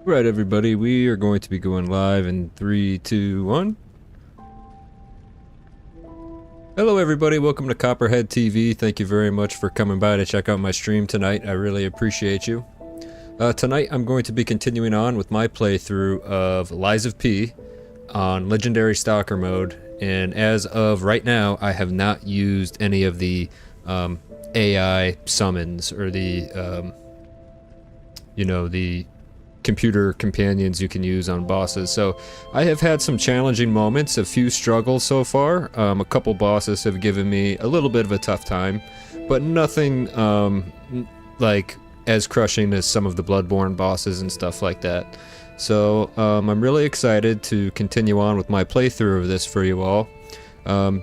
Right, everybody, we are going to be going live in 3, 2, 1. Hello everybody, welcome to Copperhead TV. Thank you very much for coming by to check out my stream tonight. I really appreciate you. Tonight I'm going to be continuing on with my playthrough of Lies of P on Legendary Stalker mode. And as of right now, I have not used any of the AI summons or the, you know, the computer companions you can use on bosses. So I have had some challenging moments, a few struggles so far. A couple bosses have given me a little bit of a tough time, but nothing like as crushing as some of the Bloodborne bosses and stuff like that. So I'm really excited to continue on with my playthrough of this for you all.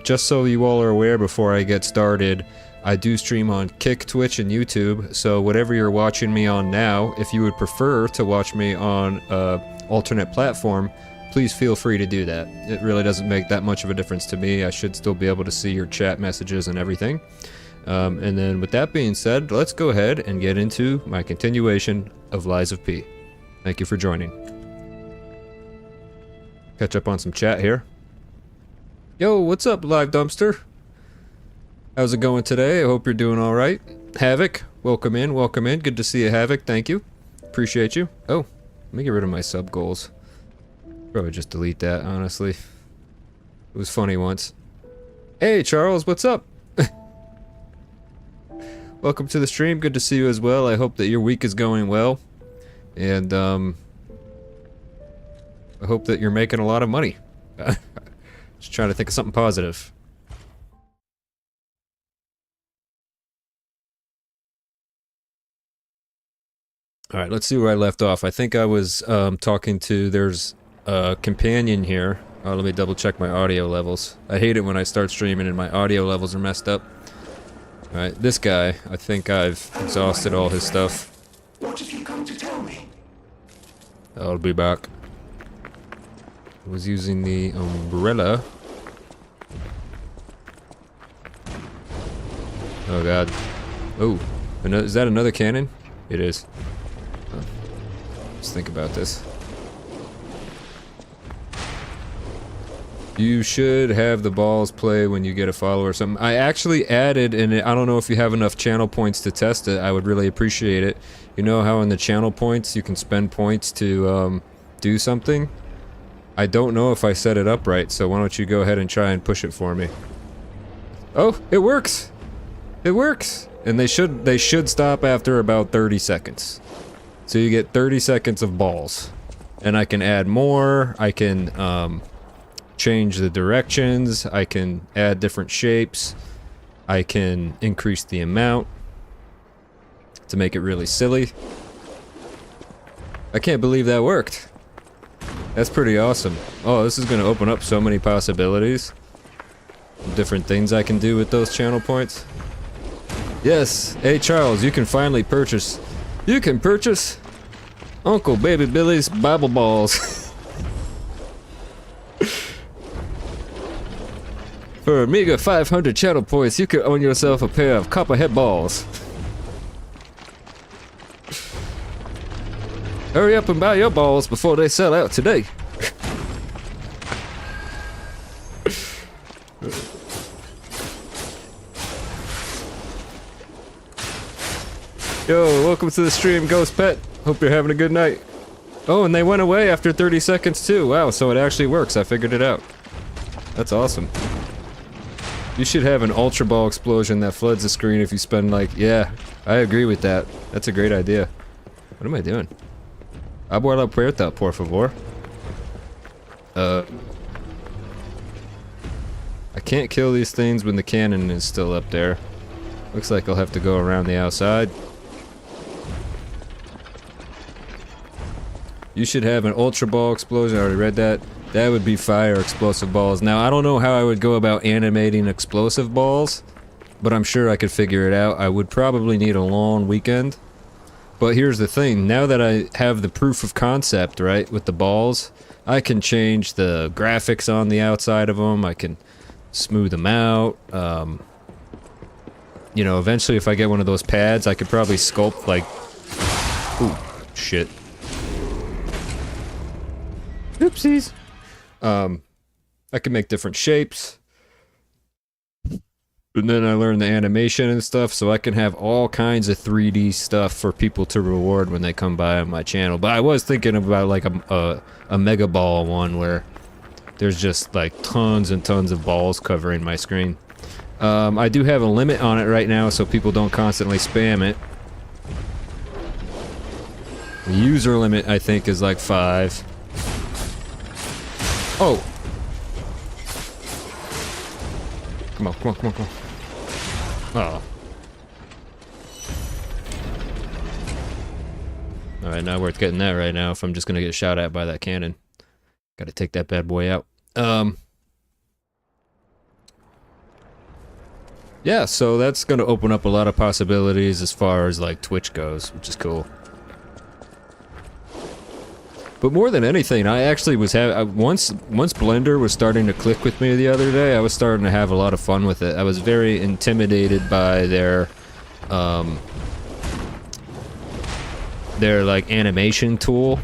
Just so you all are aware before I get started, I do stream on Kick, Twitch, and YouTube, so whatever you're watching me on now, if you would prefer to watch me on an alternate platform, please feel free to do that. It really doesn't make that much of a difference to me. I should still be able to see your chat messages and everything. And then with that being said, let's go ahead and get into my continuation of Lies of P. Thank you for joining. Catch up on some chat here. Yo, what's up, Live Dumpster? How's it going today? I hope you're doing alright. Havoc, welcome in, welcome in. Good to see you, Havoc. Thank you. Appreciate you. Oh, let me get rid of my sub goals. Probably just delete that, honestly. It was funny once. Hey, Charles, what's up? Welcome to the stream. Good to see you as well. I hope that your week is going well. And, I hope that you're making a lot of money. Just trying to think of something positive. Alright, let's see where I left off. I think I was talking to, there's a companion here. Let me double check my audio levels. I hate it when I start streaming and my audio levels are messed up. Alright, this guy, I think I've exhausted all his stuff. What have you come to tell me? I'll be back. I was using the umbrella. Oh god. Oh, is that another cannon? It is. Let's think about this. You should have the balls play when you get a follow or something. I actually added, and I don't know if you have enough channel points to test it. I would really appreciate it. You know how in the channel points you can spend points to do something? I don't know if I set it up right, so why don't you go ahead and try and push it for me. Oh, it works! It works! And they should stop after about 30 seconds. So you get 30 seconds of balls. And I can add more, I can change the directions, I can add different shapes, I can increase the amount to make it really silly. I can't believe that worked. That's pretty awesome. Oh, this is going to open up so many possibilities. Different things I can do with those channel points. Yes, hey Charles, you can finally purchase. You can purchase Uncle Baby Billy's Bible Balls. For a meager 500 channel points, you can own yourself a pair of Copperhead balls. Hurry up and buy your balls before they sell out today. Yo, welcome to the stream, Ghost Pet. Hope you're having a good night. Oh, and they went away after 30 seconds too. Wow, so it actually works. I figured it out. That's awesome. You should have an Ultra Ball explosion that floods the screen if you spend like... Yeah, I agree with that. That's a great idea. What am I doing? Abro la puerta, por favor. I can't kill these things when the cannon is still up there. Looks like I'll have to go around the outside. You should have an Ultra Ball explosion. I already read that. That would be fire explosive balls. Now, I don't know how I would go about animating explosive balls, but I'm sure I could figure it out. I would probably need a long weekend. But here's the thing. Now that I have the proof of concept, right, with the balls, I can change the graphics on the outside of them. I can smooth them out. You know, eventually if I get one of those pads, I could probably sculpt like... Ooh, shit. Oopsies. I can make different shapes. And then I learned the animation and stuff, so I can have all kinds of 3D stuff for people to reward when they come by on my channel. But I was thinking about like a Mega Ball one where there's just like tons and tons of balls covering my screen. I do have a limit on it right now so people don't constantly spam it. The user limit, I think, is like 5. Oh! Come on, come on, come on, come on. Oh. Alright, not worth getting that right now if I'm just gonna get shot at by that cannon. Gotta take that bad boy out. Yeah, so that's gonna open up a lot of possibilities as far as like Twitch goes, which is cool. But more than anything, I actually was once Blender was starting to click with me the other day, I was starting to have a lot of fun with it. I was very intimidated by their like animation tool,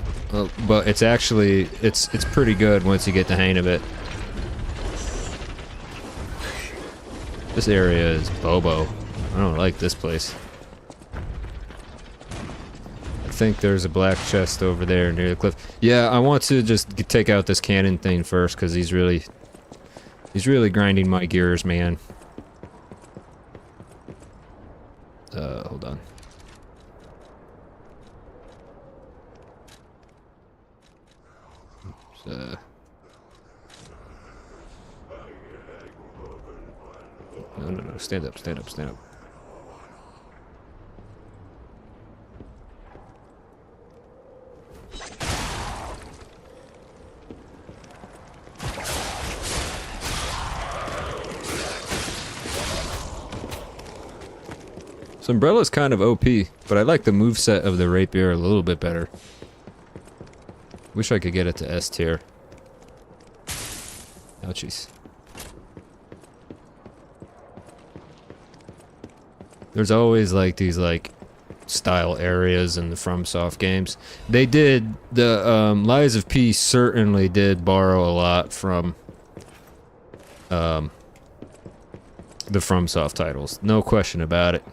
but it's actually it's pretty good once you get the hang of it. This area is Bobo. I don't like this place. I think there's a black chest over there near the cliff. Yeah, I want to just take out this cannon thing first because he's really grinding my gears, man. Hold on. Oops, No, stand up, stand up, stand up. So Umbrella's kind of OP, but I like the moveset of the rapier a little bit better. Wish I could get it to S tier. Ouchies. There's always like these like style areas in the FromSoft games. They did the Lies of P certainly did borrow a lot from the FromSoft titles. No question about it.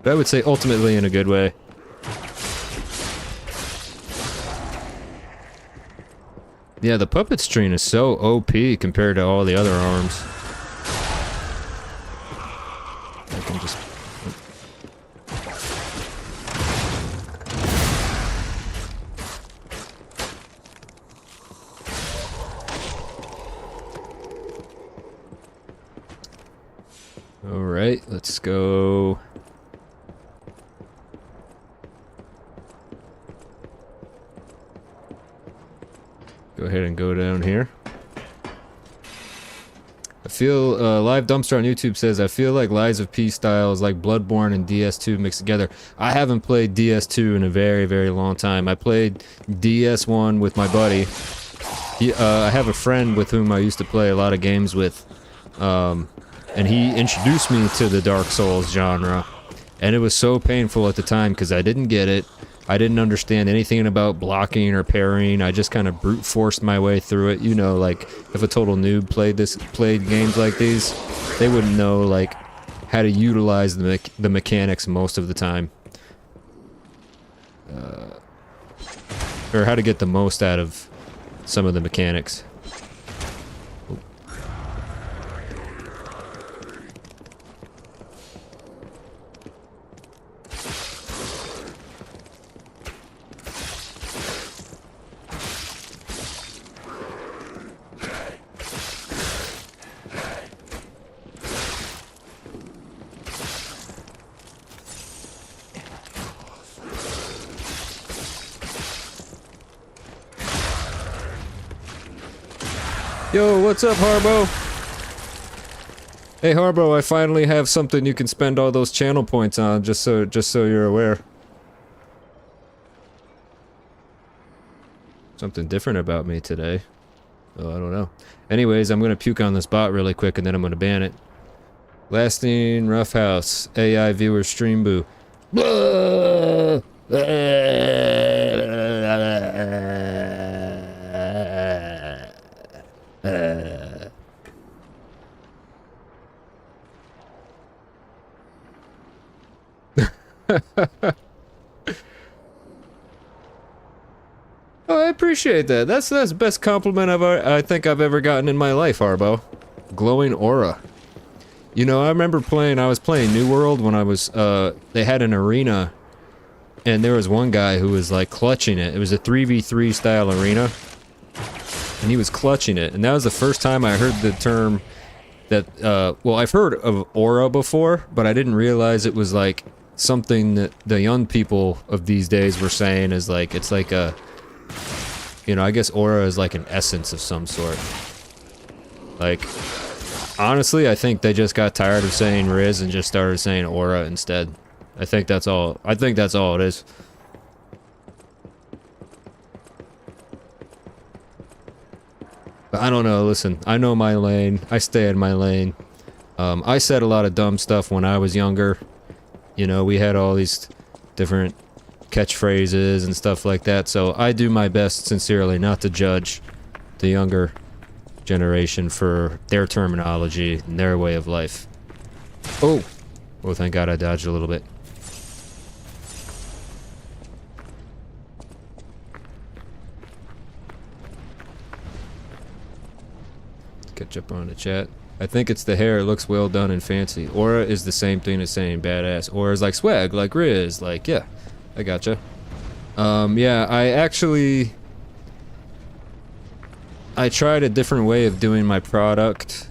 But I would say ultimately in a good way. Yeah, the puppet string is so OP compared to all the other arms. I can just... Alright, let's go... Go ahead and go down here. I feel, Live Dumpster on YouTube says, I feel like Lies of P style is like Bloodborne and DS2 mixed together. I haven't played DS2 in a very, very long time. I played DS1 with my buddy. I have a friend with whom I used to play a lot of games with. And he introduced me to the Dark Souls genre. And it was so painful at the time because I didn't get it. I didn't understand anything about blocking or parrying. I just kind of brute forced my way through it. You know, like if a total noob played games like these, they wouldn't know like how to utilize the mechanics most of the time, or how to get the most out of some of the mechanics. Yo, what's up, Harbo? Hey, Harbo, I finally have something you can spend all those channel points on, just so you're aware. Something different about me today. Oh, I don't know. Anyways, I'm gonna puke on this bot really quick, and then I'm gonna ban it. Lasting Roughhouse, AI viewer stream boo. Oh, I appreciate that. That's the best compliment I think I've ever gotten in my life, Harbo. Glowing aura. You know, I remember I was playing New World when I was, they had an arena, and there was one guy who was, like, clutching it. It was a 3v3 style arena, and he was clutching it, and that was the first time I heard the term that, well, I've heard of aura before, but I didn't realize it was, like, something that the young people of these days were saying is, like, it's like a, you know, I guess aura is like an essence of some sort. Like, honestly, I think they just got tired of saying Riz and just started saying aura instead. I think that's all it is. But I don't know, listen, I know my lane, I stay in my lane. I said a lot of dumb stuff when I was younger. You know, we had all these different catchphrases and stuff like that, so I do my best sincerely not to judge the younger generation for their terminology and their way of life. Oh! Oh, thank God I dodged a little bit. Catch up on the chat. I think it's the hair. It looks well done and fancy. Aura is the same thing as saying badass. Aura is like swag, like Riz, like, yeah. I gotcha. Yeah, I tried a different way of doing my product.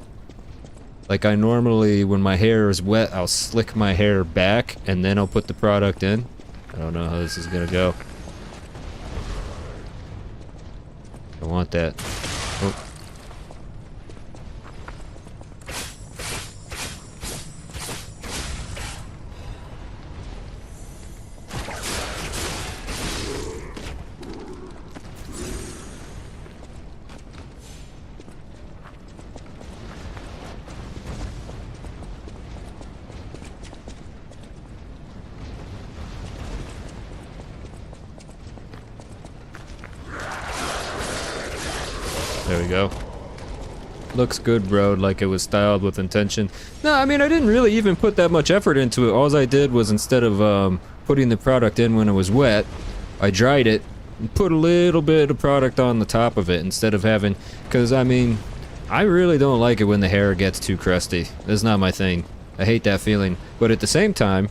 Like, I normally, when my hair is wet, I'll slick my hair back, and then I'll put the product in. I don't know how this is gonna go. I want that. Oh. There we go. Looks good, bro, like it was styled with intention. No, I mean, I didn't really even put that much effort into it. All I did was, instead of putting the product in when it was wet, I dried it and put a little bit of product on the top of it instead of having... Because, I mean, I really don't like it when the hair gets too crusty. That's not my thing. I hate that feeling. But at the same time,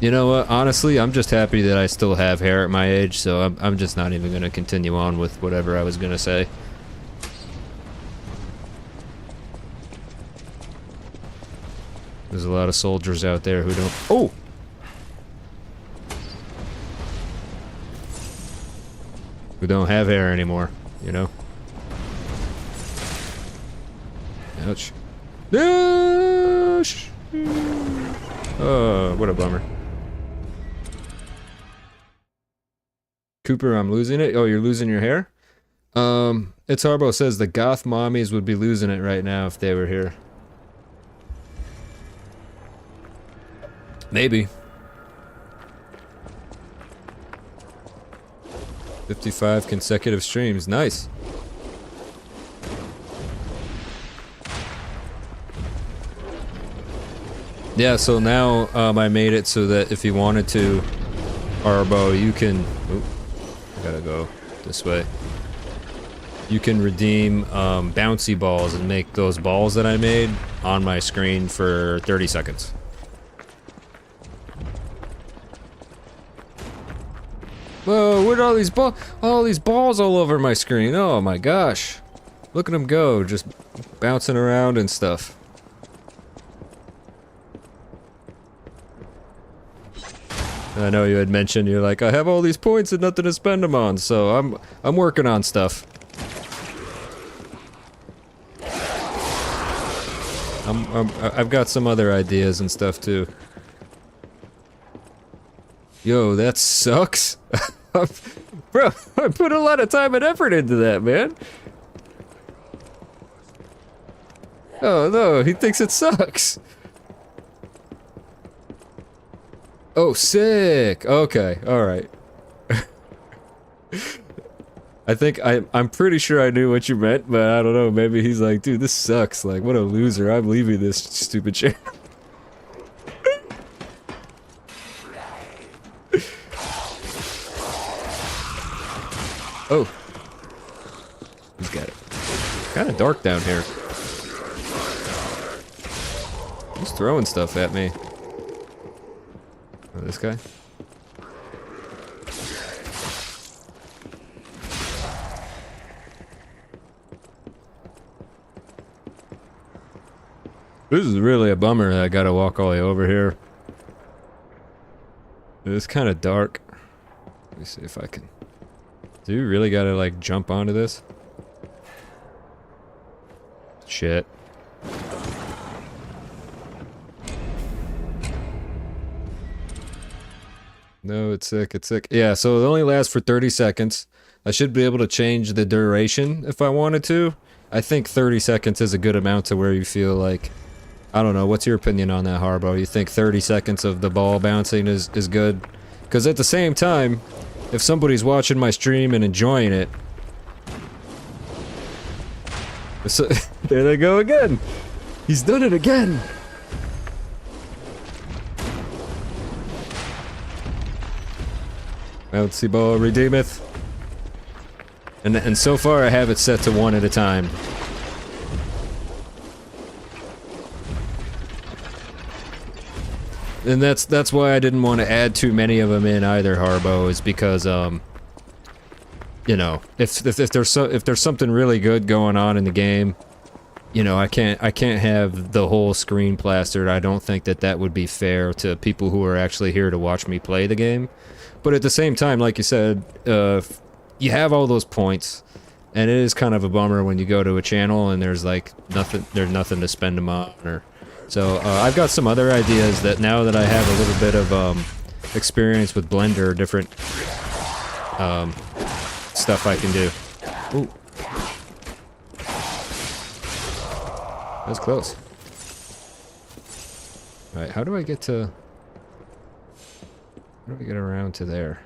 you know what? Honestly, I'm just happy that I still have hair at my age, so I'm just not even going to continue on with whatever I was going to say. There's a lot of soldiers out there who don't... Oh! Who don't have hair anymore, you know? Ouch. Ouch! Oh, what a bummer. Cooper, I'm losing it. Oh, you're losing your hair? It's Harbo says the goth mommies would be losing it right now if they were here. Maybe. 55 consecutive streams. Nice. Yeah, so now I made it so that if you wanted to, Arbo, you can... Oop, I gotta go this way. You can redeem bouncy balls and make those balls that I made on my screen for 30 seconds. Whoa, where'd all these balls all over my screen? Oh my gosh. Look at them go, just bouncing around and stuff. I know you had mentioned you're like, I have all these points and nothing to spend them on, so I'm working on stuff. I've got some other ideas and stuff too. Yo, that sucks. Bro, I put a lot of time and effort into that, man. Oh no, he thinks it sucks. Oh, sick. Okay, alright. I think I'm pretty sure I knew what you meant, but I don't know, maybe he's like, dude, this sucks. Like, what a loser. I'm leaving this stupid chair. Oh. He's got it. Kinda dark down here. He's throwing stuff at me. Oh, this guy? This is really a bummer that I gotta walk all the way over here. It's kind of dark. Let me see if I can... Do you really gotta, like, jump onto this? Shit. No, it's sick, it's sick. Yeah, so it only lasts for 30 seconds. I should be able to change the duration if I wanted to. I think 30 seconds is a good amount to where you feel like... I don't know, what's your opinion on that, Harbo? You think 30 seconds of the ball bouncing is good? Because at the same time, if somebody's watching my stream and enjoying it... So, there they go again! He's done it again! Bouncy ball redeemeth. And so far I have it set to 1 at a time. And that's why I didn't want to add too many of them in either, Harbo, is because you know, if there's something really good going on in the game, you know, I can't have the whole screen plastered. I don't think that would be fair to people who are actually here to watch me play the game. But at the same time, like you said, you have all those points, and it is kind of a bummer when you go to a channel and there's like nothing to spend them on. Or so I've got some other ideas that now that I have a little bit of experience with Blender, different stuff I can do. Ooh. That was close. All right, how do I get around to there?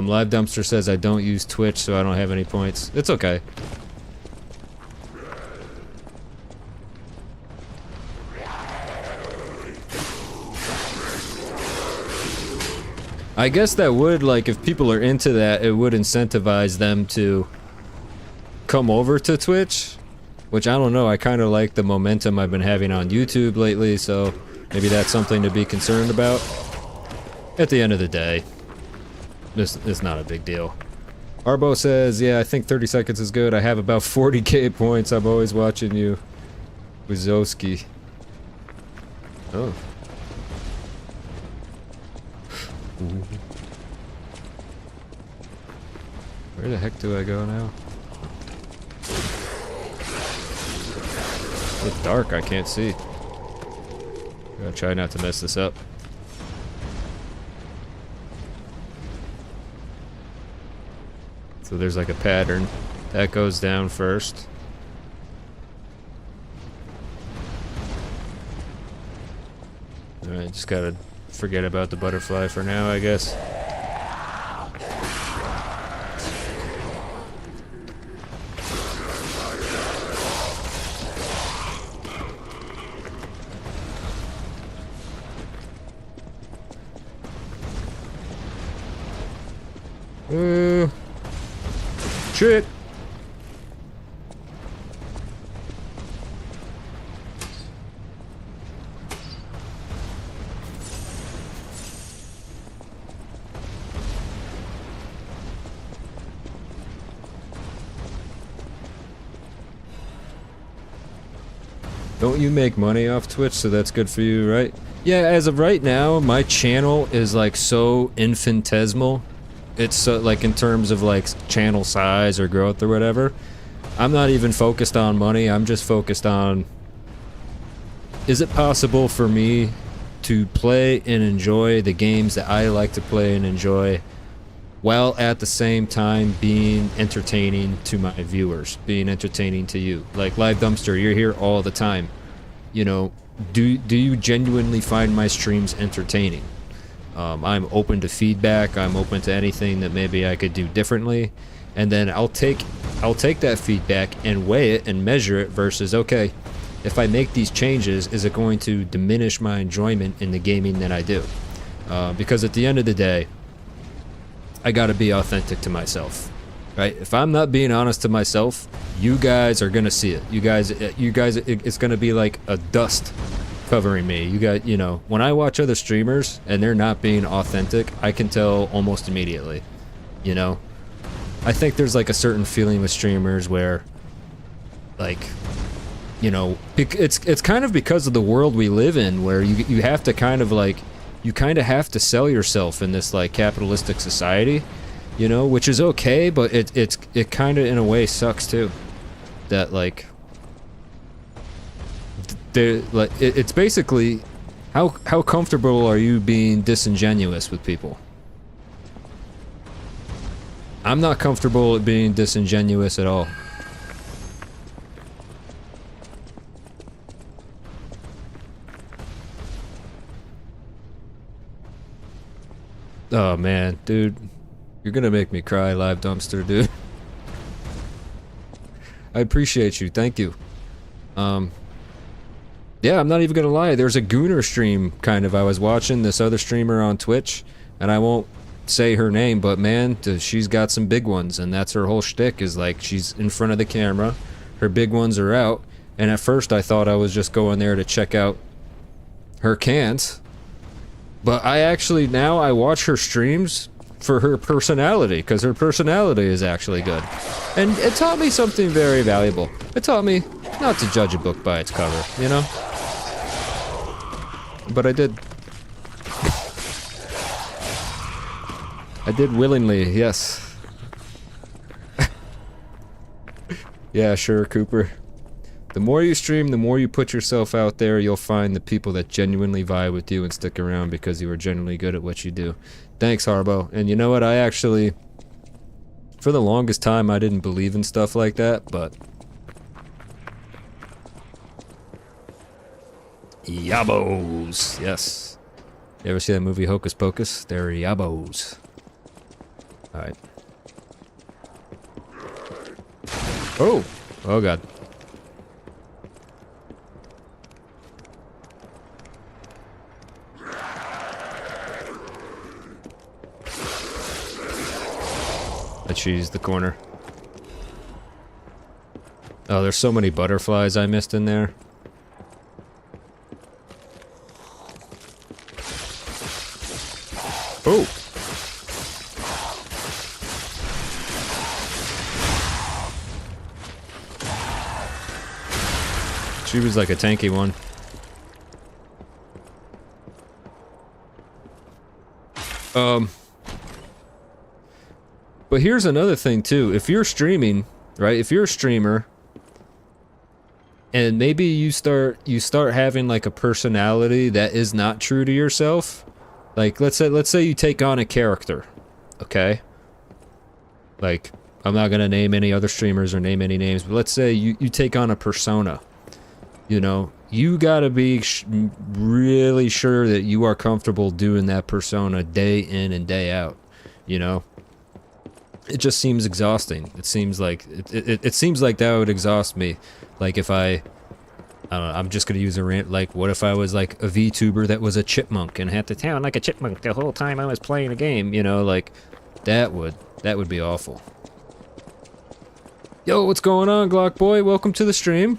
Live Dumpster says I don't use Twitch, so I don't have any points. It's okay. I guess that would, like, if people are into that, it would incentivize them to come over to Twitch, which I don't know, I kind of like the momentum I've been having on YouTube lately, so maybe that's something to be concerned about. At the end of the day, it's not a big deal. Arbo says, yeah, I think 30 seconds is good. I have about 40k points. I'm always watching you. Wazowski. Oh. Ooh. Where the heck do I go now? It's dark, I can't see. Gotta try not to mess this up. So there's like a pattern. That goes down first. Alright, just gotta forget about the butterfly for now, I guess. Shit! Don't you make money off Twitch, so that's good for you, right? Yeah, as of right now, my channel is like so infinitesimal. It's so, like in terms of like channel size or growth or whatever. I'm not even focused on money. I'm just focused on, is it possible for me to play and enjoy the games that I like to play and enjoy, while at the same time being entertaining to my viewers, being entertaining to you. Like Live Dumpster, you're here all the time. You know, do you genuinely find my streams entertaining? I'm open to feedback. I'm open to anything that maybe I could do differently, and then I'll take that feedback and weigh it and measure it versus, okay, if I make these changes, is it going to diminish my enjoyment in the gaming that I do? Because at the end of the day, I gotta be authentic to myself, right? If I'm not being honest to myself, you guys are gonna see it. You guys, it's gonna be like a dust covering me. You guys, you know, when I watch other streamers and they're not being authentic, I can tell almost immediately, you know? I think there's like a certain feeling with streamers where, like, you know, it's kind of because of the world we live in, where you have to kind of like, you kind of have to sell yourself in this like capitalistic society, you know, which is okay, but it kind of in a way sucks too. That like, it's basically, how comfortable are you being disingenuous with people? I'm not comfortable at being disingenuous at all. Oh man, dude, you're gonna make me cry, Live Dumpster, dude. I appreciate you, thank you. Yeah, I'm not even gonna lie, there's a Gooner stream, kind of, I was watching this other streamer on Twitch, and I won't say her name, but man, she's got some big ones, and that's her whole shtick, is like, she's in front of the camera, her big ones are out, and at first I thought I was just going there to check out her cans, but I actually, now I watch her streams for her personality, because her personality is actually good. And it taught me something very valuable. It taught me not to judge a book by its cover, you know? But I did. I did willingly, yes. Yeah, sure, Cooper. The more you stream, the more you put yourself out there, you'll find the people that genuinely vibe with you and stick around because you are genuinely good at what you do. Thanks, Harbo. And you know what? I actually, for the longest time, I didn't believe in stuff like that, but... Yabos! Yes. You ever see that movie Hocus Pocus? They're yabos. Alright. Oh! Oh god. I cheesed the corner. Oh, there's so many butterflies I missed in there. Oh! She was like a tanky one. But here's another thing too. If you're streaming, right? If you're a streamer and maybe you start having like a personality that is not true to yourself, like let's say you take on a character, okay? Like, I'm not gonna name any other streamers or name any names, but let's say you take on a persona. You know, you gotta be really sure that you are comfortable doing that persona day in and day out, you know? It just seems exhausting. It seems like it seems like that would exhaust me. Like if I don't know, I'm just gonna use a rant. Like, what if I was like a VTuber that was a chipmunk and had to sound like a chipmunk the whole time I was playing a game? You know, like that would be awful. Yo, what's going on, Glock Boy? Welcome to the stream.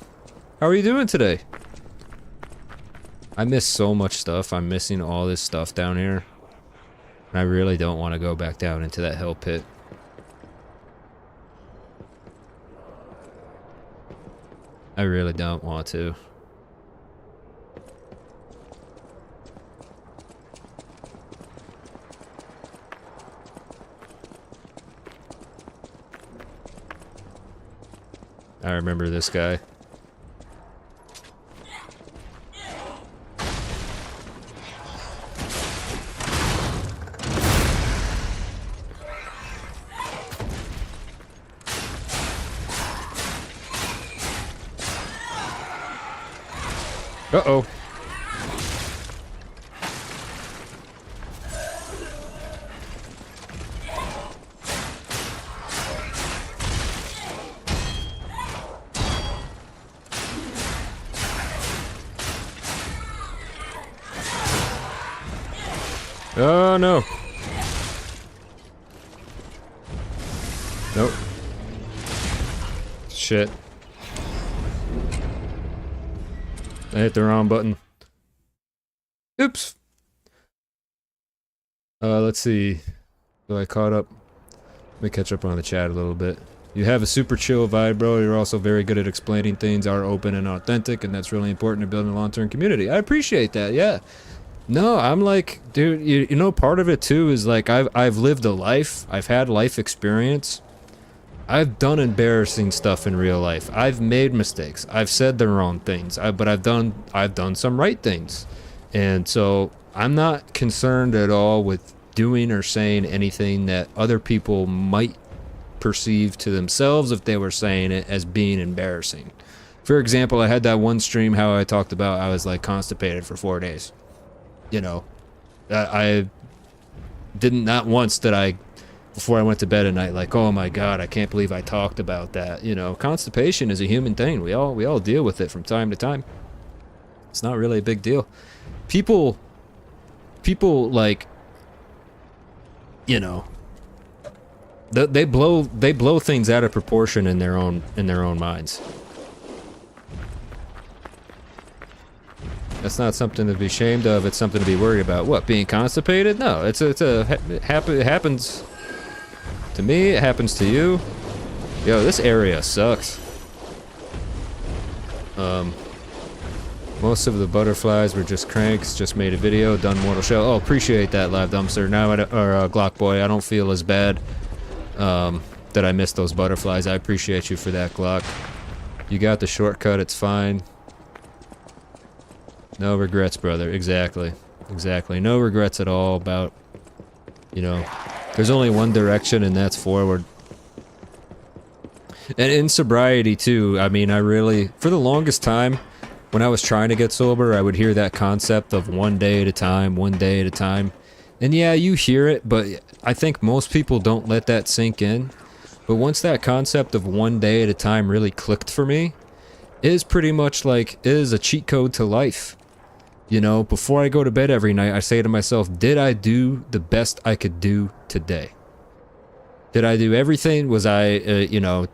How are you doing today? I miss so much stuff. I'm missing all this stuff down here. And I really don't want to go back down into that hell pit. I really don't want to. I remember this guy. Uh-oh. Oh no. Nope. Shit. I hit the wrong button. Oops. Let's see. So I caught up. Let me catch up on the chat a little bit. You have a super chill vibe, bro. You're also very good at explaining things, are open and authentic, and that's really important to building a long-term community. I appreciate that, yeah. No, I'm like, dude, you know, part of it too is like I've lived a life. I've had life experience. I've done embarrassing stuff in real life. I've made mistakes. I've said the wrong things. But I've done some right things. And so I'm not concerned at all with doing or saying anything that other people might perceive to themselves if they were saying it as being embarrassing. For example, I had that one stream how I talked about I was like constipated for 4 days. You know, I didn't, not once did I, before I went to bed at night, like, oh my god, I can't believe I talked about that. You know, constipation is a human thing. We all deal with it from time to time. It's not really a big deal. People like, you know, they blow things out of proportion in their own minds. That's not something to be ashamed of. It's something to be worried about. What, being constipated? No, it happens to me. It happens to you. Yo, this area sucks. Most of the butterflies were just cranks. Just made a video. Done Mortal Shell. Oh, appreciate that, Live Dumpster. Now, Glock Boy, I don't feel as bad that I missed those butterflies. I appreciate you for that, Glock. You got the shortcut. It's fine. No regrets, brother. Exactly. Exactly. No regrets at all about, you know, there's only one direction and that's forward. And in sobriety too, I mean, I really, for the longest time, when I was trying to get sober, I would hear that concept of one day at a time, one day at a time. And yeah, you hear it, but I think most people don't let that sink in. But once that concept of one day at a time really clicked for me, it is pretty much like, it is a cheat code to life. You know, before I go to bed every night, I say to myself, did I do the best I could do today? Did I do everything? Was I, you know,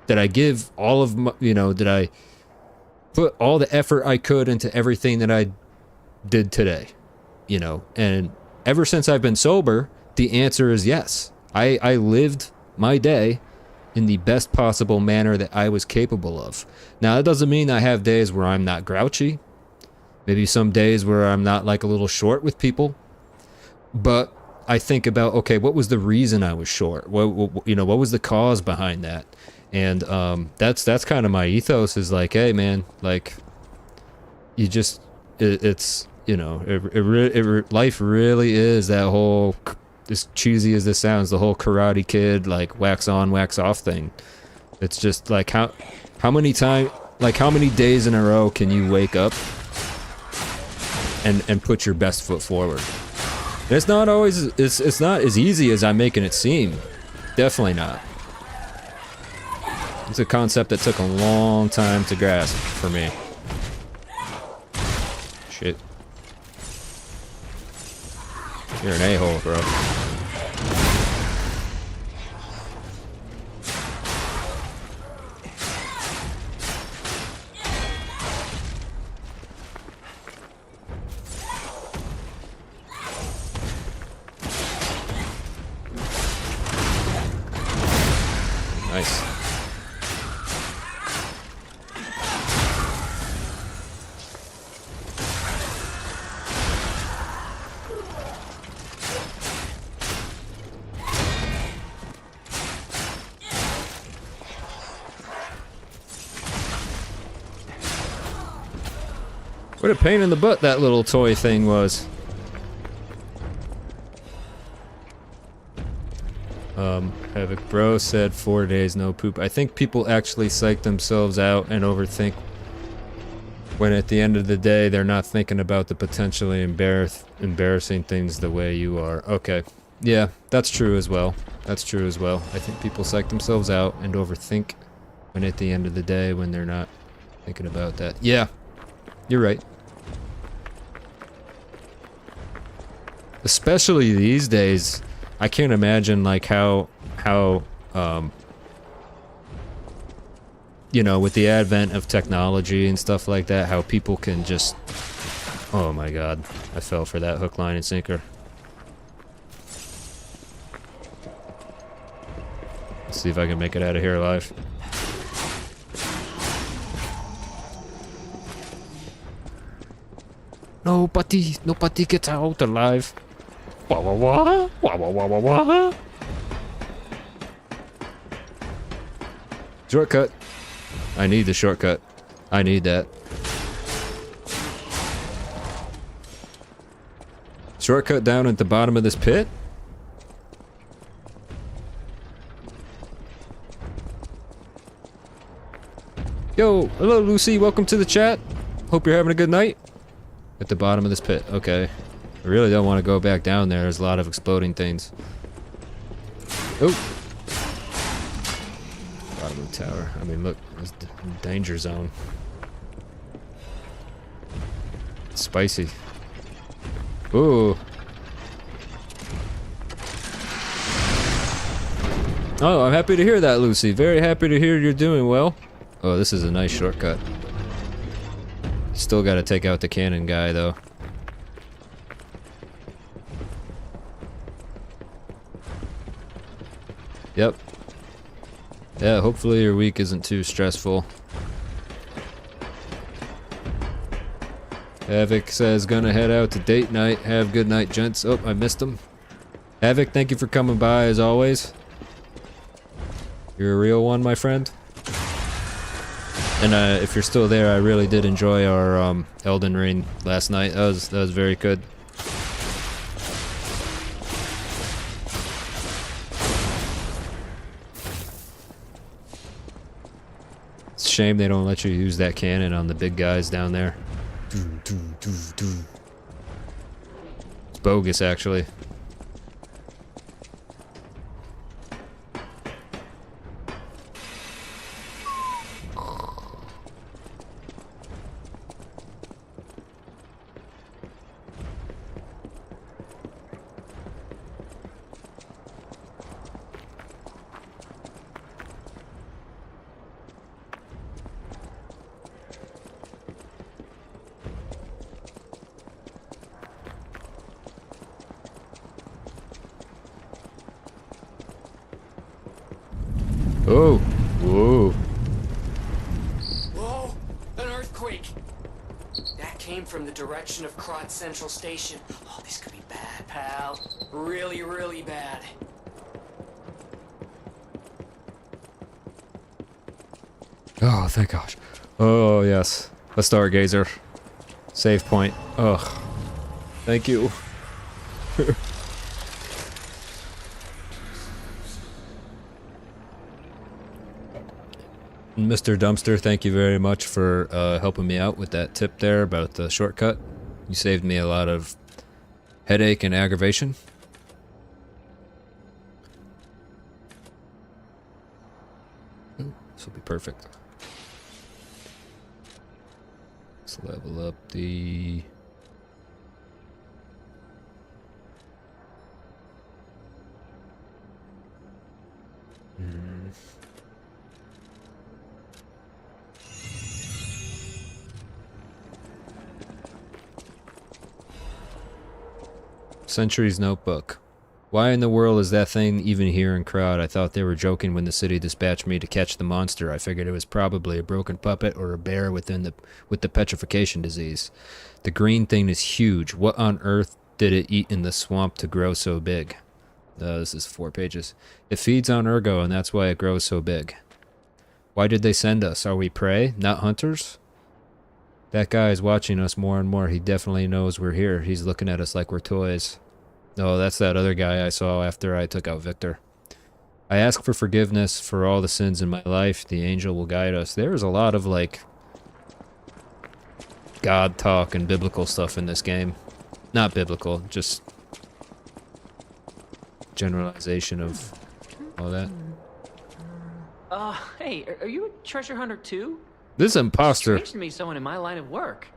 did I give all of my, you know, did I put all the effort I could into everything that I did today? You know, and ever since I've been sober, the answer is yes. I lived my day in the best possible manner that I was capable of. Now, that doesn't mean I have days where I'm not grouchy. Maybe some days where I'm not like a little short with people. But I think about, okay, what was the reason I was short? What you know, what was the cause behind that? And that's kind of my ethos, is like, hey man, like, you just, it's, you know, life really is that whole, as cheesy as this sounds, the whole Karate Kid, like, wax on, wax off thing. It's just like, how many days in a row can you wake up and put your best foot forward? It's not always, it's not as easy as I'm making it seem. Definitely not. It's a concept that took a long time to grasp for me. Shit. You're an a-hole, bro. Nice. What a pain in the butt that little toy thing was. Havoc Bro said 4 days no poop. I think people actually psych themselves out and overthink when at the end of the day they're not thinking about the potentially embarrassing things the way you are. Okay. Yeah, that's true as well. That's true as well. I think people psych themselves out and overthink when at the end of the day when they're not thinking about that. Yeah. You're right. Especially these days, I can't imagine like how you know, with the advent of technology and stuff like that, how people can just, oh my god, I fell for that hook, line, and sinker. Let's see if I can make it out of here alive. Nobody gets out alive. Wah wah wah, wah wah wah wah wah. Shortcut. I need the shortcut. I need that. Shortcut down at the bottom of this pit? Yo, hello Lucy, welcome to the chat. Hope you're having a good night. At the bottom of this pit, okay. I really don't want to go back down there, there's a lot of exploding things. Oh! Bottom of the tower. I mean, look, it's danger zone. It's spicy. Ooh. Oh, I'm happy to hear that, Lucy. Very happy to hear you're doing well. Oh, this is a nice shortcut. Still gotta take out the cannon guy, though. Yep. Yeah, hopefully your week isn't too stressful. Havoc says, gonna head out to date night. Have a good night, gents. Oh, I missed him. Havoc, thank you for coming by, as always. You're a real one, my friend. And if you're still there, I really did enjoy our Elden Ring last night. That was very good. It's a shame they don't let you use that cannon on the big guys down there. It's bogus, actually. Oh, whoa. Whoa, an earthquake. That came from the direction of Crot Central Station. Oh, this could be bad. pal. Really, really bad. Oh, thank gosh. Oh, yes. A stargazer. Save point. Ugh. Thank you. Mr. Dumpster, thank you very much for helping me out with that tip there about the shortcut. You saved me a lot of headache and aggravation. Ooh, this will be perfect. Let's level up the... Century's Notebook. Why in the world is that thing even here in crowd? I thought they were joking when the city dispatched me to catch the monster. I figured it was probably a broken puppet or a bear with the petrification disease. The green thing is huge. What on earth did it eat in the swamp to grow so big? This is 4 pages. It feeds on ergo, and that's why it grows so big. Why did they send us? Are we prey, not hunters? That guy is watching us more and more. He definitely knows we're here. He's looking at us like we're toys. Oh, that's that other guy I saw after I took out Victor. I ask for forgiveness for all the sins in my life. The angel will guide us. There's a lot of, like, God talk and biblical stuff in this game. Not biblical, just generalization of all that. Hey, are you a treasure hunter too? This imposter. Strange to me, someone in my line of work.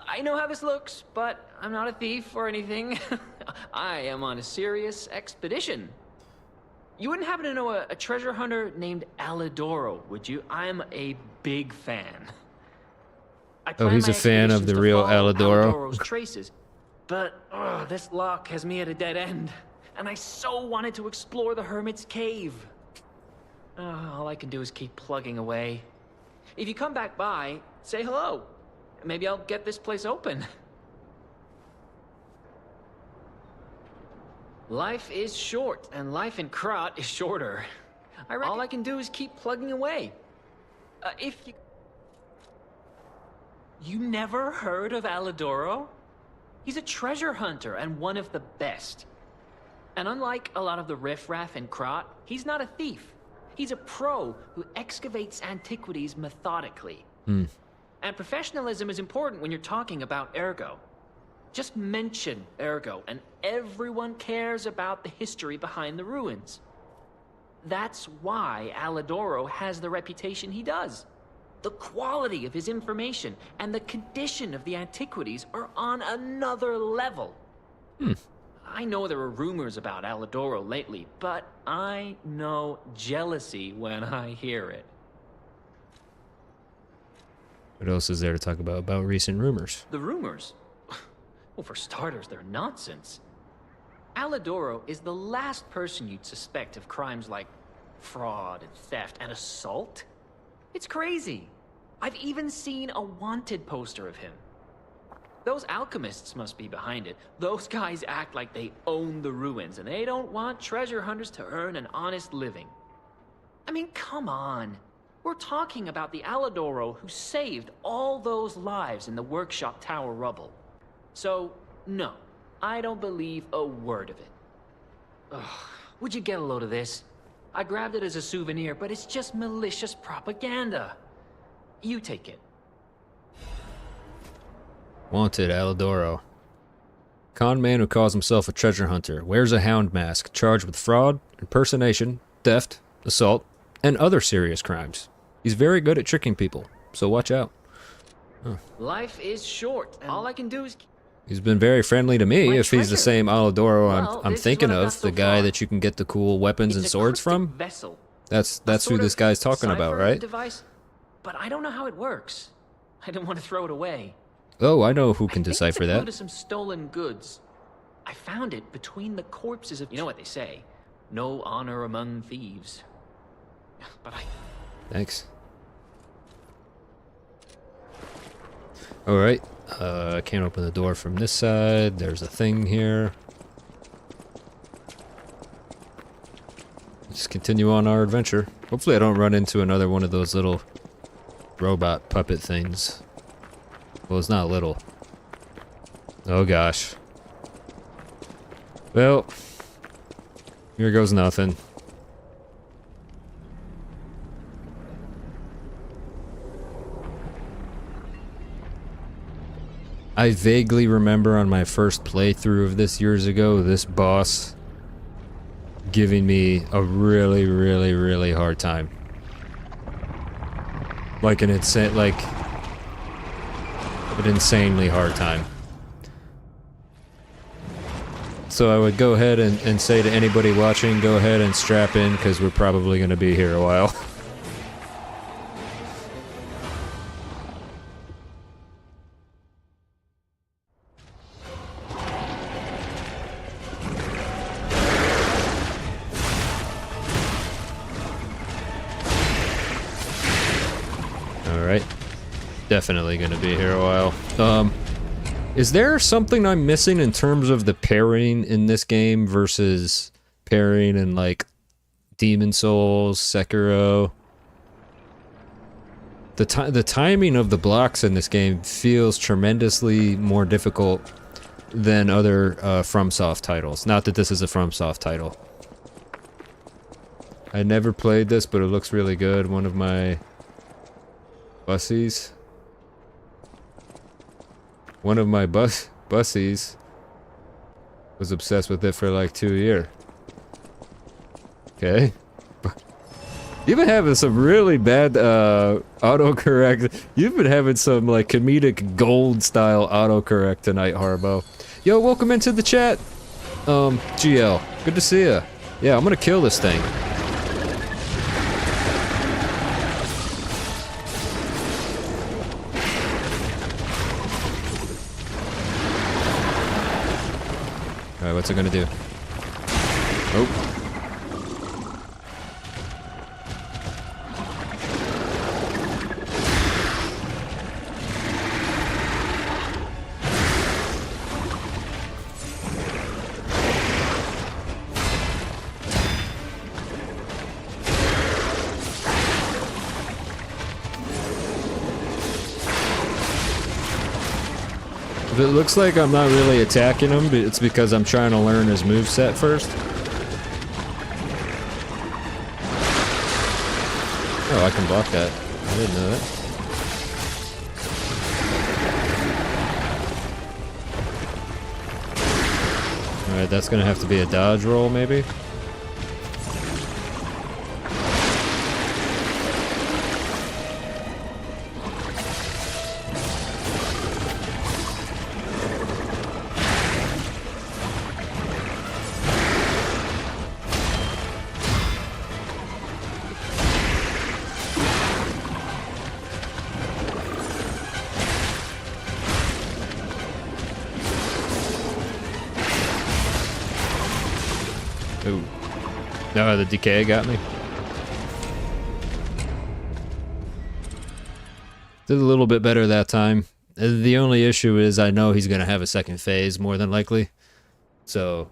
I know how this looks, but I'm not a thief or anything. I am on a serious expedition. You wouldn't happen to know a treasure hunter named Alidoro, would you? I'm a big fan. Oh, he's a fan of the real Alidoro. Alidoro's traces, but this lock has me at a dead end, and I so wanted to explore the Hermit's Cave. All I can do is keep plugging away. If you come back by, say hello. Maybe I'll get this place open. Life is short, and life in Krat is shorter. All I can do is keep plugging away. If you... You never heard of Alidoro? He's a treasure hunter and one of the best. And unlike a lot of the riffraff in Krat, he's not a thief. He's a pro who excavates antiquities methodically. And professionalism is important when you're talking about ergo. Just mention ergo, and everyone cares about the history behind the ruins. That's why Alidoro has the reputation he does. The quality of his information and the condition of the antiquities are on another level. I know there are rumors about Alidoro lately, but I know jealousy when I hear it. What else is there to talk about recent rumors? The rumors? Well, for starters, they're nonsense. Alidoro is the last person you'd suspect of crimes like fraud and theft and assault. It's crazy. I've even seen a wanted poster of him. Those alchemists must be behind it. Those guys act like they own the ruins, and they don't want treasure hunters to earn an honest living. I mean, come on. We're talking about the Alidoro who saved all those lives in the workshop tower rubble. So, no, I don't believe a word of it. Ugh, would you get a load of this? I grabbed it as a souvenir, but it's just malicious propaganda. You take it. Wanted, Alidoro. Con man who calls himself a treasure hunter, wears a hound mask, charged with fraud, impersonation, theft, assault, and other serious crimes. He's very good at tricking people, so watch out. Life is short, and all I can do is... He's been very friendly to me, if he's the same Alidoro I'm this is thinking what I've of, got so the guy far. that you can get the cool weapons and It's a swords cryptic from. Vessel. That's A who sort this of guy's talking about, cipher right? Device, but I don't know how it works. I don't want to throw it away. Oh, I know who can I think decipher it's a clue that. to some stolen goods. I found it between the corpses of... You know what they say? No honor among thieves. But Thanks. Alright, I can't open the door from this side. There's a thing here. Let's continue on our adventure. Hopefully I don't run into another one of those little robot puppet things. Well, it's not little. Oh gosh. Well, here goes nothing. I vaguely remember on my first playthrough of this years ago, this boss giving me a really, really, really hard time. Like an insanely hard time. So I would go ahead and say to anybody watching, go ahead and strap in, because we're probably going to be here a while. Alright. Definitely going to be here a while. Is there something I'm missing in terms of the parrying in this game versus parrying in, like, Demon Souls, Sekiro? The timing of the blocks in this game feels tremendously more difficult than other FromSoft titles. Not that this is a FromSoft title. I never played this, but it looks really good. One of my bussies. One of my bussies was obsessed with it for like 2 years. Okay. You've been having some really bad autocorrect. You've been having some like comedic gold style autocorrect tonight, Harbo. Yo, welcome into the chat. GL, good to see ya. Yeah, I'm gonna kill this thing. Alright, what's it gonna do? Oh. If it looks like I'm not really attacking him, but it's because I'm trying to learn his moveset first. Oh, I can block that. I didn't know that. Alright, that's gonna have to be a dodge roll, maybe? Ooh. No, the decay got me. Did a little bit better that time. The only issue is I know he's gonna have a second phase, more than likely. So,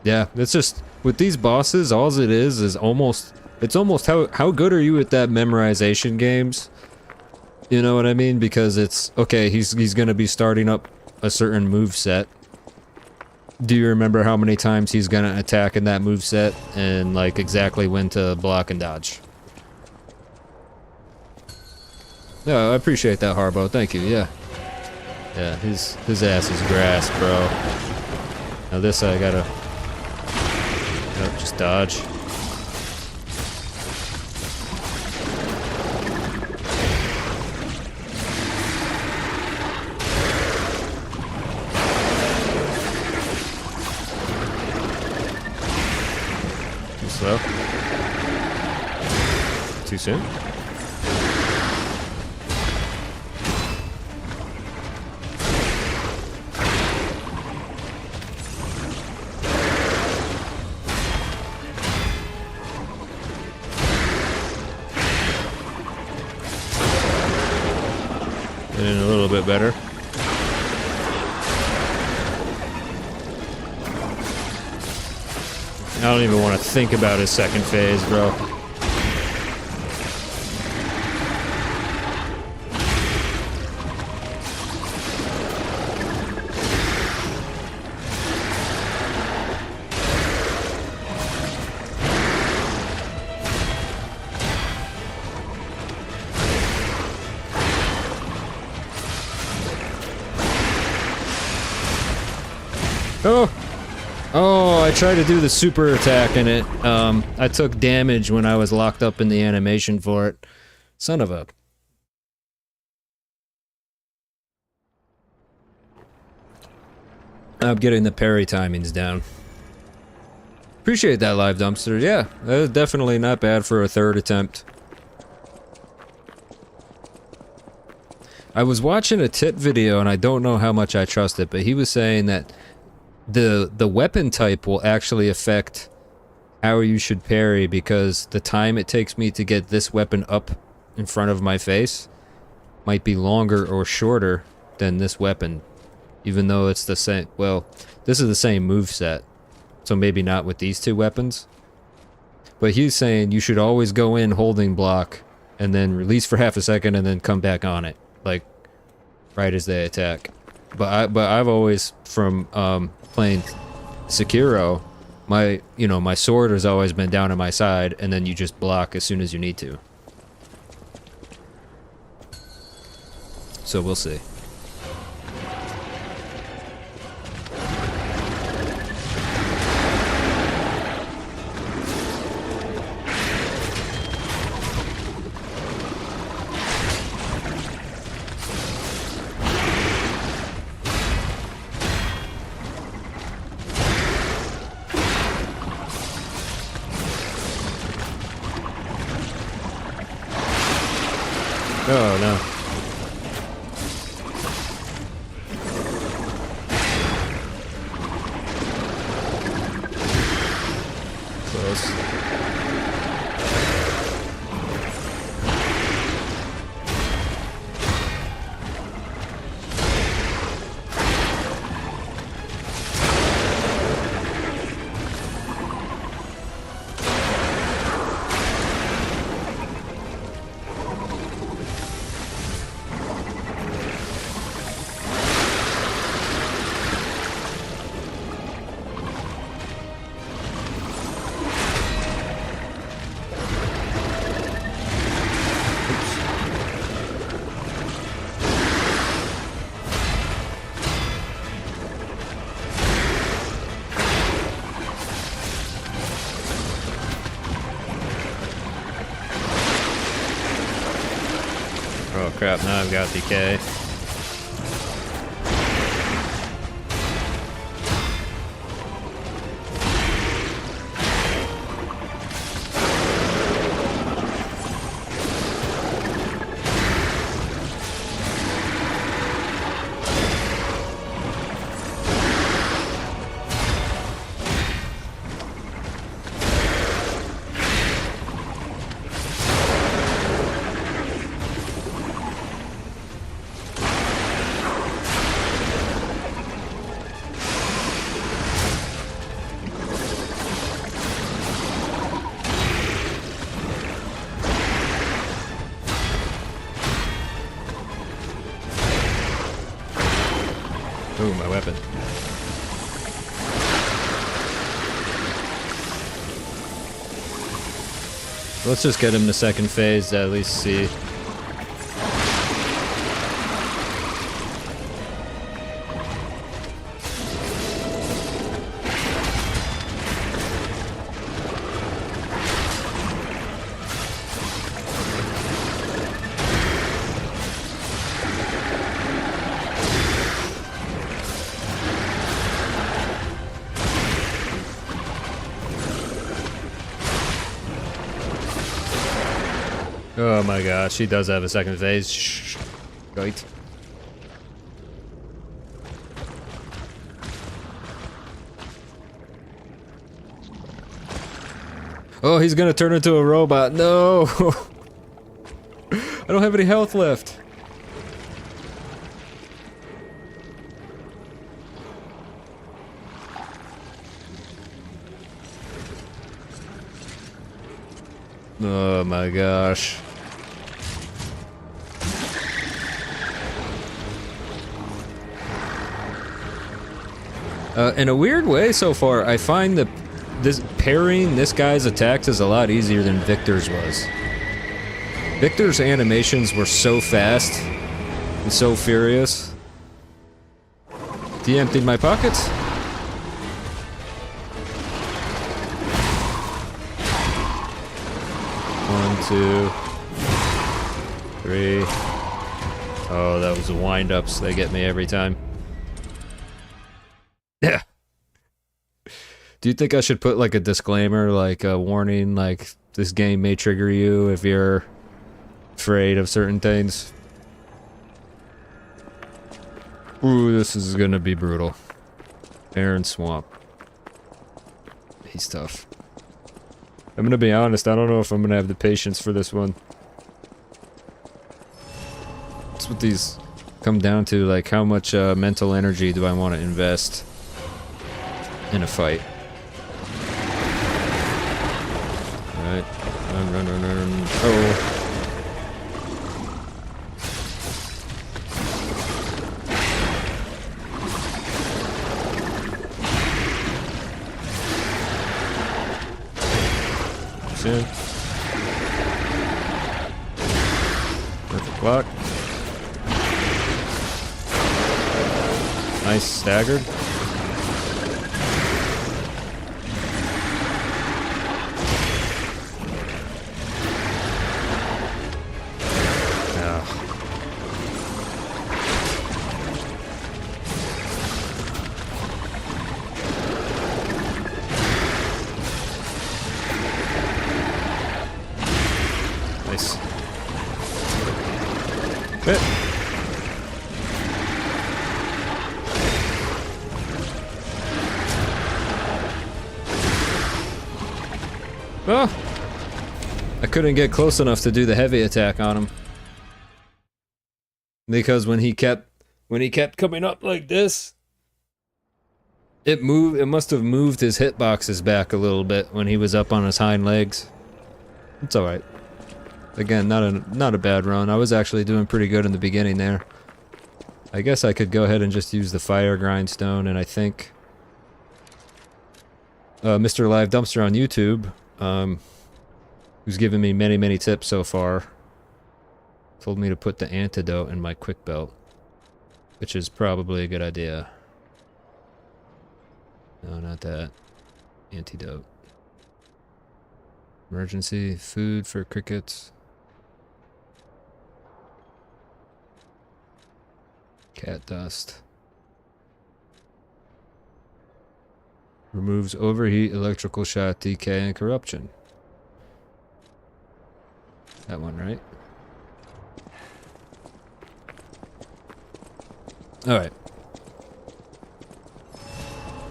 yeah, it's just, with these bosses, all it is almost, it's almost how good are you at that memorization games? You know what I mean? Because it's, okay, he's gonna be starting up a certain move set. Do you remember how many times he's gonna attack in that moveset and like exactly when to block and dodge? No, I appreciate that, Harbo. Thank you. Yeah, yeah. His ass is grass, bro. Now this I gotta just dodge. Slow. Too soon? Getting a little bit better. I don't even want to think about his second phase, bro. Oh! Oh, I tried to do the super attack and it, I took damage when I was locked up in the animation for it. Son of a... I'm getting the parry timings down. Appreciate that, Live Dumpster. Yeah, that was definitely not bad for a third attempt. I was watching a Tit video and I don't know how much I trust it, but he was saying that the weapon type will actually affect how you should parry, because the time it takes me to get this weapon up in front of my face might be longer or shorter than this weapon, even though it's the same. Well, this is the same moveset, so maybe not with these two weapons, but he's saying you should always go in holding block and then release for half a second and then come back on it, like right as they attack. But I've always, from playing Sekiro, my sword has always been down on my side, and then you just block as soon as you need to. So we'll see. Oh no. Close. Oh crap, now I've got decay. Ooh, my weapon. Let's just get him to second phase to at least see. Oh my gosh, she does have a second phase. Shh. Right. Oh, he's gonna turn into a robot. No! I don't have any health left. Oh my gosh. In a weird way so far, I find that parrying this guy's attacks is a lot easier than Victor's was. Victor's animations were so fast and so furious. He emptied my pockets? One, two, three. Oh, that was the wind-ups. They get me every time. Yeah. Do you think I should put like a disclaimer, like a warning, like this game may trigger you if you're afraid of certain things? Ooh, this is gonna be brutal. Aaron Swamp. He's tough. I'm gonna be honest, I don't know if I'm gonna have the patience for this one. That's what these come down to, like how much mental energy do I want to invest in a fight? Alright. Run. Oh. In. Perfect block. Nice staggered. Oh! I couldn't get close enough to do the heavy attack on him. Because when he kept coming up like this, it must have moved his hitboxes back a little bit when he was up on his hind legs. It's alright. Again, not a bad run. I was actually doing pretty good in the beginning there. I guess I could go ahead and just use the fire grindstone, and I think Mr. Live Dumpster on YouTube, who's given me many tips so far, told me to put the antidote in my quick belt, which is probably a good idea. No, not that. Antidote. Emergency food for crickets. Cat dust. Removes overheat, electrical shock, decay, and corruption. That one, right? Alright.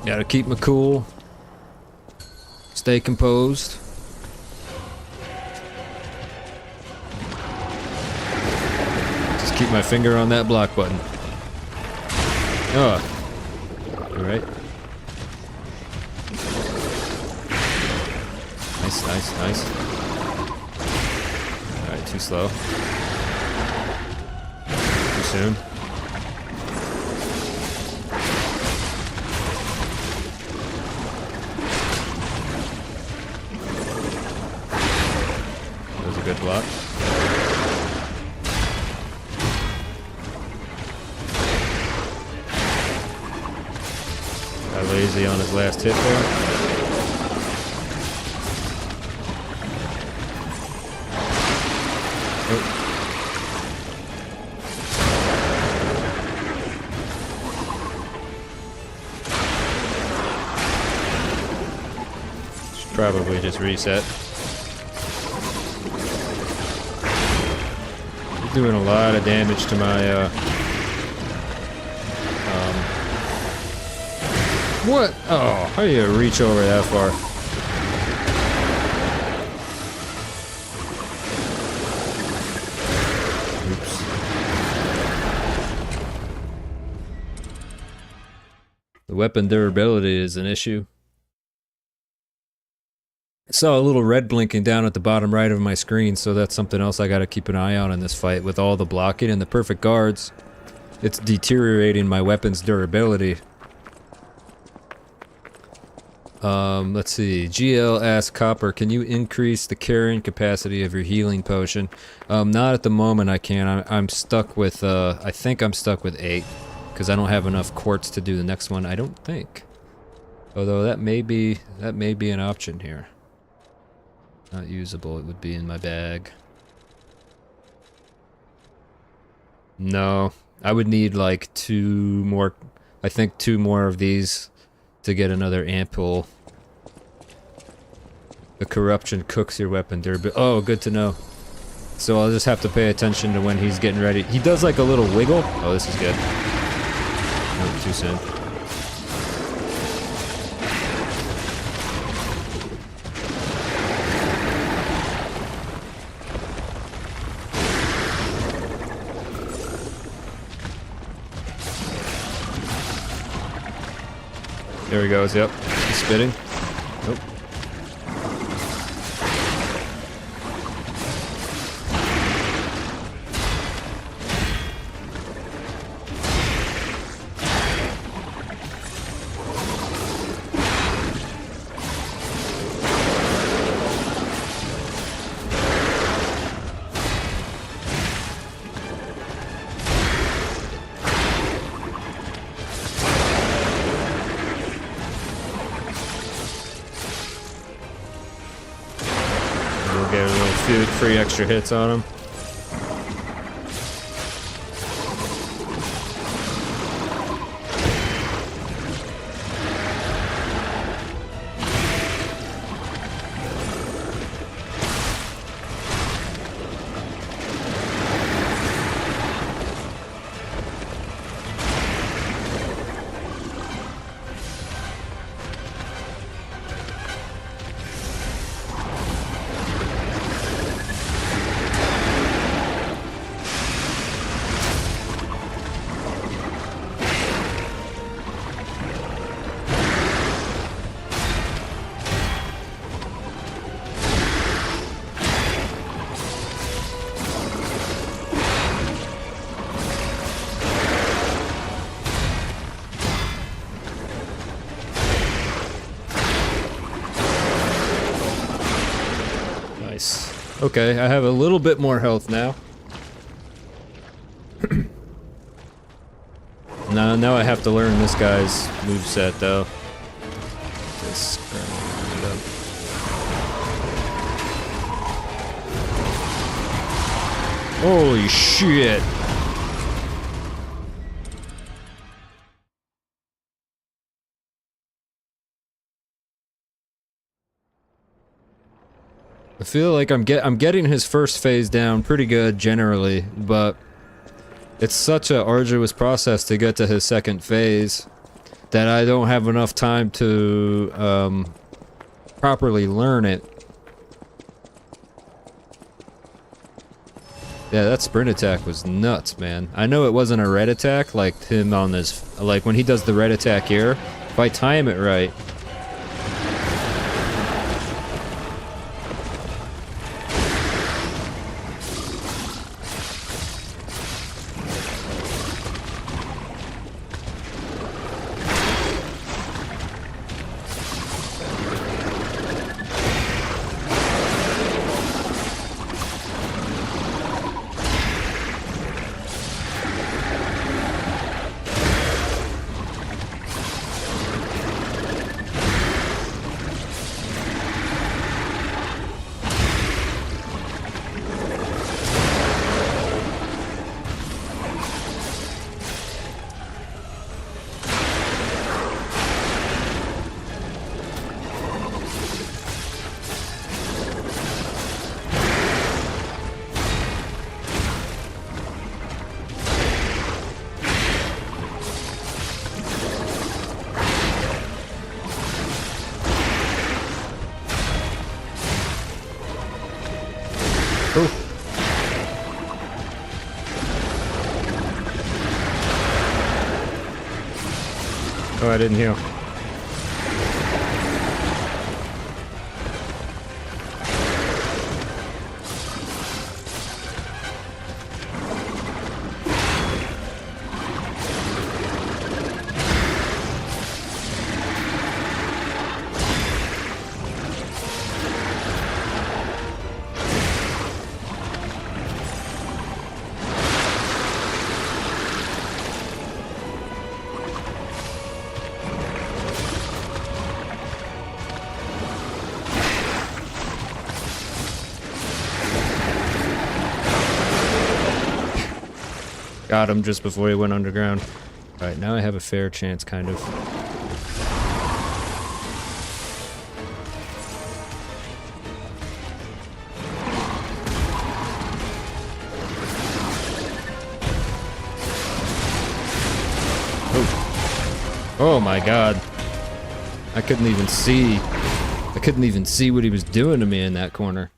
Gotta keep my cool. Stay composed. Just keep my finger on that block button. Oh. Alright. Nice. Alright, too slow. Too soon. That was a good block. Got lazy on his last hit there. Probably just reset. You're doing a lot of damage to my, what? Oh, how do you reach over that far? Oops. The weapon durability is an issue. Saw a little red blinking down at the bottom right of my screen, so that's something else I gotta keep an eye on in this fight. With all the blocking and the perfect guards, it's deteriorating my weapon's durability. Let's see. GL asks Copper, can you increase the carrying capacity of your healing potion? Not at the moment I can. I'm stuck with, I think I'm stuck with 8. Because I don't have enough quartz to do the next one, I don't think. Although that may be an option here. Not usable, it would be in my bag. No, I would need like 2 more, I think 2 more of these to get another ampoule. The corruption cooks your weapon durability. Oh, good to know. So I'll just have to pay attention to when he's getting ready. He does like a little wiggle. Oh, this is good. Oh, too soon. There he goes, yep. He's spitting. Nope. Get a little free extra hits on him. Okay, I have a little bit more health now. Now I have to learn this guy's moveset though. Just grind it up. Holy shit! I feel like I'm getting his first phase down pretty good generally, but it's such a arduous process to get to his second phase that I don't have enough time to properly learn it. Yeah, that sprint attack was nuts, man. I know it wasn't a red attack like him on this, like when he does the red attack here. If I time it right. Oh, I didn't heal. Got him just before he went underground. Alright, now I have a fair chance, kind of. Oh my god. I couldn't even see. I couldn't even see what he was doing to me in that corner.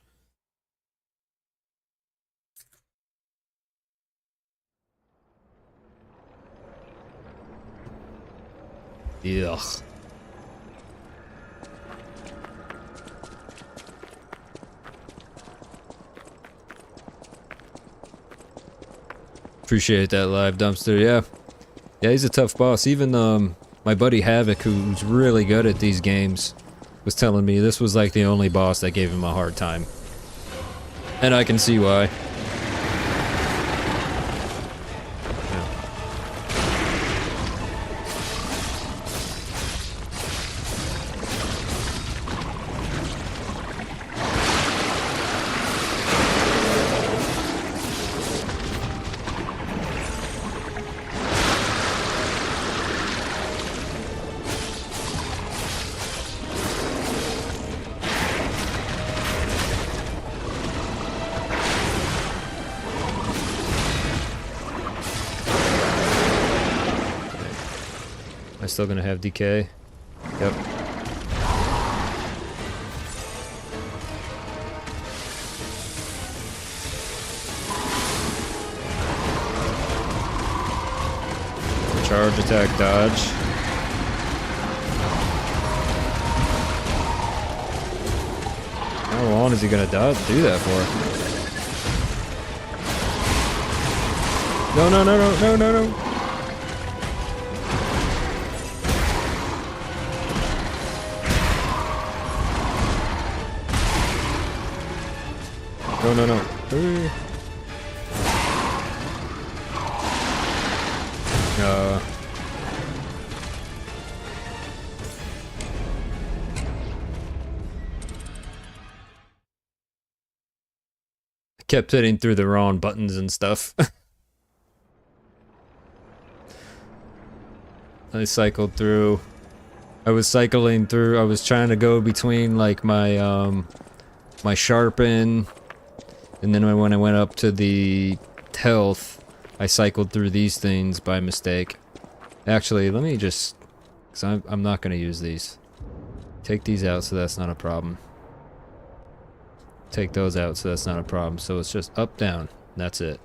Ugh. Appreciate that live dumpster, yeah. Yeah, he's a tough boss. Even my buddy Havoc, who's really good at these games, was telling me this was like the only boss that gave him a hard time. And I can see why. Am I still gonna have DK? Yep. Charge, attack, dodge. How long is he gonna do that for? No, no, no, no, no, no, no. No, no, no. I kept hitting through the wrong buttons and stuff. I cycled through. I was cycling through. I was trying to go between like my my sharpen, and then when I went up to the health, I cycled through these things by mistake. Actually, let me just, because I'm not going to use these. Take these out so that's not a problem. Take those out so that's not a problem. So it's just up, down. That's it.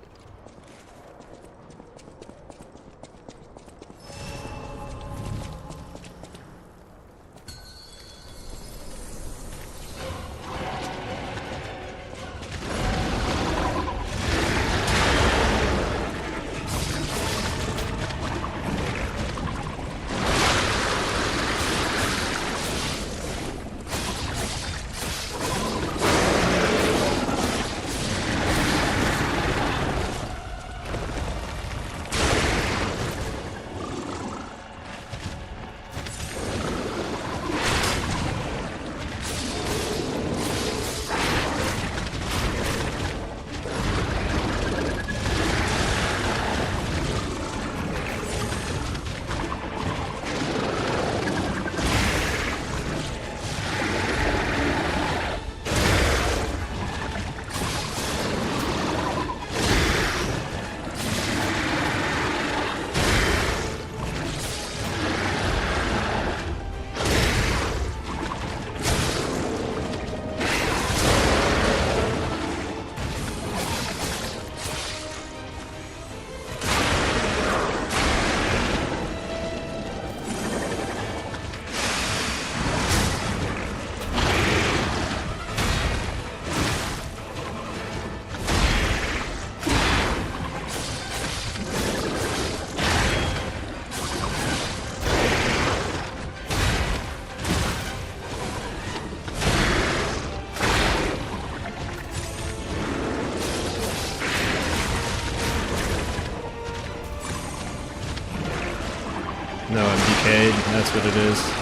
No, I'm decayed. That's what it is.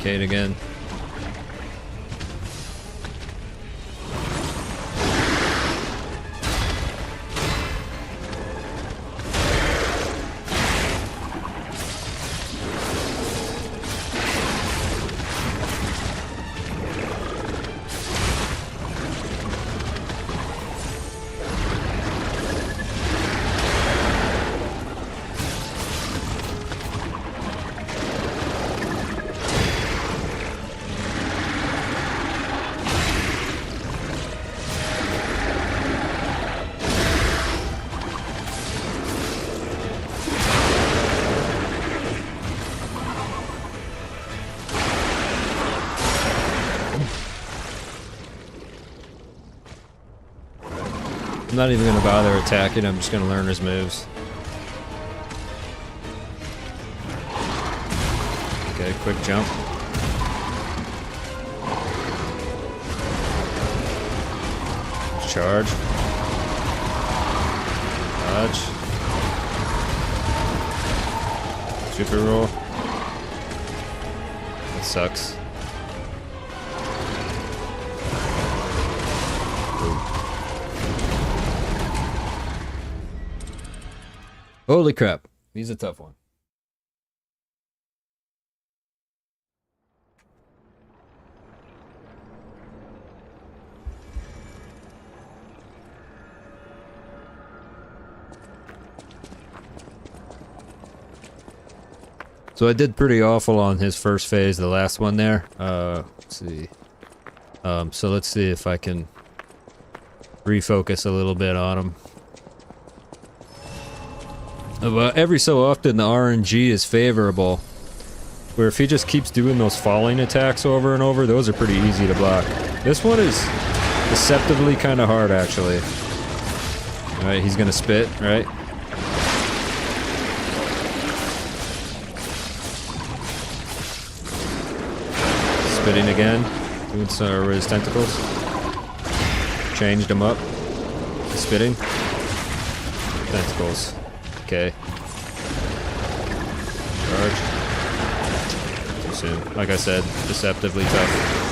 communicate again. I'm not even gonna bother attacking, I'm just gonna learn his moves. Okay, quick jump. Charge. Dodge. Super roll. That sucks. Holy crap, he's a tough one. So I did pretty awful on his first phase, the last one there. Let's see. So let's see if I can refocus a little bit on him. But every so often the RNG is favorable, where if he just keeps doing those falling attacks over and over, those are pretty easy to block. This one is deceptively kind of hard, actually. Alright, he's gonna spit, right? Spitting again, doing some of his tentacles. Changed him up. Spitting. Tentacles. Okay. Charge. Too soon. Like I said, deceptively tough.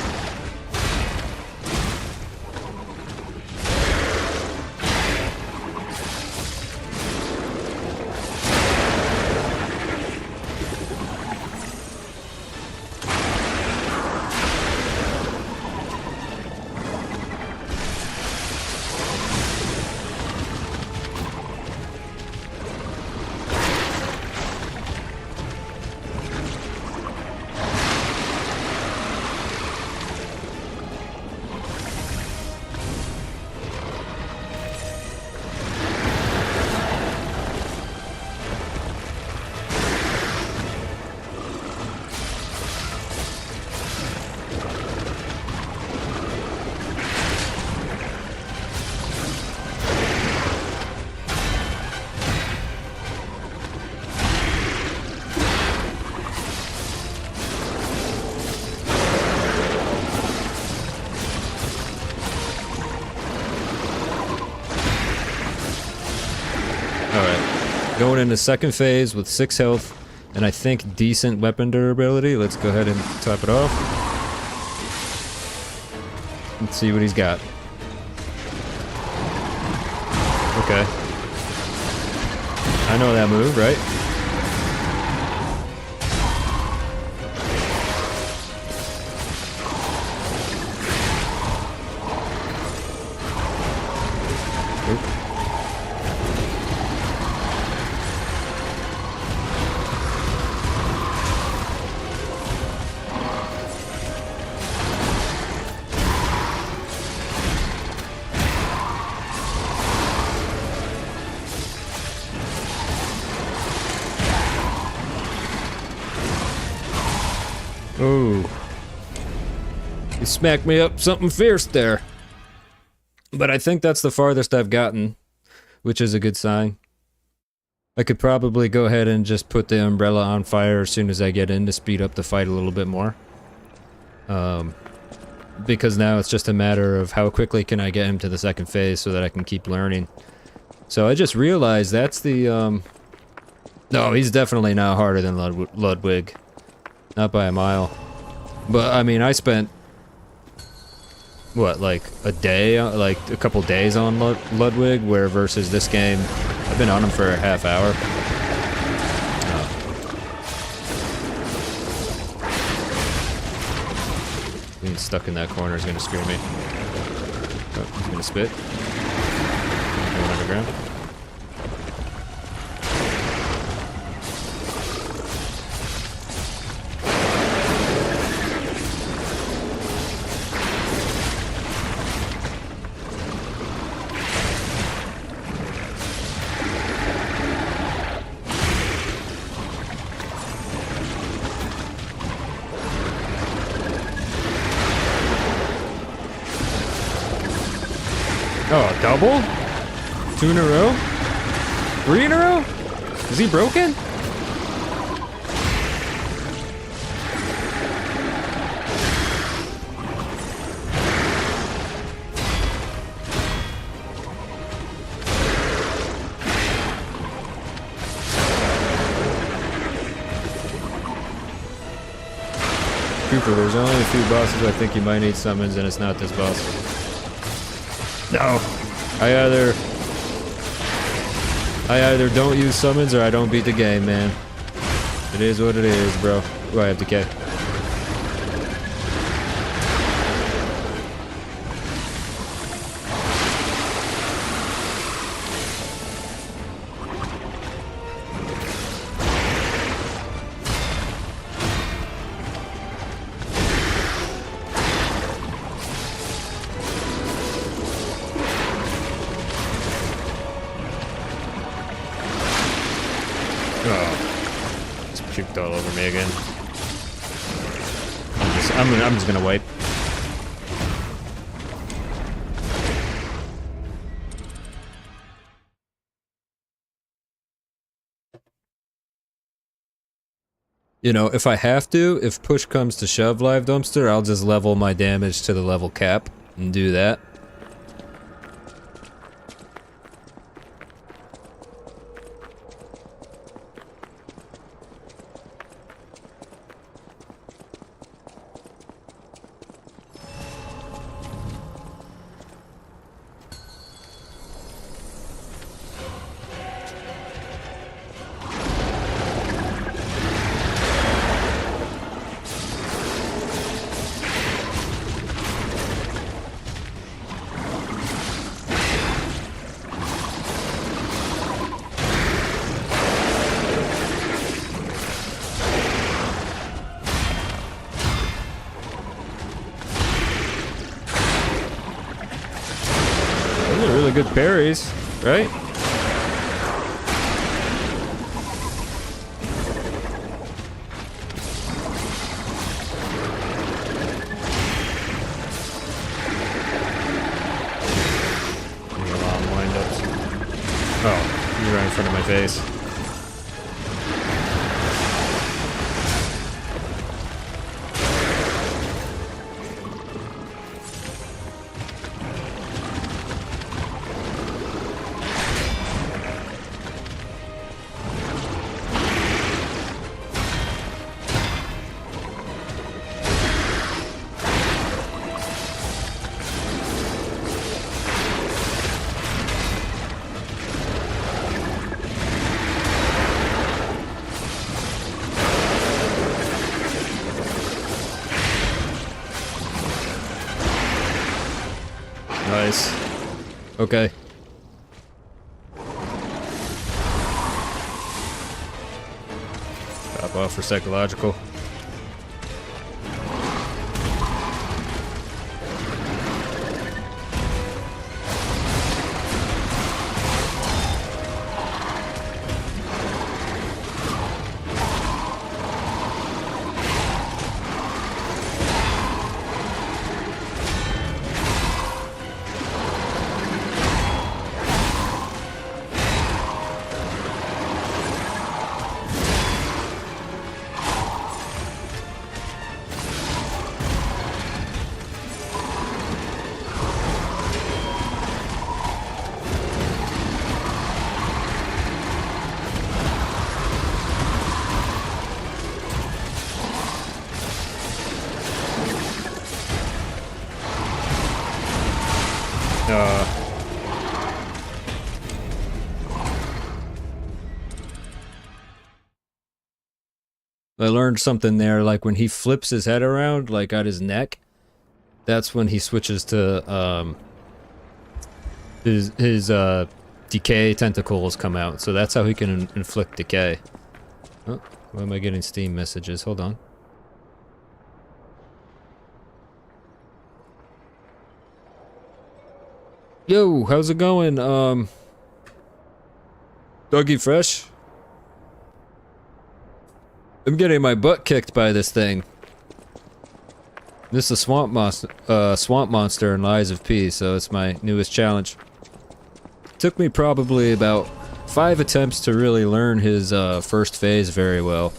Going into second phase with 6 health and I think decent weapon durability. Let's go ahead and top it off. Let's see what he's got. Okay. I know that move, right? Oh, you smacked me up something fierce there. But I think that's the farthest I've gotten, which is a good sign. I could probably go ahead and just put the umbrella on fire as soon as I get in to speed up the fight a little bit more. Because now it's just a matter of how quickly can I get him to the second phase so that I can keep learning. So I just realized that's the, No, he's definitely now harder than Ludwig. Not by a mile. But I mean, I spent what, like a day, like a couple days on Ludwig, where versus this game, I've been on him for a half hour. Being stuck in that corner is gonna scare me. Oh, he's gonna spit. Going underground. Oh, double? 2 in a row? 3 in a row? Is he broken? Cooper, there's only a few bosses I think you might need summons, and it's not this boss. No. I either don't use summons or I don't beat the game, man. It is what it is, bro. Oh, I have decay. Oh, it's puked all over me again. I'm just gonna wipe. You know, if I have to, if push comes to shove, Live Dumpster, I'll just level my damage to the level cap and do that. Those are really good berries, right? Oh, you're right in front of my face. Nice. Okay. Top off for psychological. I learned something there, like when he flips his head around, like at his neck, that's when he switches to, his decay tentacles come out, so that's how he can inflict decay. Oh, why am I getting Steam messages? Hold on. Yo, how's it going? Dougie Fresh? I'm getting my butt kicked by this thing. This is a swamp monster in Lies of P, so it's my newest challenge. Took me probably about 5 attempts to really learn his first phase very well.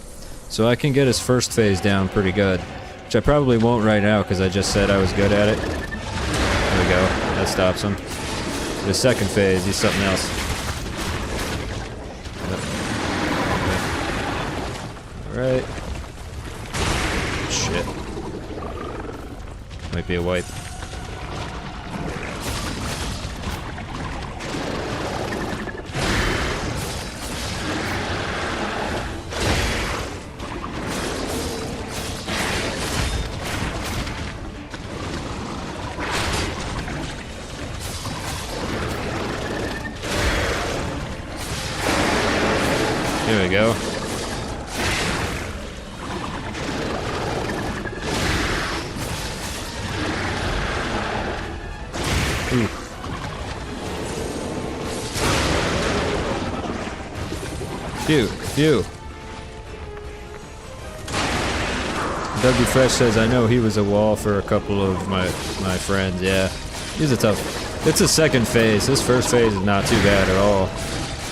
So I can get his first phase down pretty good. Which I probably won't right now because I just said I was good at it. There we go. That stops him. The second phase, he's something else. Alright. Shit. Might be a wipe. Here we go. Ooh. Phew. W Fresh says, I know he was a wall for a couple of my friends, yeah. He's a tough... It's a second phase. His first phase is not too bad at all.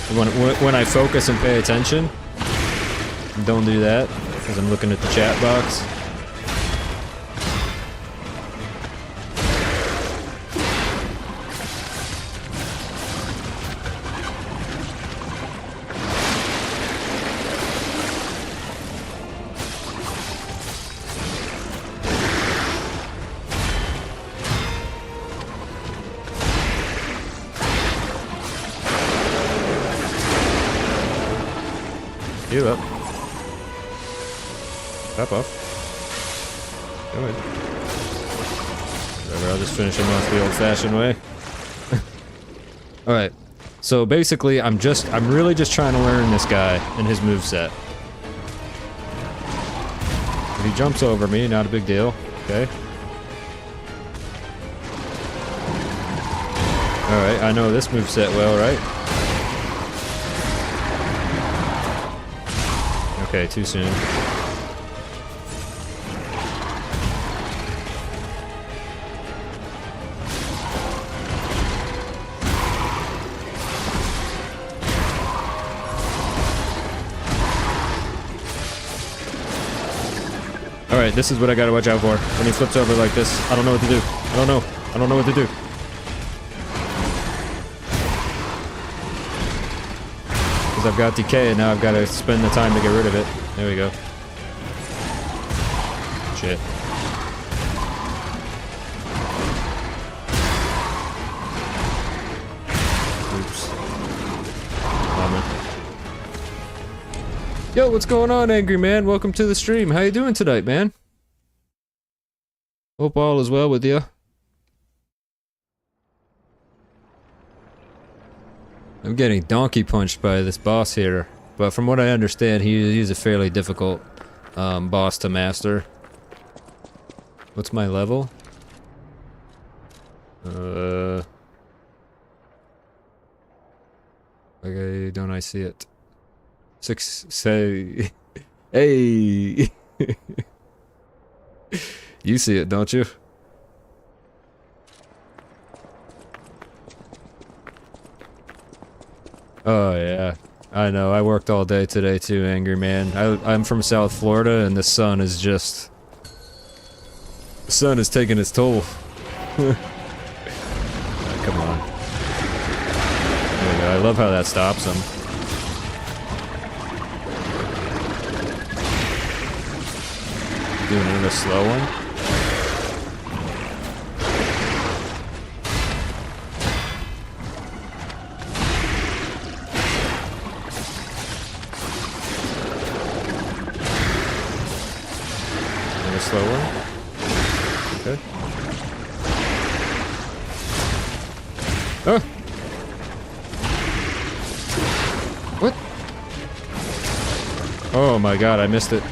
When I focus and pay attention, don't do that, because I'm looking at the chat box. You up. Pop off. Go ahead. Whatever, I'll just finish him off the old-fashioned way. Alright. So basically, I'm really just trying to learn this guy and his moveset. If he jumps over me, not a big deal. Okay. Alright, I know this moveset well, right? Okay, too soon. Alright, this is what I gotta watch out for. When he flips over like this, I don't know what to do. I don't know what to do. Because I've got decay and now I've got to spend the time to get rid of it. There we go. Shit. Oops. Bummer. Yo, what's going on, Angry Man? Welcome to the stream. How you doing tonight, man? Hope all is well with you. I'm getting donkey punched by this boss here, but from what I understand, he's a fairly difficult boss to master. What's my level? Okay, don't I see it? 6, say... Hey! You see it, don't you? Oh yeah, I know. I worked all day today too, Angry Man. I'm from South Florida, and the sun is just... The sun is taking its toll. Come on. There we go. I love how that stops him. Doing it in a slow one. Oh! What? Oh my god, I missed it.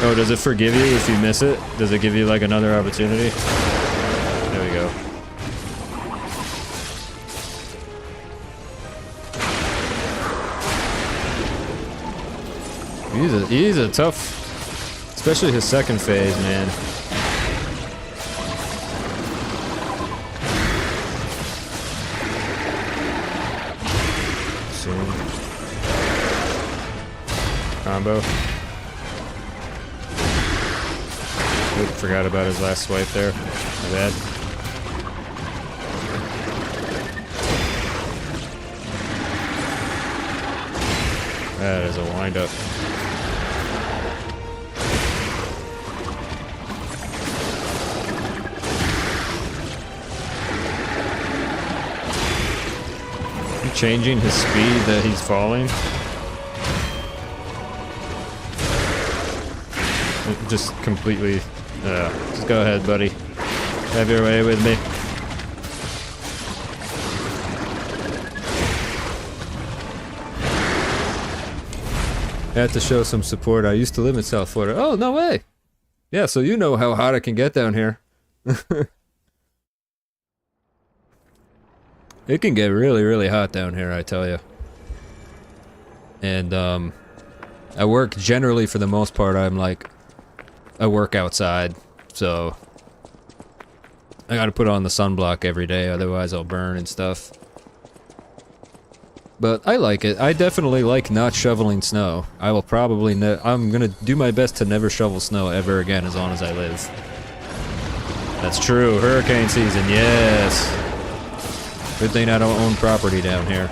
Oh, does it forgive you if you miss it? Does it give you like another opportunity? There we go. He's a tough, especially his second phase, man. Soon. Combo. Oop, forgot about his last swipe there. My bad. That is a wind-up. Changing his speed that he's falling. Just completely, just go ahead, buddy. Have your way with me. I had to show some support. I used to live in South Florida. Oh, no way! Yeah, so you know how hot it can get down here. It can get really, really hot down here, I tell you. And, I work generally, for the most part, I work outside, so I gotta put on the sunblock every day, otherwise I'll burn and stuff. But I like it. I definitely like not shoveling snow. I will probably I'm gonna do my best to never shovel snow ever again as long as I live. That's true. Hurricane season, yes. Good thing I don't own property down here.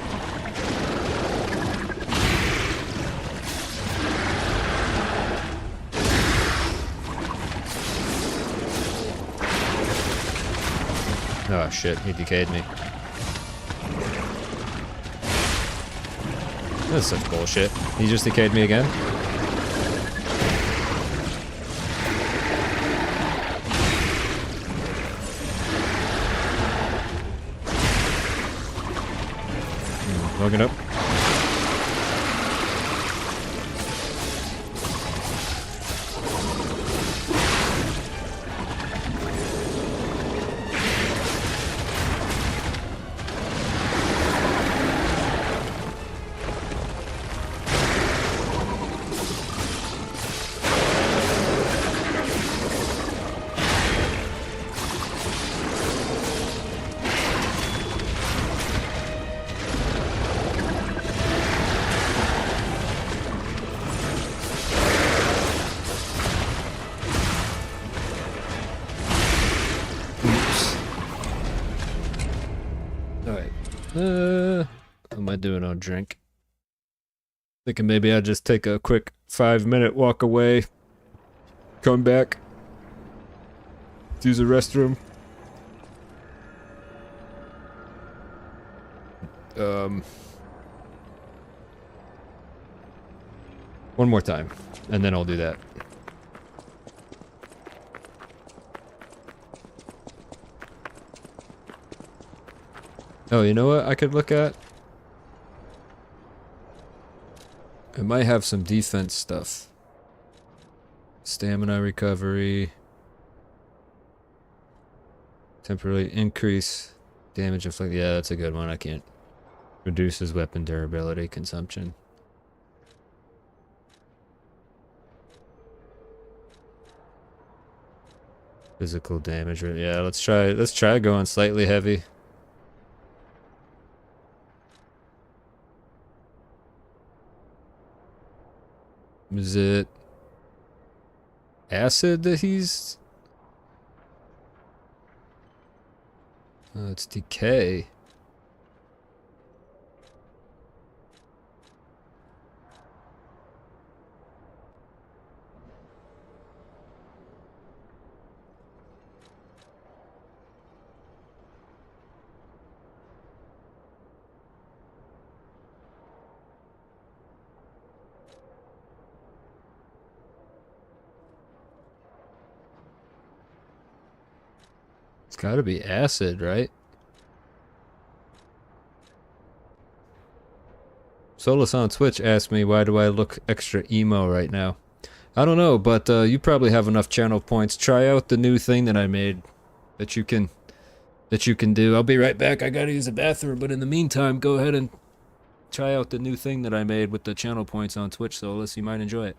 Oh shit, he decayed me. That's such bullshit. He just decayed me again? Logging up. What am I doing on drink? Thinking maybe I'd just take a quick 5-minute walk away, come back, use the restroom. One more time, and then I'll do that. Oh, you know what I could look at? It might have some defense stuff. Stamina recovery. Temporarily increase damage inflicted. Yeah, that's a good one. I can't. Reduces weapon durability consumption. Physical damage. Yeah, let's try going slightly heavy. Is it acid that he's... it's decay. Gotta be acid, right? Solus on Twitch asked me, why do I look extra emo right now? I don't know, but you probably have enough channel points. Try out the new thing that I made that you can do. I'll be right back. I gotta use the bathroom, but in the meantime, go ahead and try out the new thing that I made with the channel points on Twitch, Solus. You might enjoy it.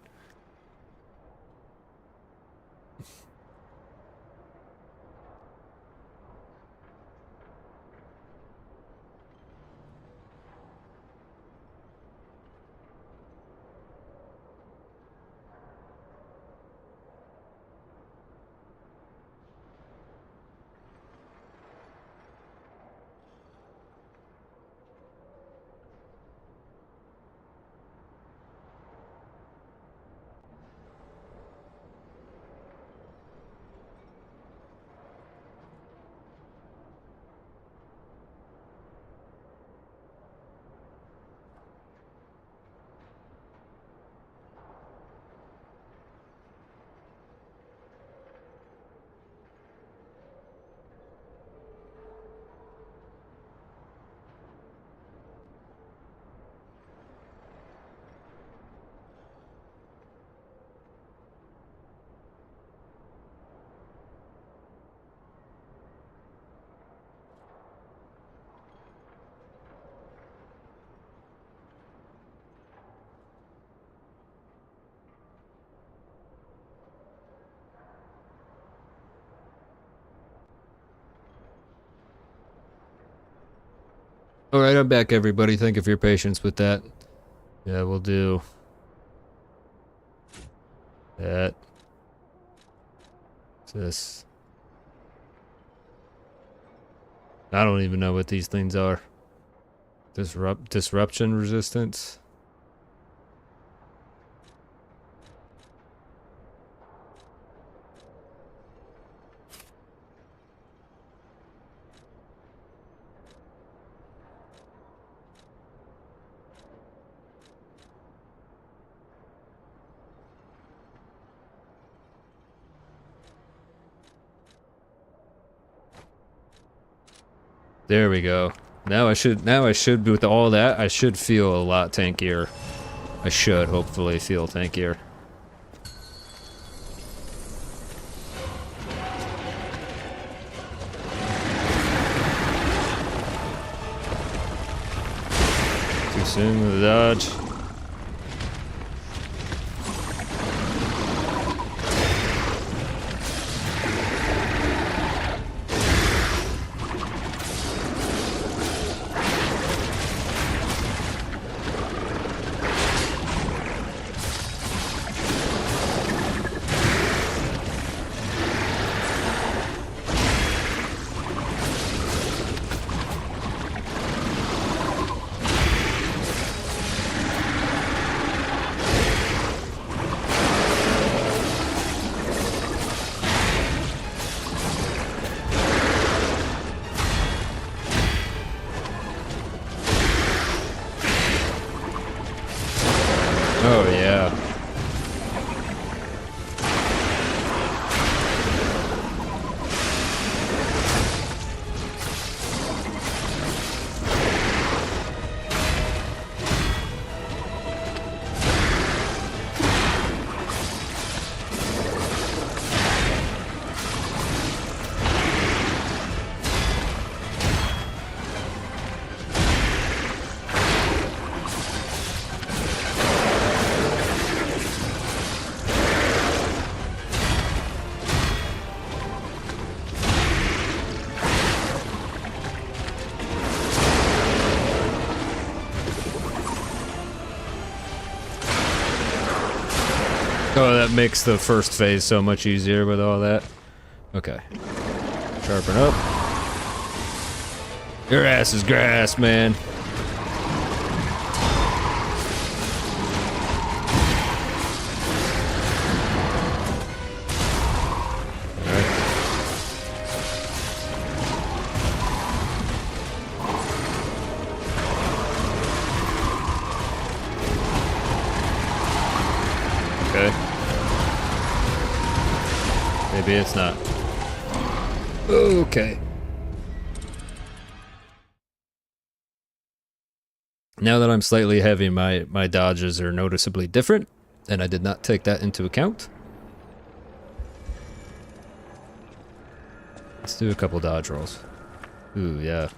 Alright, I'm back, everybody. Thank you for your patience with that. Yeah, we'll do that. This. I don't even know what these things are. Disruption resistance. There we go. Now I should with all that, I should feel a lot tankier. I should hopefully feel tankier. Too soon with the dodge. Oh, yeah. Oh, that makes the first phase so much easier with all that. Okay. Sharpen up. Your ass is grass, man. Okay. Maybe it's not. Okay. Now that I'm slightly heavy, my dodges are noticeably different, and I did not take that into account. Let's do a couple dodge rolls. Ooh, yeah.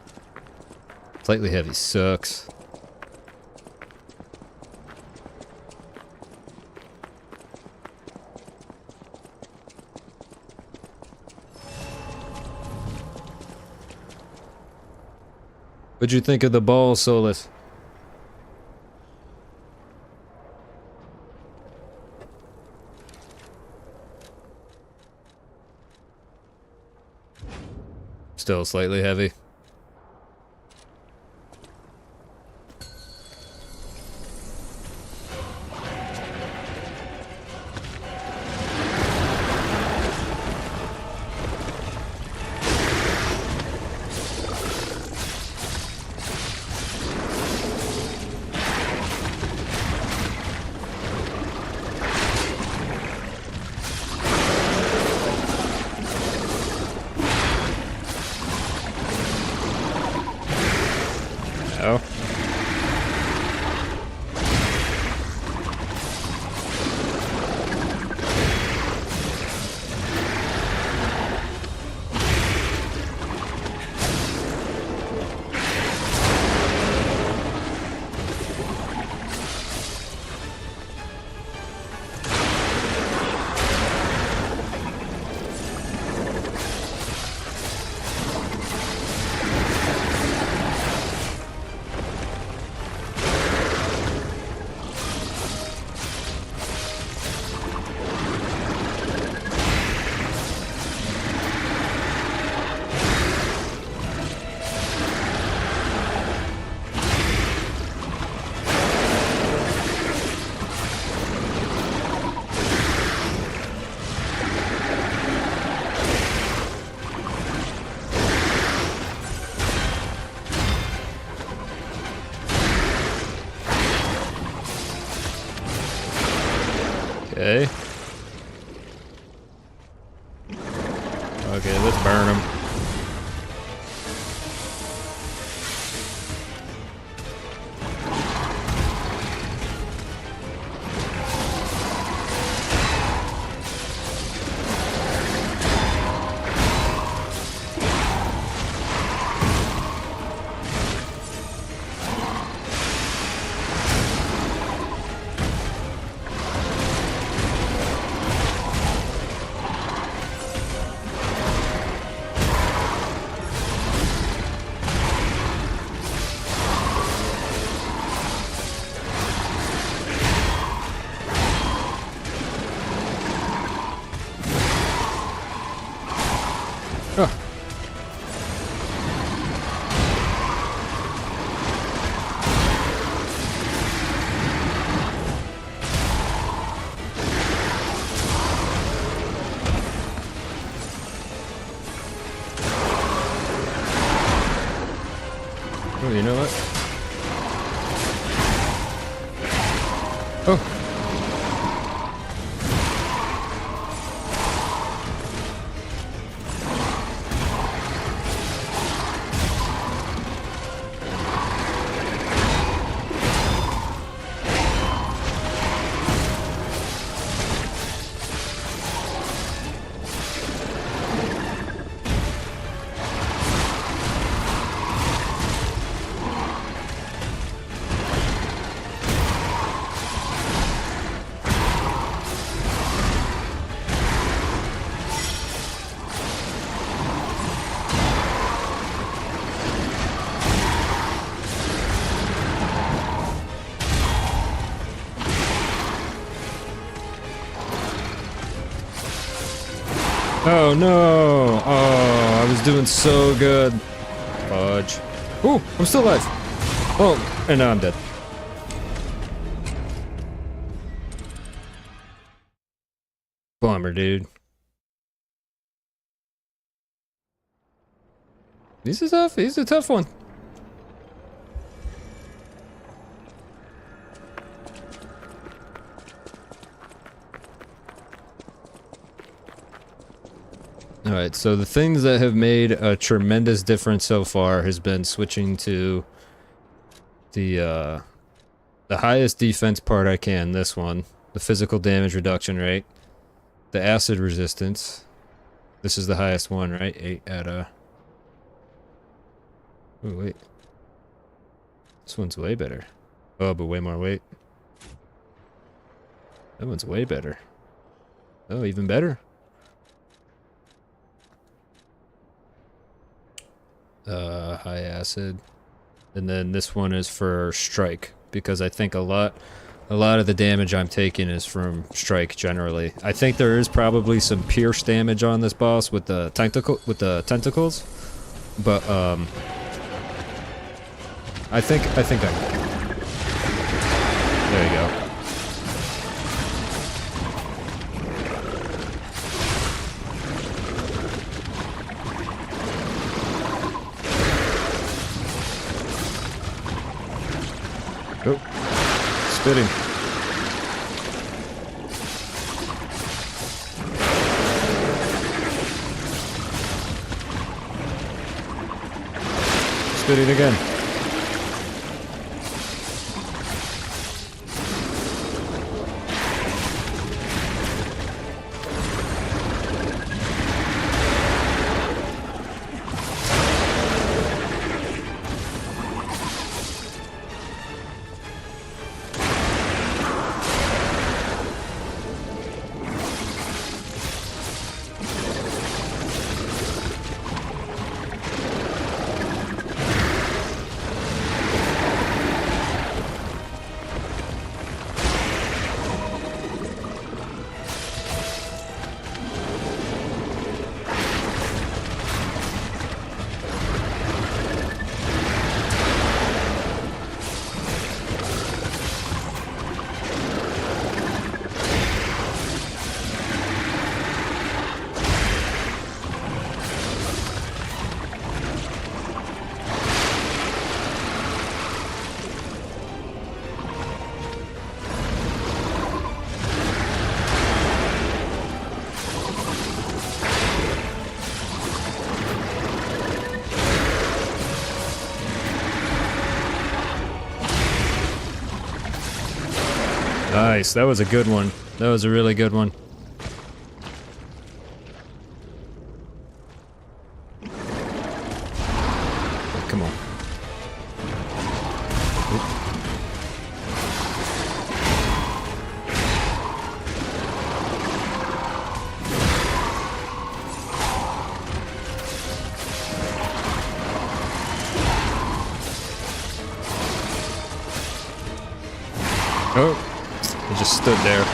Slightly heavy sucks. What'd you think of the ball, Solus? Still slightly heavy. Oh. Okay. Okay, let's burn him. Oh. Oh, you know what? Oh. Oh no! Oh, I was doing so good. Fudge. Ooh, I'm still alive. Oh, and now I'm dead. Bummer, dude. This is tough. This is a tough one. Alright, so the things that have made a tremendous difference so far has been switching to the highest defense part I can, this one. The physical damage reduction rate. The acid resistance. This is the highest one, right? 8 out of... Oh, wait. This one's way better. Oh, but way more weight. That one's way better. Oh, even better. High acid. And then this one is for strike, because I think a lot of the damage I'm taking is from strike generally. I think there is probably some pierce damage on this boss with the tentacles, but I think I'm... There you go. Oh, spitting. Spitting again. Nice, that was a good one. That was a really good one. Come on. Oh. He just stood there.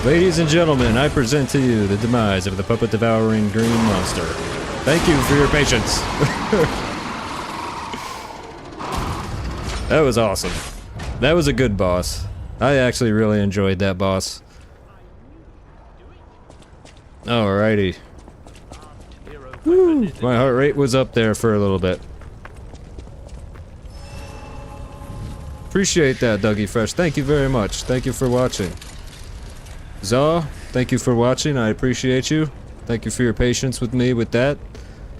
Ladies and gentlemen, I present to you the demise of the puppet-devouring green monster. Thank you for your patience. That was awesome. That was a good boss. I actually really enjoyed that boss. Alrighty. Woo. My heart rate was up there for a little bit. Appreciate that, Dougie Fresh. Thank you very much. Thank you for watching. Zaw, thank you for watching. I appreciate you. Thank you for your patience with me with that.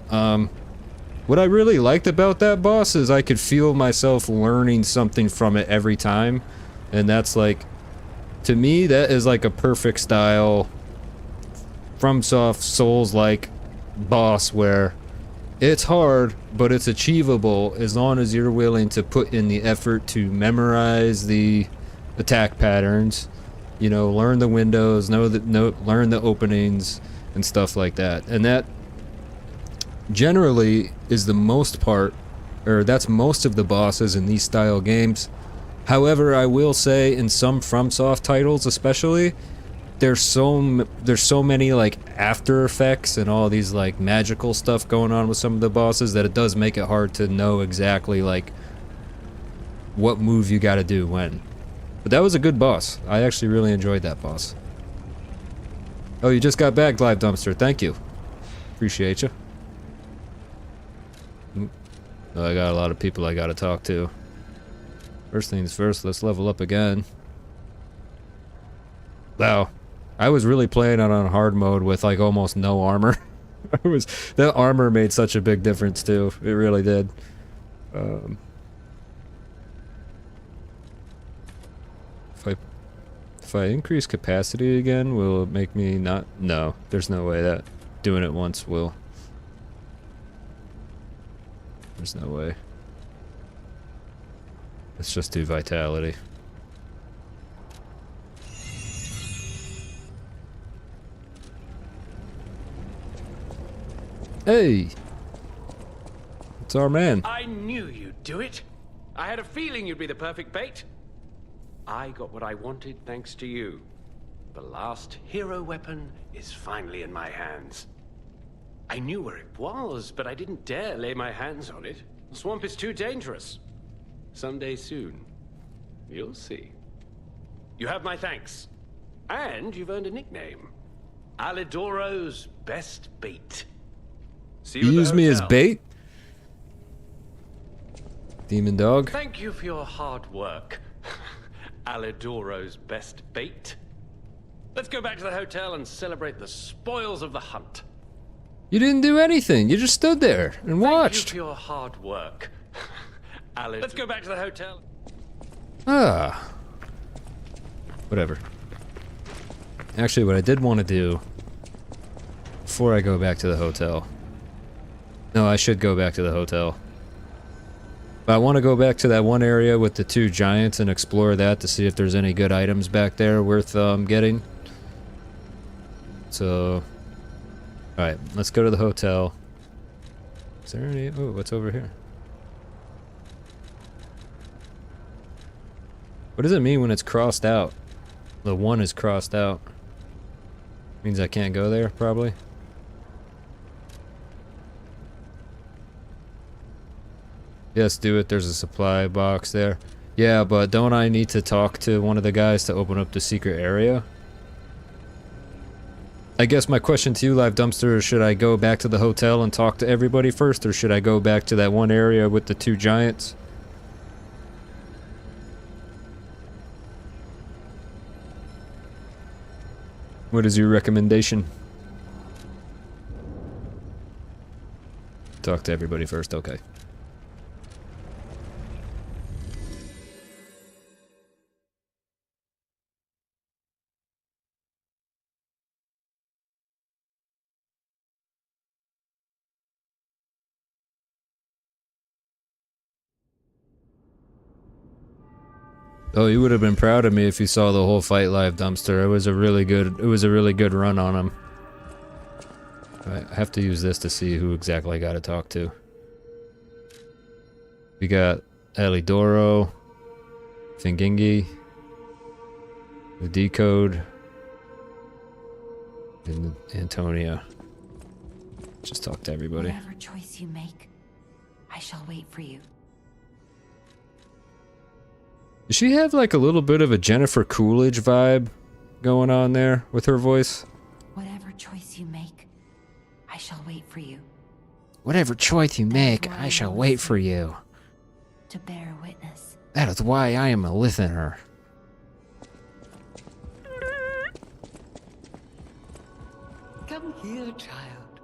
What I really liked about that boss is I could feel myself learning something from it every time. And that's like, to me, that is like a perfect style FromSoft Souls-like boss where it's hard, but it's achievable as long as you're willing to put in the effort to memorize the attack patterns, you know, learn the windows, learn the openings and stuff like that. And that generally is the most part, or that's most of the bosses in these style games. However, I will say in some FromSoft titles especially, there's so many like after effects and all these like magical stuff going on with some of the bosses that it does make it hard to know exactly like what move you gotta do when. But that was a good boss. I actually really enjoyed that boss. Oh, you just got back, Live Dumpster. Thank you. Appreciate you. Oh, I got a lot of people I gotta talk to. First things first, let's level up again. Wow. I was really playing it on hard mode with like almost no armor. That armor made such a big difference too. It really did. If I increase capacity again, will it make me not? No, there's no way that doing it once will. There's no way. Let's just do vitality. Hey! It's our man. I knew you'd do it. I had a feeling you'd be the perfect bait. I got what I wanted thanks to you. The last hero weapon is finally in my hands. I knew where it was, but I didn't dare lay my hands on it. The swamp is too dangerous. Someday soon, you'll see. You have my thanks. And you've earned a nickname. Alidoro's best bait. See You at the use me as hotel. bait? Demon dog? Thank you for your hard work. Alidoro's best bait. Let's go back to the hotel and celebrate the spoils of the hunt. You didn't do anything. You just stood there and watched. Thank you for your hard work. Let's go back to the hotel. Ah. Whatever. Actually, what I did want to do before I go back to the hotel. No, I should go back to the hotel. But I want to go back to that one area with the two giants and explore that to see if there's any good items back there worth getting. So, alright, let's go to the hotel. Is there any... Oh, what's over here? What does it mean when it's crossed out? The one is crossed out. Means I can't go there, probably. Yes, do it. There's a supply box there. Yeah, but don't I need to talk to one of the guys to open up the secret area? I guess my question to you, Live Dumpster, is should I go back to the hotel and talk to everybody first, or should I go back to that one area with the two giants? What is your recommendation? Talk to everybody first, okay. Oh, you would have been proud of me if you saw the whole fight, Live Dumpster. It was a really good run on him. I have to use this to see who exactly I gotta talk to. We got Alidoro, Fingingi, the decode, And Antonia. Just talk to everybody. Whatever choice you make, I shall wait for you. Does she have like a little bit of a Jennifer Coolidge vibe going on there with her voice? Whatever choice you make, I shall wait for you. Whatever choice you make, I shall wait for you. To bear witness. That is why I am a listener. Come here, child.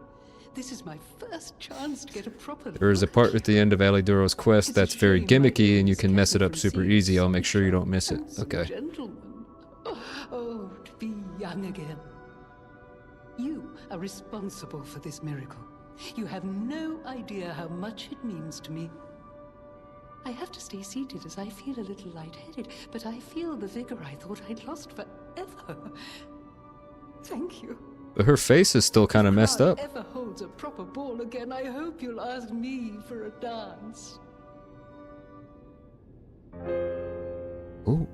This is my first chance to get a proper There is a part at the end of Alidoro's quest that's very gimmicky and you can mess it up super easy. I'll make sure you don't miss it. Okay. Gentleman. Oh, to be young again. You are responsible for this miracle. You have no idea how much it means to me. I have to stay seated as I feel a little lightheaded, but I feel the vigor I thought I'd lost forever. Thank you. But her face is still kind of messed up. If ever holds a proper ball again, I hope you'll ask me for a dance. Ooh.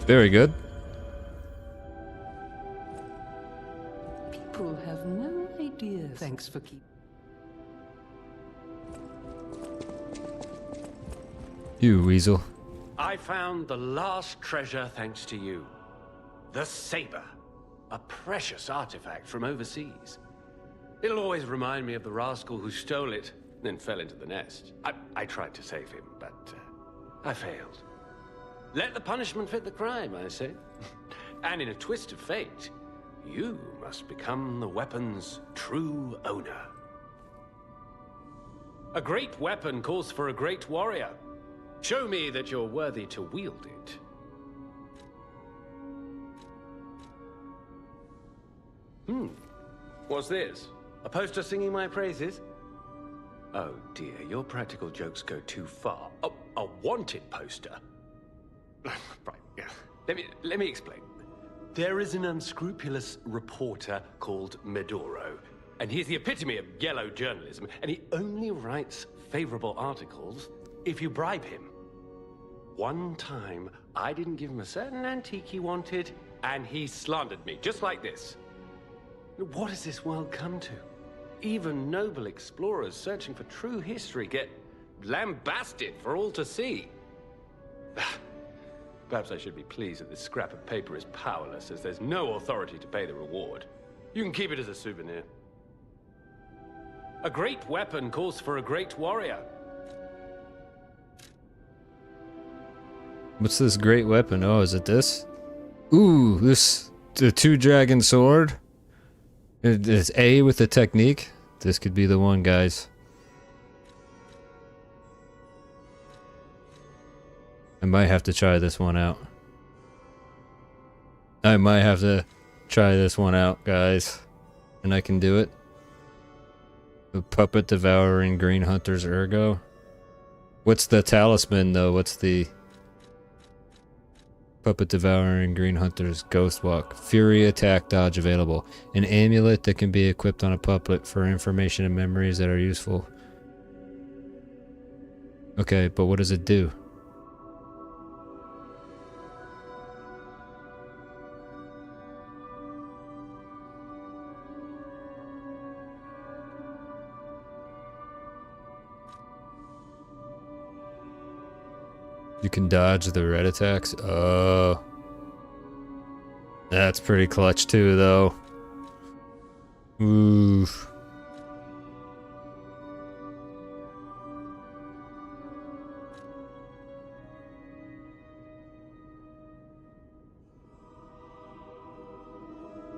Very good. People have no idea. Thanks for keeping. You weasel. I found the last treasure thanks to you. The saber. A precious artifact from overseas. It'll always remind me of the rascal who stole it, then fell into the nest. I tried to save him, but I failed. Let the punishment fit the crime, I say. And in a twist of fate, you must become the weapon's true owner. A great weapon calls for a great warrior. Show me that you're worthy to wield it. What's this? A poster singing my praises? Oh dear, your practical jokes go too far. Oh, a wanted poster? Right, yeah. Let me explain. There is an unscrupulous reporter called Medoro, and he's the epitome of yellow journalism, and he only writes favorable articles if you bribe him. One time, I didn't give him a certain antique he wanted, and he slandered me, just like this. What has this world come to? Even noble explorers searching for true history get lambasted for all to see. Perhaps I should be pleased that this scrap of paper is powerless, as there's no authority to pay the reward. You can keep it as a souvenir. A great weapon calls for a great warrior. What's this great weapon? Oh, is it this? Ooh, the two-dragon sword? It's A with the technique. This could be the one, guys. I might have to try this one out. I might have to try this one out, guys. And I can do it. The puppet devouring green hunter's ergo. What's the talisman, though? What's the... Puppet devouring green hunter's ghost walk. Fury attack dodge available. An amulet that can be equipped on a puppet for information and memories that are useful. Okay, but what does it do? You can dodge the red attacks? Oh. That's pretty clutch too, though. Oof.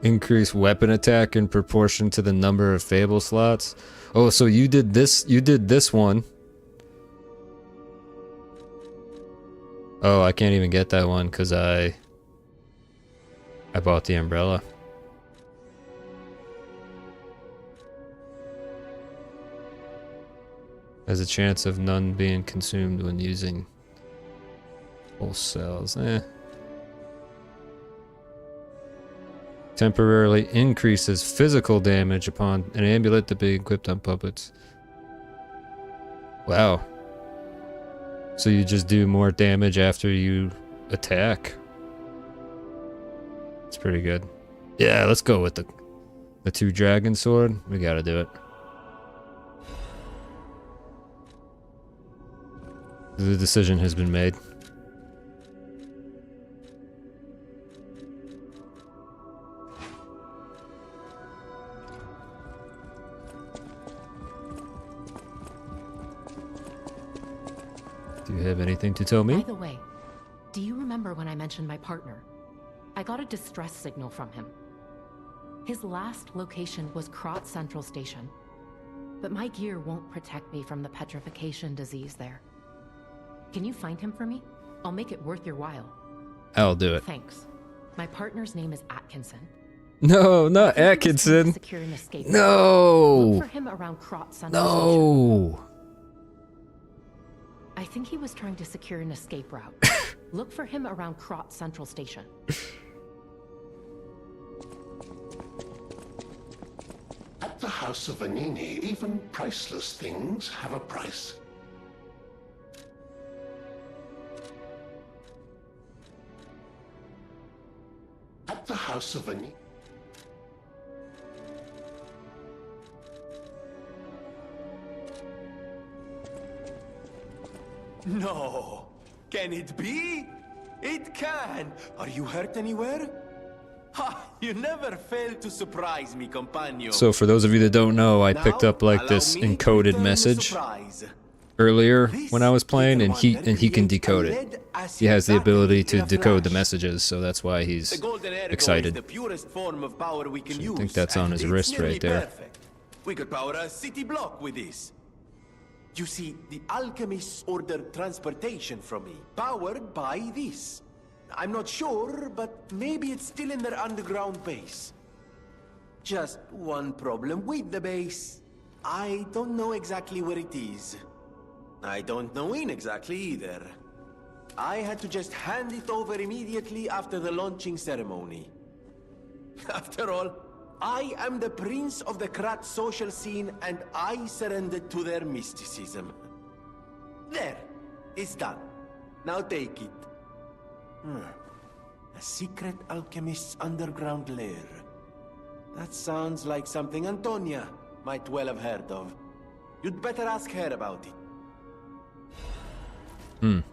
Increase weapon attack in proportion to the number of fable slots. Oh, so you did this one. Oh, I can't even get that one because I bought the umbrella. There's a chance of none being consumed when using full cells. Temporarily increases physical damage upon an amulet to be equipped on puppets. Wow. So you just do more damage after you attack. It's pretty good. Yeah, let's go with the 2 dragon sword. We gotta do it. The decision has been made. Do you have anything to tell me? By the way, do you remember when I mentioned my partner? I got a distress signal from him. His last location was Krot Central Station, but my gear won't protect me from the petrification disease there. Can you find him for me? I'll make it worth your while. I'll do it. Thanks. My partner's name is Atkinson. No, not I think he was trying to Atkinson. secure an escape. No. Look for him around Krot Central Station. No. I think he was trying to secure an escape route. Look for him around Krot Central Station. At the House of Vanini, even priceless things have a price. At the House of Vanini. No! Can it be? It can! Are you hurt anywhere? Ha! You never fail to surprise me, companion. So for those of you that don't know, I picked up like this encoded message earlier when I was playing, and he can decode it. He has the ability to decode the messages, so that's why he's excited. I think that's on his wrist right there. We could power a city block with this. You see, the alchemists ordered transportation from me, powered by this. I'm not sure, but maybe it's still in their underground base. Just one problem with the base. I don't know exactly where it is. I don't know when exactly either. I had to just hand it over immediately after the launching ceremony. After all, I am the prince of the Krat social scene, and I surrendered to their mysticism. There, it's done. Now take it. A secret alchemist's underground lair. That sounds like something Antonia might well have heard of. You'd better ask her about it.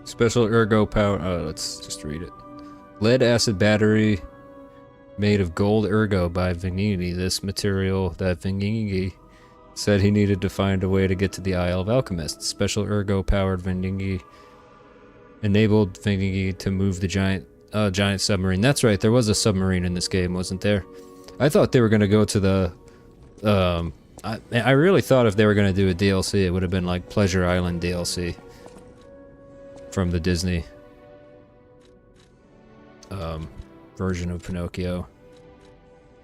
Special ergo power. Oh, let's just read it. Lead acid battery made of gold ergo by Vignini. This material that Vignini said he needed to find a way to get to the Isle of Alchemists. Special ergo powered Vignini enabled Vignini to move the giant submarine. That's right, there was a submarine in this game, wasn't there? I thought they were going to go to the... I really thought if they were going to do a DLC, it would have been like Pleasure Island DLC from the Disney version of Pinocchio.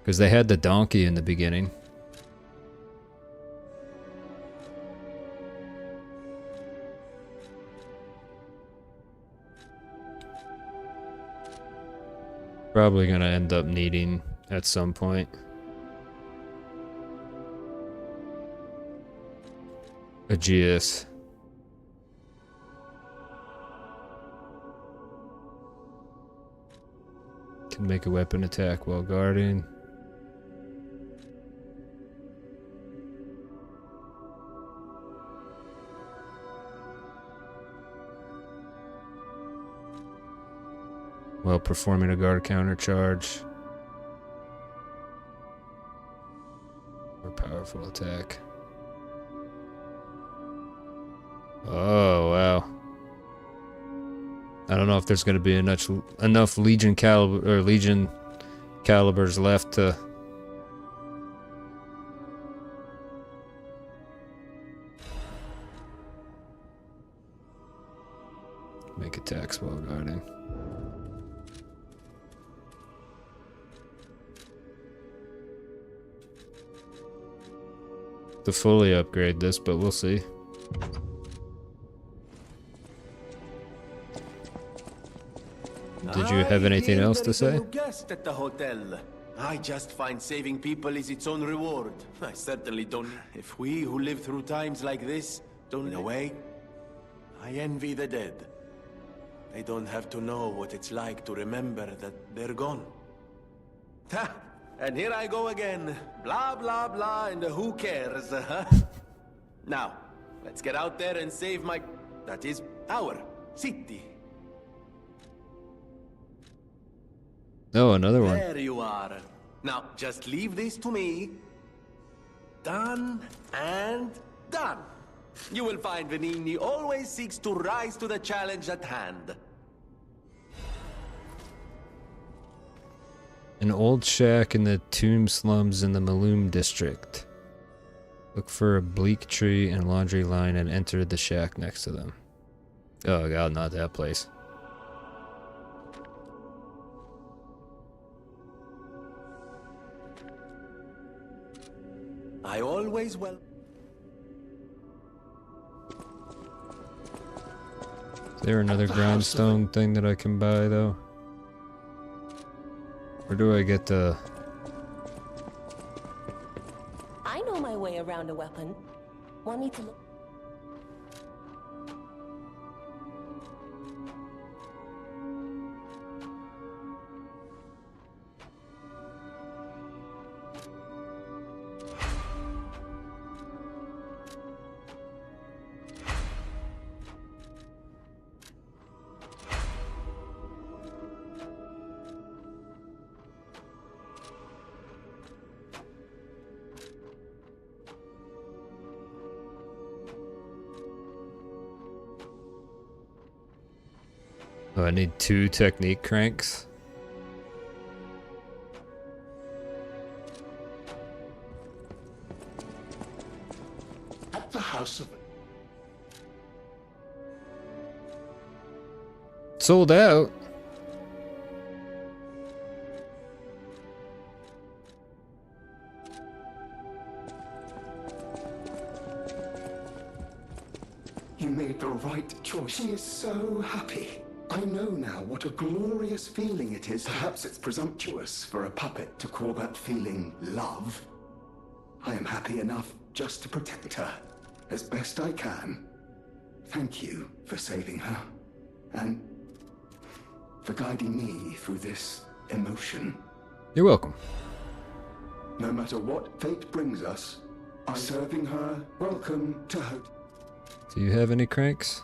Because they had the donkey in the beginning. Probably going to end up needing at some point. Aegeus. Can make a weapon attack while guarding. While performing a guard counter charge. Or powerful attack. Oh, wow. I don't know if there's going to be enough Legion calibers left to Make attacks while guarding. To fully upgrade this, but we'll see. Did you have anything else to say? Guest at the hotel. I just find saving people is its own reward. I certainly don't. If we who live through times like this don't, in a way, I envy the dead. They don't have to know what it's like to remember that they're gone. Ha! And here I go again. Blah, blah, blah, and who cares, huh? Now, let's get out there and save my... that is, our city. Oh, another one. There you are. Now, just leave this to me. Done and done. You will find Venigni always seeks to rise to the challenge at hand. An old shack in the tomb slums in the Maloom district. Look for a bleak tree and laundry line and enter the shack next to them. Oh god, not that place. I always will. Is there another grindstone thing that I can buy though? Or do I get the... I know my way around a weapon. Want me to look? Oh, I need 2 technique cranks. At the house of... Sold out. You made the right choice. She is so happy. I know now what a glorious feeling it is. Perhaps it's presumptuous for a puppet to call that feeling love. I am happy enough just to protect her as best I can. Thank you for saving her and for guiding me through this emotion. You're welcome. No matter what fate brings us, I'm serving her. Welcome to Hope. Do you have any cranks?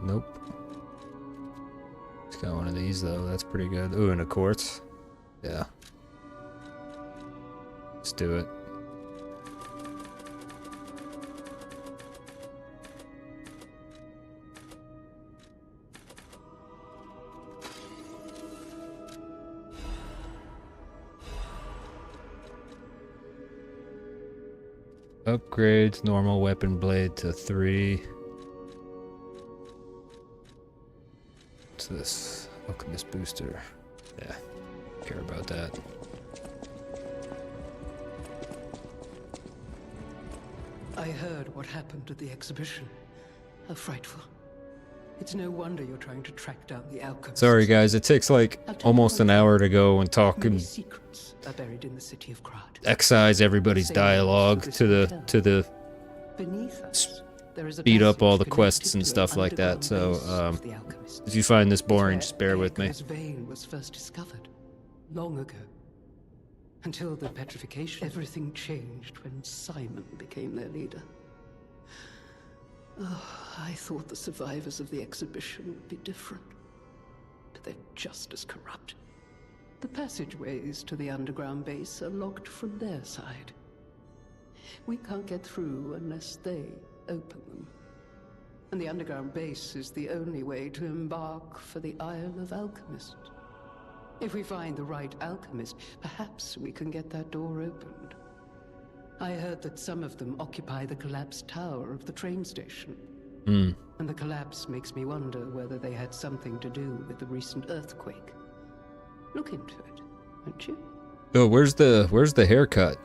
Nope. It's got one of these though, that's pretty good. Ooh, and a quartz. Yeah. Let's do it. Upgrades normal weapon blade to 3. What's this? Alchemist booster. Yeah, care about that. I heard what happened at the exhibition. How frightful. It's no wonder you're trying to track down the alchemists. Sorry guys, it takes like almost an hour to go and talk Many and secrets are buried in the city of Krad. excise everybody's dialogue to the Beneath us, there is a speed up all the passage quests connected and to stuff an like that. underground So base of the alchemists. if you find this boring, Where just bear with me. Aegon's vein was first discovered long ago. Until the petrification, everything changed when Simon became their leader. Oh, I thought the survivors of the exhibition would be different, but they're just as corrupt. The passageways to the underground base are locked from their side. We can't get through unless they open them. And the underground base is the only way to embark for the Isle of Alchemist. If we find the right alchemist, perhaps we can get that door opened. I heard that some of them occupy the collapsed tower of the train station. Hmm. And the collapse makes me wonder whether they had something to do with the recent earthquake. Look into it, won't you? Oh, where's the haircut?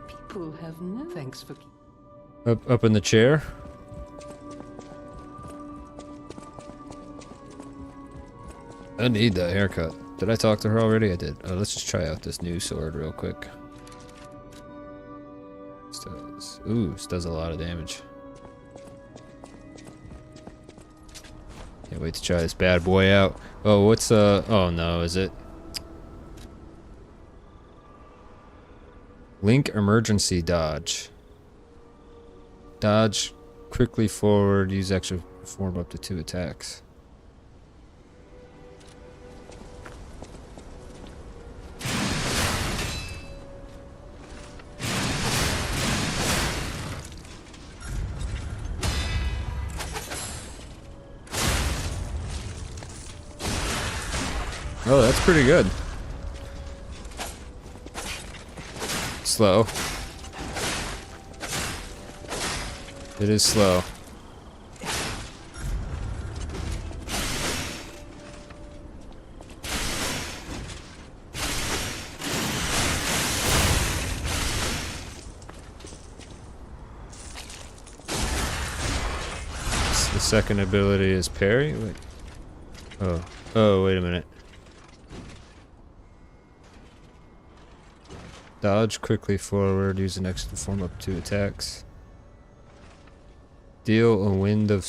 People have no thanks for... Up in the chair? I need that haircut. Did I talk to her already? I did. Let's just try out this new sword real quick. This does a lot of damage. Can't wait to try this bad boy out. Oh, what's oh no, is it? Link emergency dodge. Dodge quickly forward, use extra form up to 2 attacks. Oh, that's pretty good. Slow. It is slow. The second ability is parry. Wait. Oh, wait a minute. Dodge quickly forward, use an extra form up 2 attacks. Deal a wind of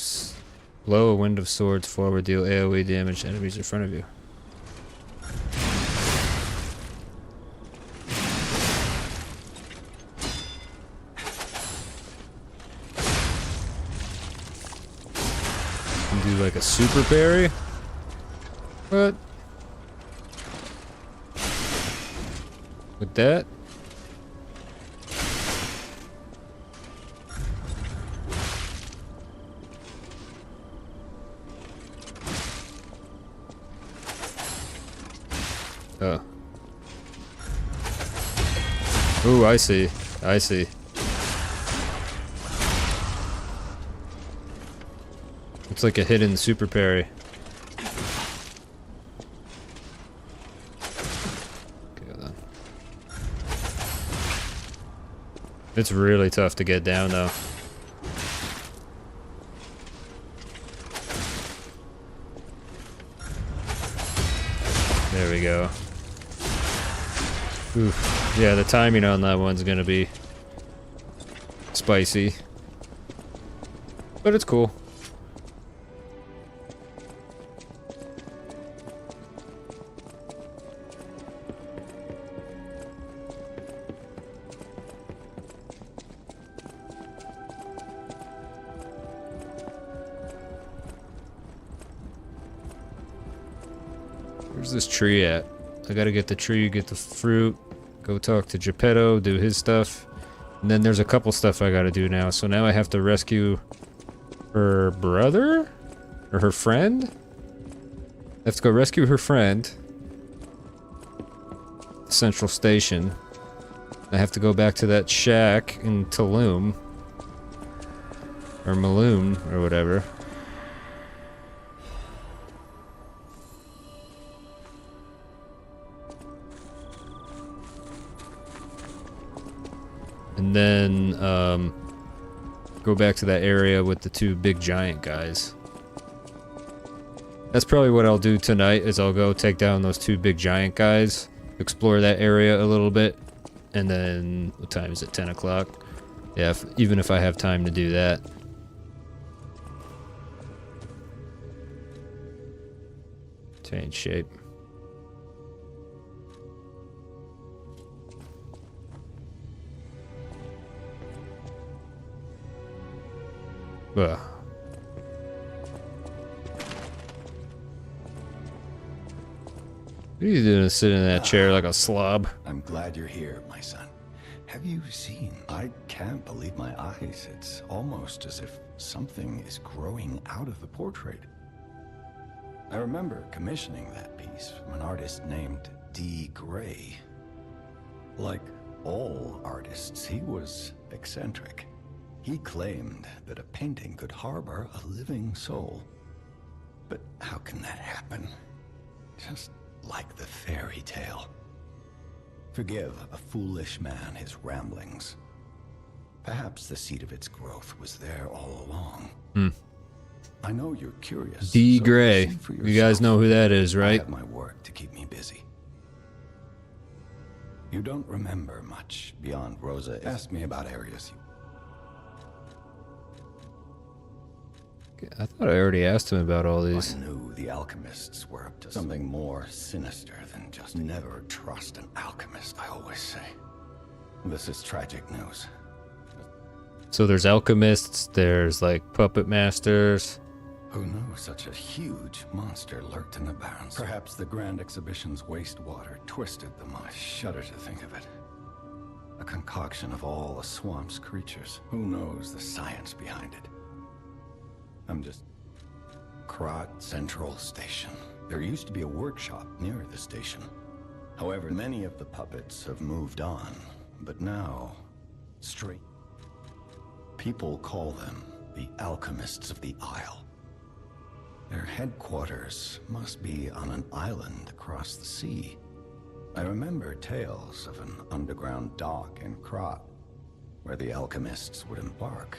blow a wind of swords forward, deal AoE damage to enemies in front of you. And do like a super parry? What? With that? Oh. Ooh, I see. I see. It's like a hidden super parry. Okay, hold on. It's really tough to get down though. There we go. Oof. Yeah, the timing on that one's gonna be spicy. But it's cool. Where's this tree at? I gotta get the tree, get the fruit, go talk to Geppetto, do his stuff. And then there's a couple stuff I gotta do now. So now I have to rescue her brother? Or her friend? I have to go rescue her friend. Central Station. I have to go back to that shack in Tulum. Or Maloon, or whatever. And then, go back to that area with the 2 big giant guys. That's probably what I'll do tonight, is I'll go take down those 2 big giant guys, explore that area a little bit, and then, what time is it, 10 o'clock? Yeah, even if I have time to do that. Change shape. Ugh. What are you doing sitting in that chair like a slob? I'm glad you're here, my son. Have you seen? I can't believe my eyes. It's almost as if something is growing out of the portrait. I remember commissioning that piece from an artist named D. Gray. Like all artists, he was eccentric. He claimed that a painting could harbor a living soul. But how can that happen? Just like the fairy tale. Forgive a foolish man his ramblings. Perhaps the seed of its growth was there all along. I know you're curious. D. so Gray. see for You guys know who that is, I right? have my work to keep me busy. You don't remember much beyond Rosa. Ask me about areas you... I thought I already asked him about all these. I knew the alchemists were up to something more sinister than just never trust an alchemist, I always say. This is tragic news. So there's alchemists, there's like puppet masters. Who knew such a huge monster lurked in the Barrens? Perhaps the Grand Exhibition's wastewater twisted them. I shudder to think of it. A concoction of all the swamp's creatures. Who knows the science behind it? I'm just... Krat Central Station. There used to be a workshop near the station. However, many of the puppets have moved on. But now... Straight... People call them the Alchemists of the Isle. Their headquarters must be on an island across the sea. I remember tales of an underground dock in Krat, where the alchemists would embark.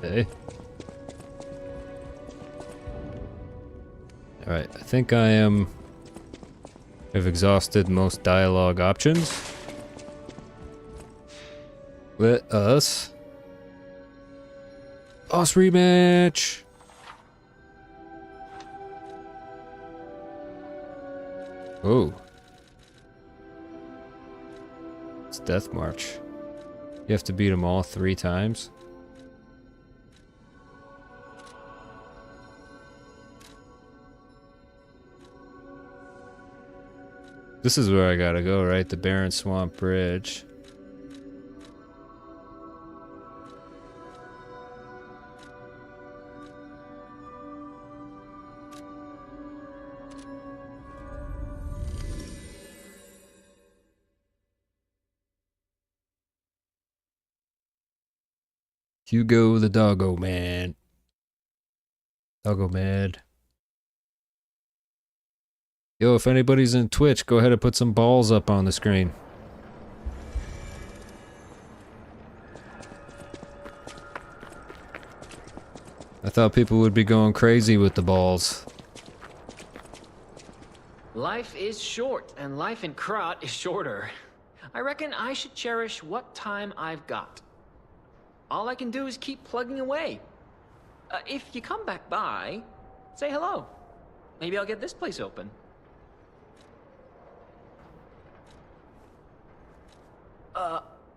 Okay. Alright, I think I've exhausted most dialogue options. Let us... Boss rematch! Oh. It's Death March. You have to beat them all 3 times. This is where I gotta go, right? The Barren Swamp Bridge. Hugo the Doggo Man. Doggo Mad. Yo, if anybody's in Twitch, go ahead and put some balls up on the screen. I thought people would be going crazy with the balls. Life is short, and life in Krat is shorter. I reckon I should cherish what time I've got. All I can do is keep plugging away. If you come back by, say hello. Maybe I'll get this place open.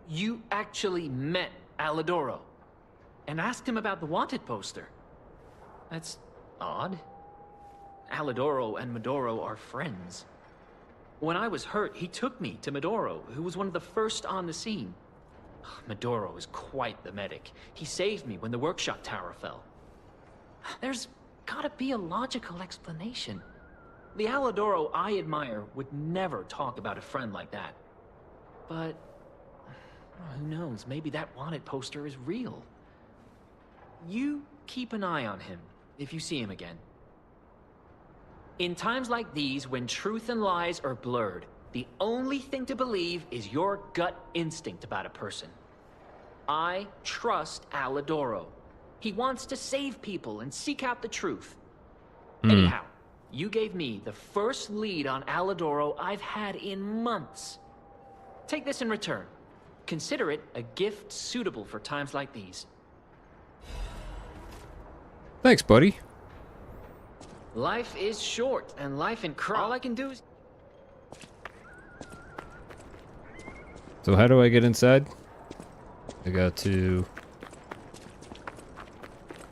You actually met Alidoro and asked him about the wanted poster. That's odd. Alidoro and Medoro are friends. When I was hurt, he took me to Medoro, who was one of the first on the scene. Medoro is quite the medic. He saved me when the workshop tower fell. There's gotta be a logical explanation. The Alidoro I admire would never talk about a friend like that. But who knows, maybe that wanted poster is real. You keep an eye on him if you see him again. In times like these, when truth and lies are blurred, the only thing to believe is your gut instinct about a person. I trust Alidoro. He wants to save people and seek out the truth. Anyhow, you gave me the first lead on Alidoro I've had in months. Take this in return. Consider it a gift suitable for times like these. Thanks, buddy. Life is short, and life in Krat. All I can do is... So how do I get inside? I got to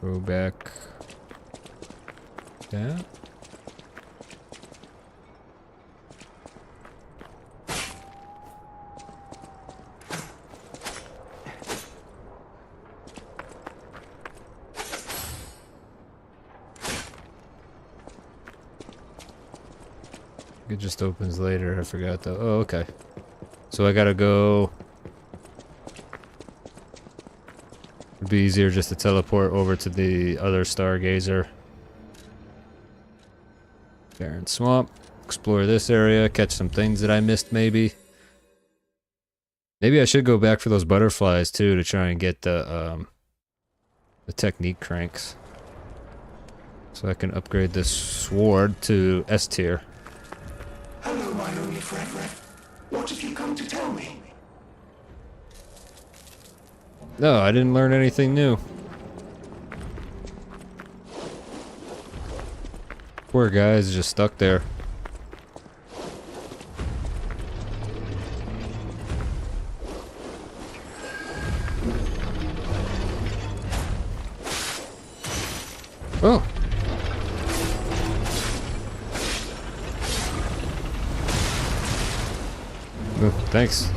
go back down. It just opens later. I forgot though. Oh, okay. So I gotta go... It'd be easier just to teleport over to the other Stargazer. Barren Swamp. Explore this area, catch some things that I missed maybe. Maybe I should go back for those butterflies too to try and get the technique cranks. So I can upgrade this sword to S tier. Hello, my only friend. What have you come to tell me? No, I didn't learn anything new. Poor guy's just stuck there. Oh. Oh, thanks.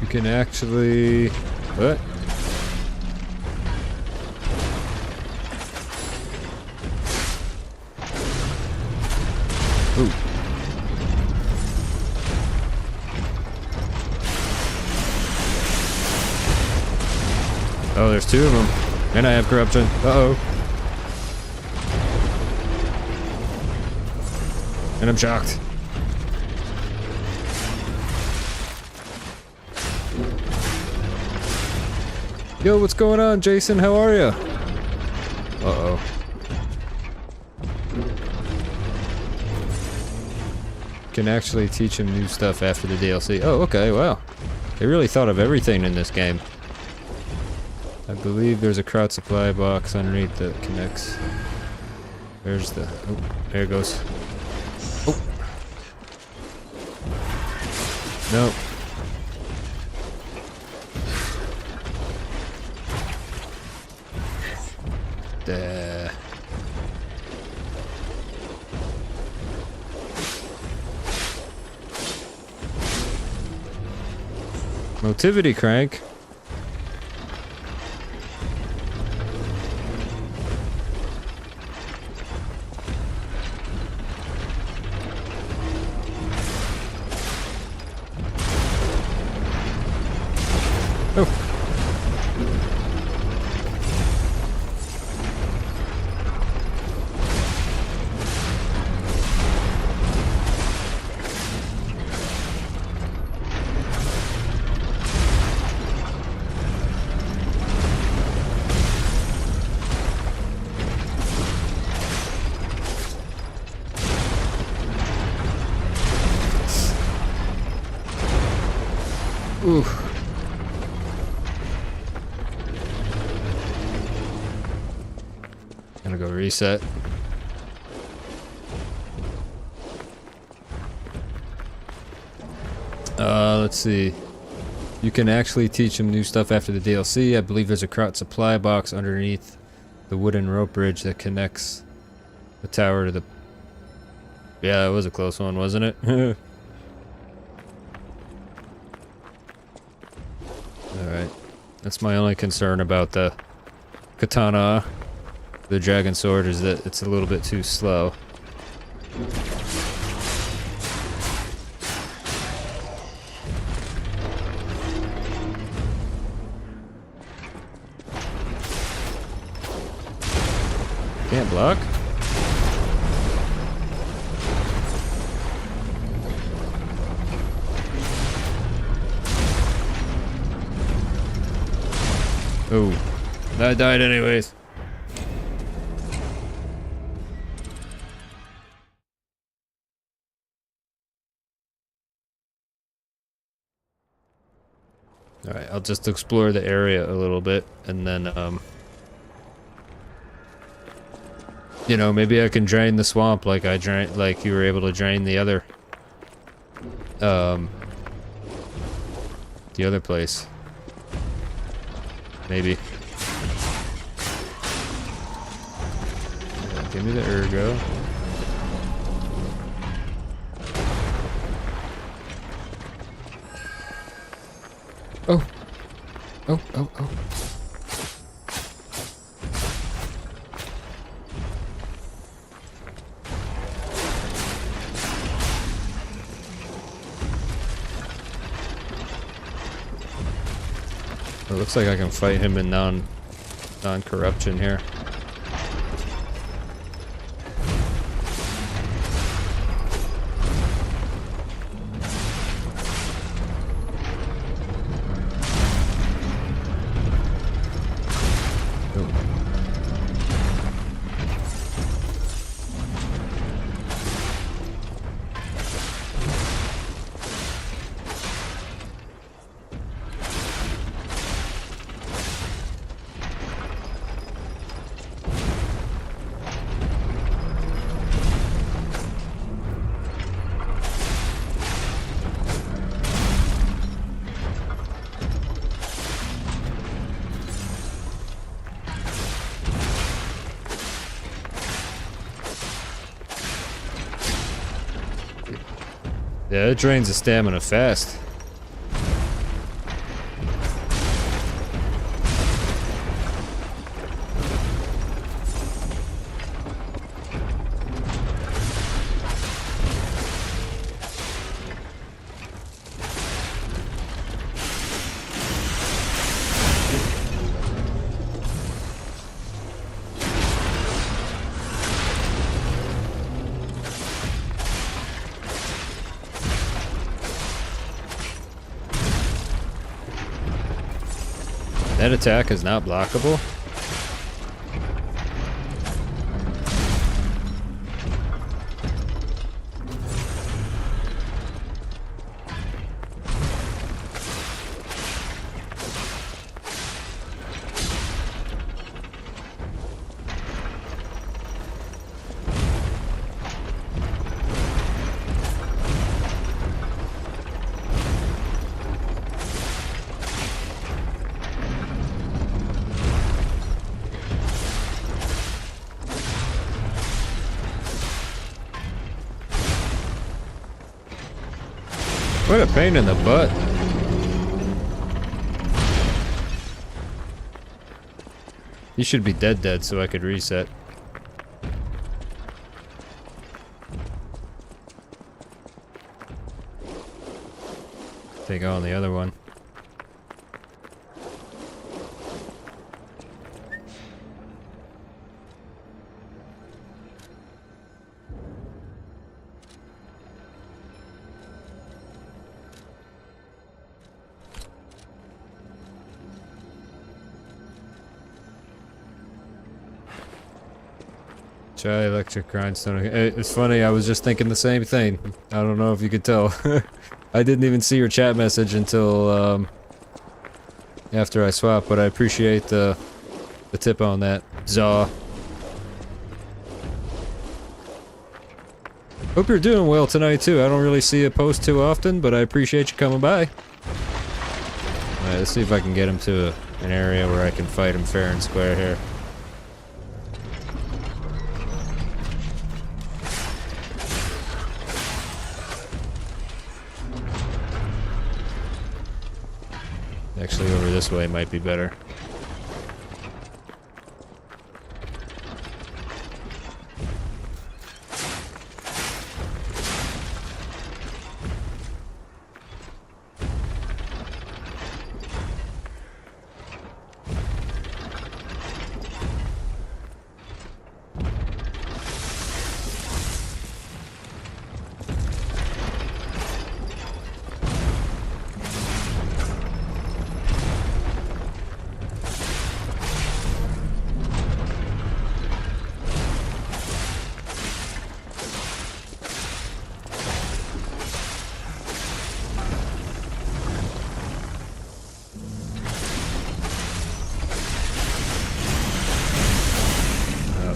You can actually... What? Ooh. Oh, there's two of them. And I have corruption. Uh-oh. And I'm shocked. Yo, what's going on, Jason? How are ya? Uh-oh. Can actually teach him new stuff after the DLC. Oh, okay, wow. They really thought of everything in this game. I believe there's a crowd supply box underneath that connects. There's the... Oh, there it goes. Oh! No. Motivity crank. Oh. Oof. Gonna go reset. Let's see. You can actually teach him new stuff after the DLC. I believe there's a crowd supply box underneath the wooden rope bridge that connects the tower to the... Yeah, it was a close one, wasn't it? Alright. That's my only concern about the katana, the dragon sword, is that it's a little bit too slow. Can't block? Oh, I died anyways. Alright, I'll just explore the area a little bit, and then, you know, maybe I can drain the swamp like like you were able to drain the other, the other place. Maybe. Yeah, give me the ergo. Oh. Oh, oh, oh. It looks like I can fight him in non-corruption here. Yeah, it drains the stamina fast. That attack is not blockable. What a pain in the butt. You should be dead so I could reset. Take on the other one. Try electric grindstone. It's funny, I was just thinking the same thing. I don't know if you could tell. I didn't even see your chat message until after I swapped, but I appreciate the tip on that. Zaw. Hope you're doing well tonight too. I don't really see a post too often, but I appreciate you coming by. Alright, let's see if I can get him to an area where I can fight him fair and square here. Actually, over this way might be better.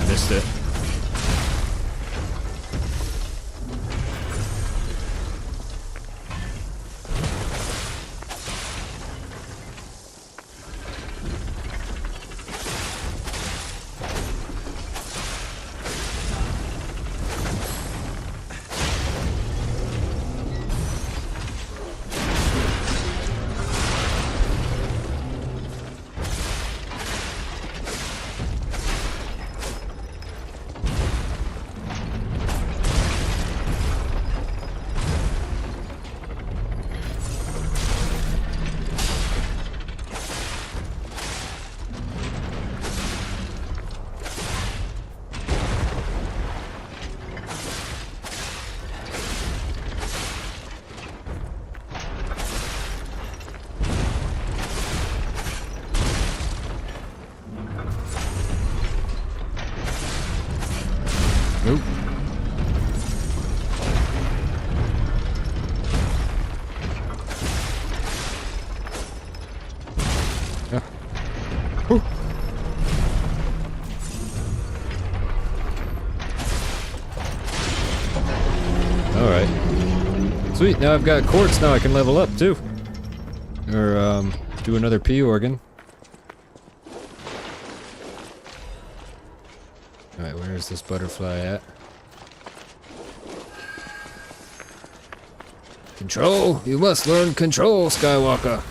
Missed it. Whew. Alright. Sweet, now I've got quartz, now I can level up too. Or, do another P organ. Alright, where is this butterfly at? Control! You must learn control, Skywalker!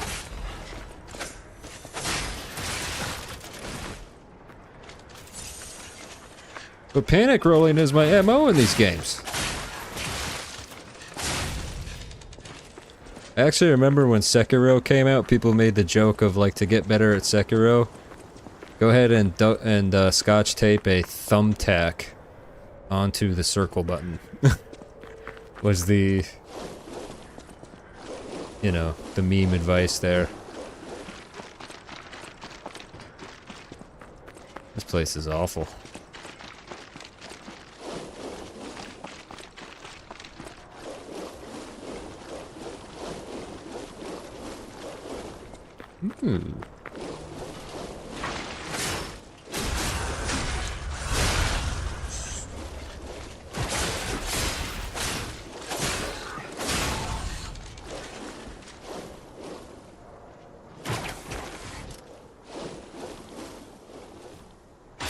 But panic rolling is my MO in these games. I actually remember when Sekiro came out, people made the joke of like, to get better at Sekiro, go ahead and scotch tape a thumbtack onto the circle button. Was the, you know, the meme advice there. This place is awful.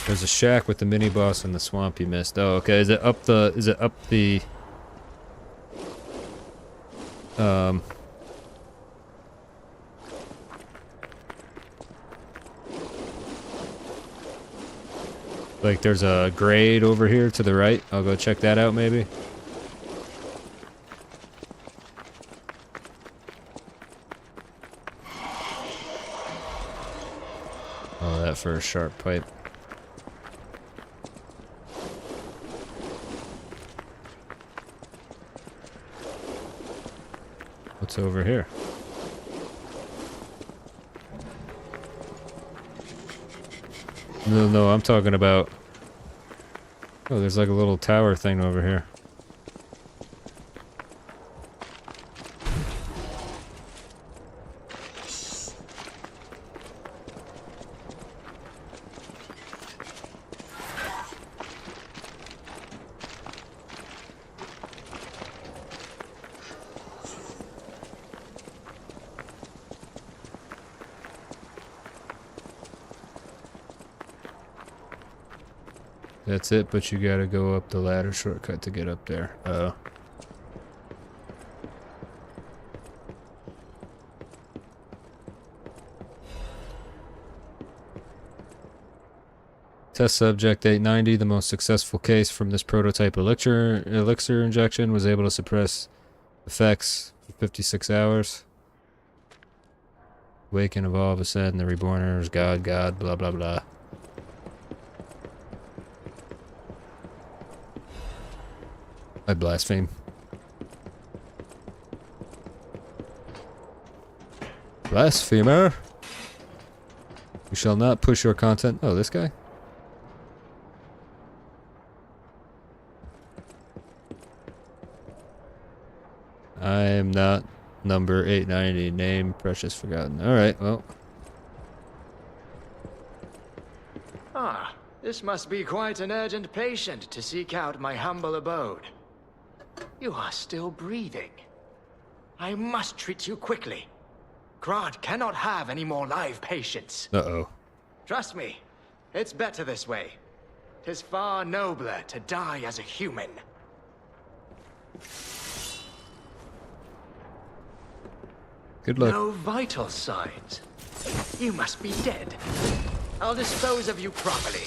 There's a shack with the mini boss in the swamp you missed. Oh, okay. Is it up the like there's a grade over here to the right. I'll go check that out maybe. Oh, that for a sharp pipe. What's over here? No, I'm talking about... Oh, there's like a little tower thing over here. That's it, but you gotta go up the ladder shortcut to get up there. Test subject 890, the most successful case from this prototype elixir injection, was able to suppress effects for 56 hours. Wake and evolve, ascend, the reborners, God, blah blah blah. I blaspheme. Blasphemer! We shall not push your content. Oh, this guy? I am not number 890. Name precious forgotten. Alright, well. Ah, this must be quite an urgent patient to seek out my humble abode. You are still breathing. I must treat you quickly. Grant cannot have any more live patients. Uh-oh. Trust me, it's better this way. 'Tis far nobler to die as a human. Good luck. No vital signs. You must be dead. I'll dispose of you properly.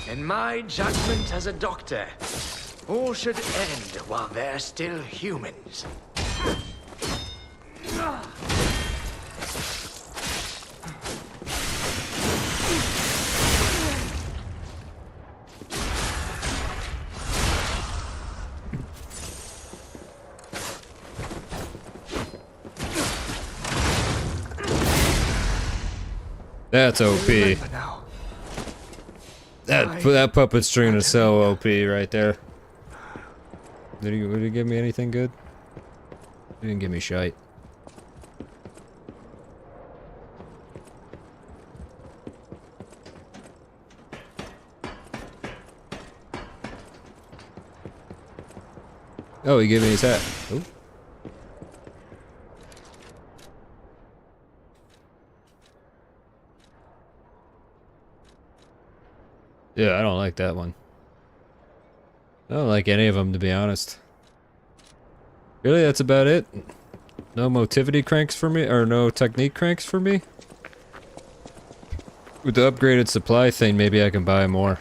In my judgment as a doctor, All should end while they're still humans. That's OP. That puppet string is so OP right there. Would he give me anything good? He didn't give me shite. Oh, he gave me his hat. Ooh. Yeah, I don't like that one. I don't like any of them, to be honest. Really, that's about it? No motivity cranks for me? Or no technique cranks for me? With the upgraded supply thing, maybe I can buy more.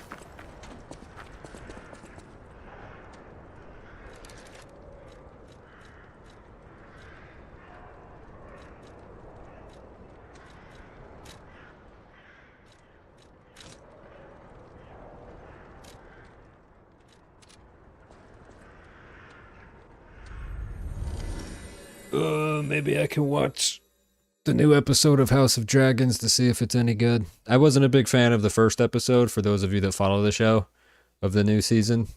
Maybe I can watch the new episode of House of Dragons to see if it's any good. I wasn't a big fan of the first episode, for those of you that follow the show, of the new season.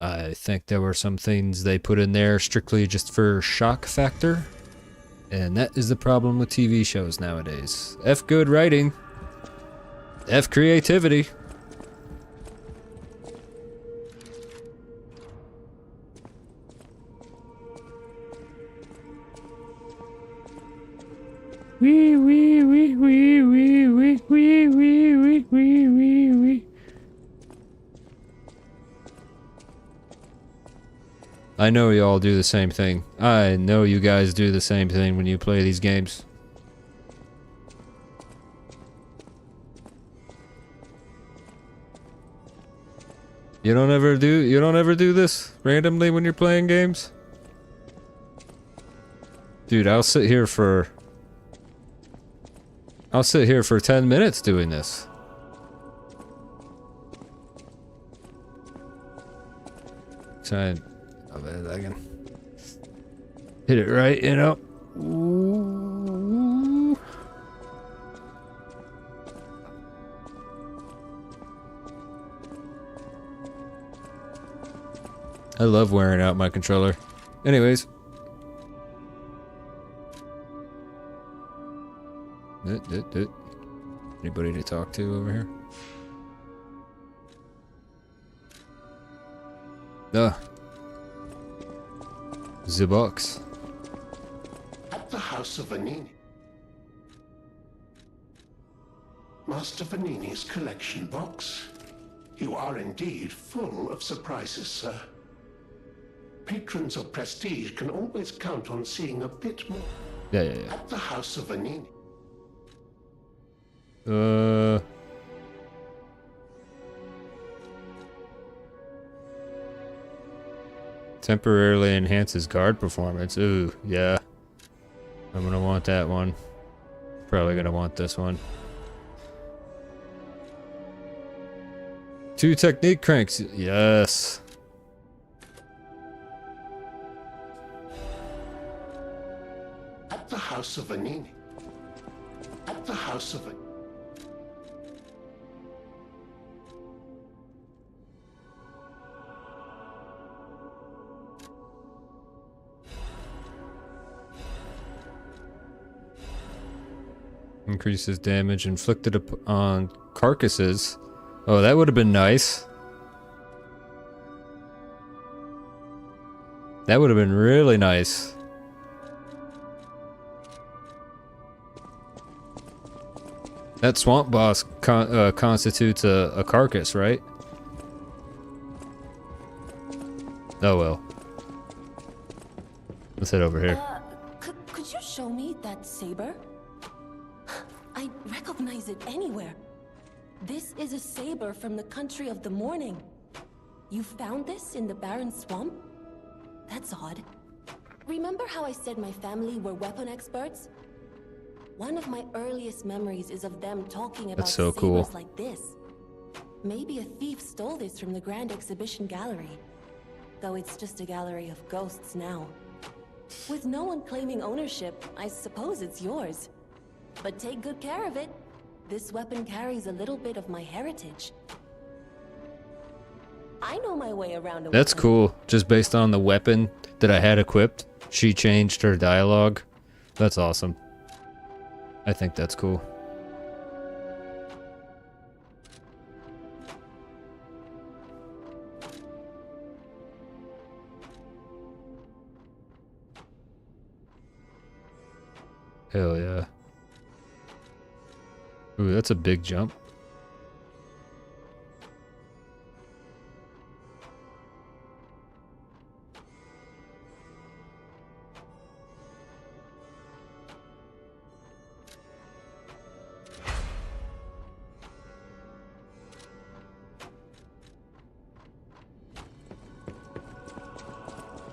I think there were some things they put in there strictly just for shock factor. And that is the problem with TV shows nowadays. F good writing. F creativity. Wee wee wee wee wee wee wee wee wee wee wee. I know you all do the same thing. I know you guys do the same thing when you play these games. You don't ever do this randomly when you're playing games? Dude, I'll sit here for 10 minutes doing this. Try and I can hit it right, you know. Ooh. I love wearing out my controller. Anyways. Anybody to talk to over here? The box. At the House of Vanini. Master Vanini's collection box. You are indeed full of surprises, sir. Patrons of prestige can always count on seeing a bit more. Yeah. At the House of Vanini. Temporarily enhances guard performance. Ooh, yeah. I'm gonna want that one. Probably gonna want this one. 2 technique cranks. Yes. At the House of Vanini. At the House of Vanini. Increases damage inflicted on carcasses. Oh, that would have been nice. That would have been really nice. That swamp boss constitutes a carcass, right? Oh well. Let's head over here. Could you show me that saber? I recognize it anywhere. This is a saber from the country of the morning. You found this in the barren swamp? That's odd. Remember how I said my family were weapon experts? One of my earliest memories is of them talking about That's so cool. sabers like this. Maybe a thief stole this from the Grand Exhibition Gallery. Though it's just a gallery of ghosts now. With no one claiming ownership, I suppose it's yours. But take good care of it. This weapon carries a little bit of my heritage. I know my way around a That's weapon. cool. Just based on the weapon that I had equipped, she changed her dialogue. That's awesome. I think that's cool. Hell yeah. Ooh, that's a big jump.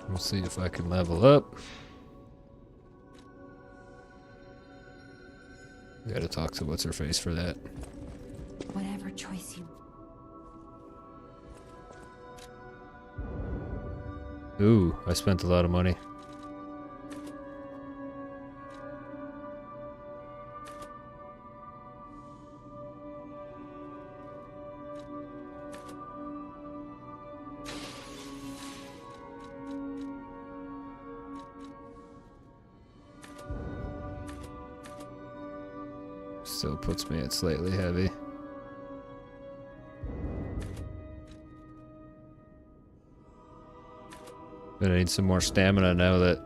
We'll see if I can level up. Gotta talk to what's her face for that. Whatever choice you... Ooh, I spent a lot of money. Still puts me at slightly heavy. But I need some more stamina now that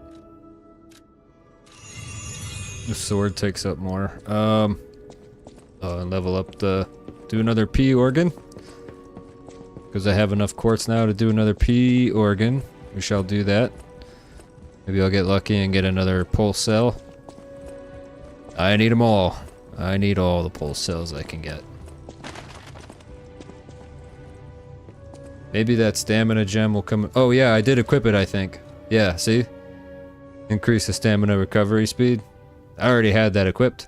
the sword takes up more. And level up do another P organ. Because I have enough quartz now to do another P organ. We shall do that. Maybe I'll get lucky and get another pulse cell. I need them all. I need all the pulse cells I can get. Maybe that stamina gem will come... Oh yeah, I did equip it, I think. Yeah, see? Increase the stamina recovery speed. I already had that equipped.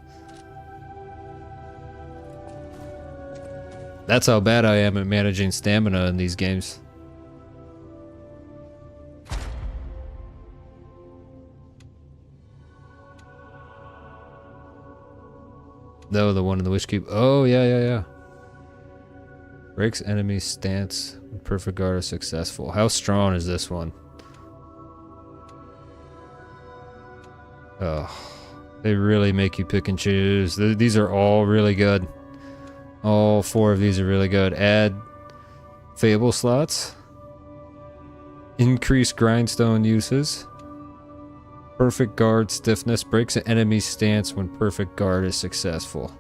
That's how bad I am at managing stamina in these games. No, the one in the Wish Cube. Oh, yeah. Breaks enemy stance when perfect guard is successful. How strong is this one? Oh, they really make you pick and choose. These are all really good. All 4 of these are really good. Add Fable slots. Increase grindstone uses. Perfect guard stiffness breaks an enemy's stance when perfect guard is successful.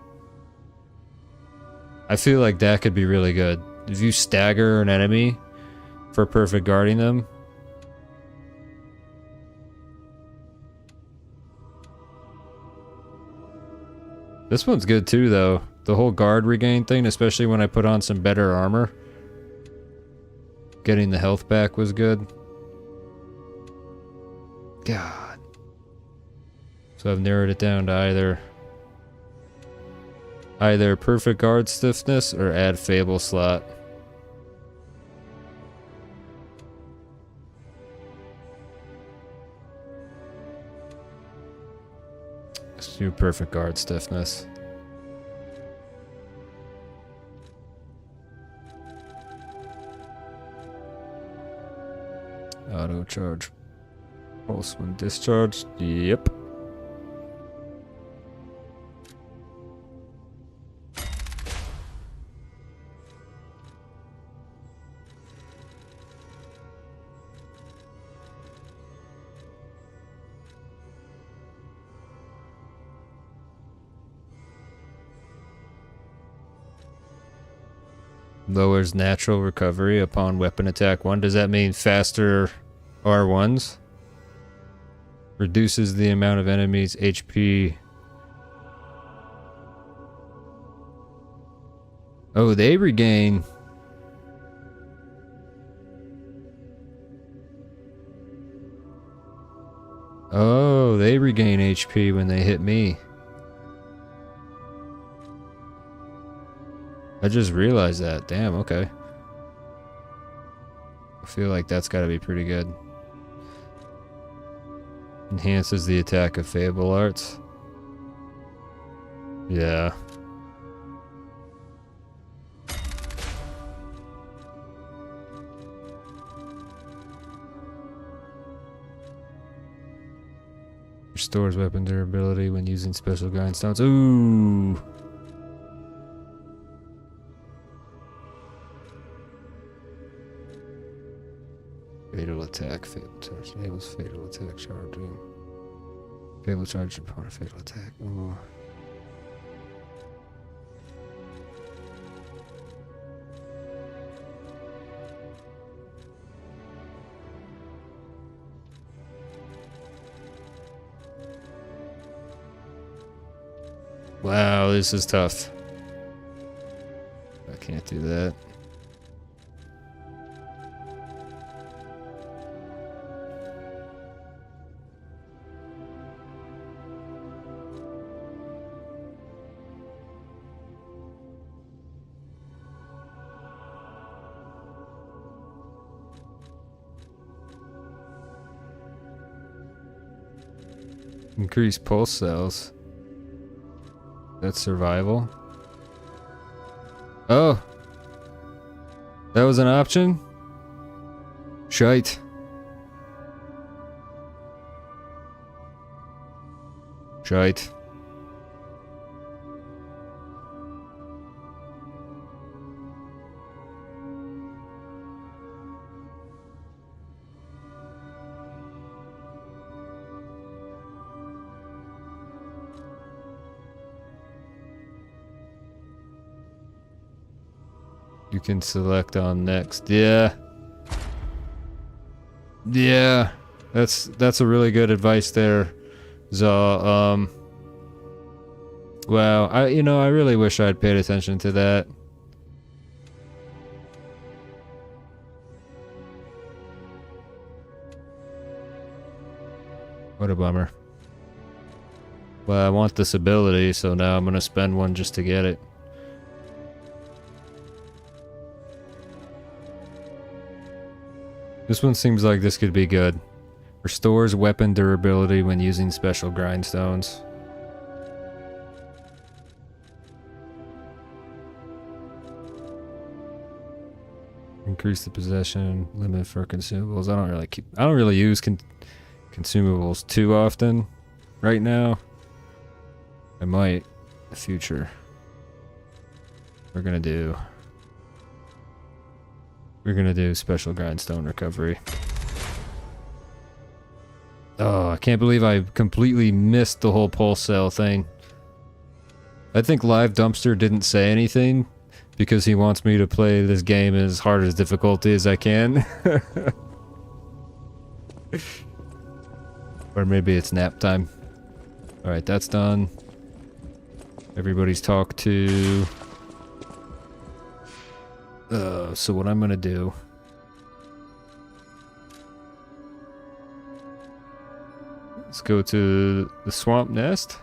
I feel like that could be really good. If you stagger an enemy for perfect guarding them. This one's good too though. The whole guard regain thing, especially when I put on some better armor. Getting the health back was good. God. So I've narrowed it down to either perfect guard stiffness or add Fable slot. Let's do perfect guard stiffness. Auto charge. Pulse when discharged. Yep. Lowers natural recovery upon weapon attack 1. Does that mean faster R1s? Reduces the amount of enemies' HP. Oh, they regain. Oh, they regain HP when they hit me. I just realized that. Damn, okay. I feel like that's gotta be pretty good. Enhances the attack of Fable Arts. Yeah. Restores weapon durability when using special grindstones. Ooh! Fatal attack, fatal charge. Enables fatal attack charging. Fatal charge upon a fatal attack. Ooh. Wow, this is tough. I can't do that. Increase pulse cells. That's survival. Oh! That was an option? Shite. Shite. You can select on next. Yeah. Yeah. That's a really good advice there, Zaw. Wow, I really wish I'd paid attention to that. What a bummer. Well, I want this ability, so now I'm gonna spend one just to get it. This one seems like this could be good. Restores weapon durability when using special grindstones. Increase the possession limit for consumables. I don't really use consumables too often right now. I might in the future. We're gonna do special grindstone recovery. Oh, I can't believe I completely missed the whole pulse cell thing. I think Live Dumpster didn't say anything because he wants me to play this game as hard as difficulty as I can. Or maybe it's nap time. Alright, that's done. Everybody's talked to. So what I'm gonna do... Let's go to the swamp nest.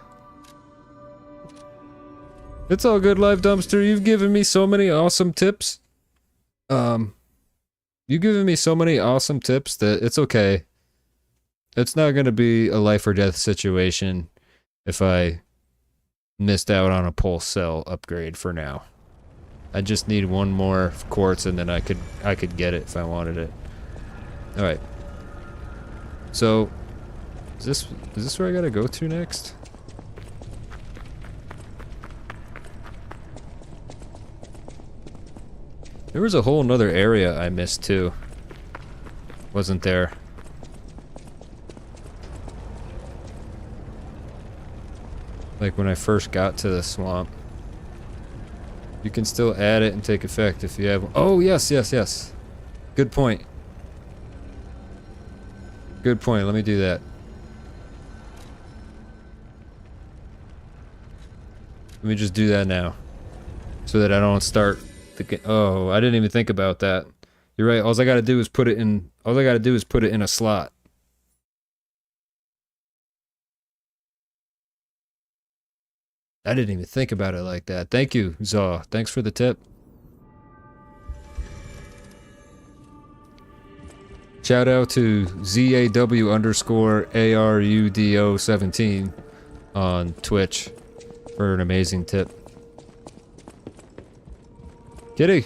It's all good, Live Dumpster. You've given me so many awesome tips. You've given me so many awesome tips that it's okay. It's not gonna be a life or death situation if I missed out on a pulse cell upgrade for now. I just need one more quartz and then I could get it if I wanted it. Alright. So is this where I gotta go to next? There was a whole nother area I missed too. Wasn't there? Like when I first got to the swamp. You can still add it and take effect if you have... Oh, yes, yes, yes. Good point. Good point. Let me do that. Let me just do that now. So that I don't start thinking... Oh, I didn't even think about that. You're right. All I gotta do is put it in... All I gotta do is put it in a slot. I didn't even think about it like that. Thank you, Zaw. Thanks for the tip. Shout out to ZAW_ARUDO17 on Twitch for an amazing tip. Kitty!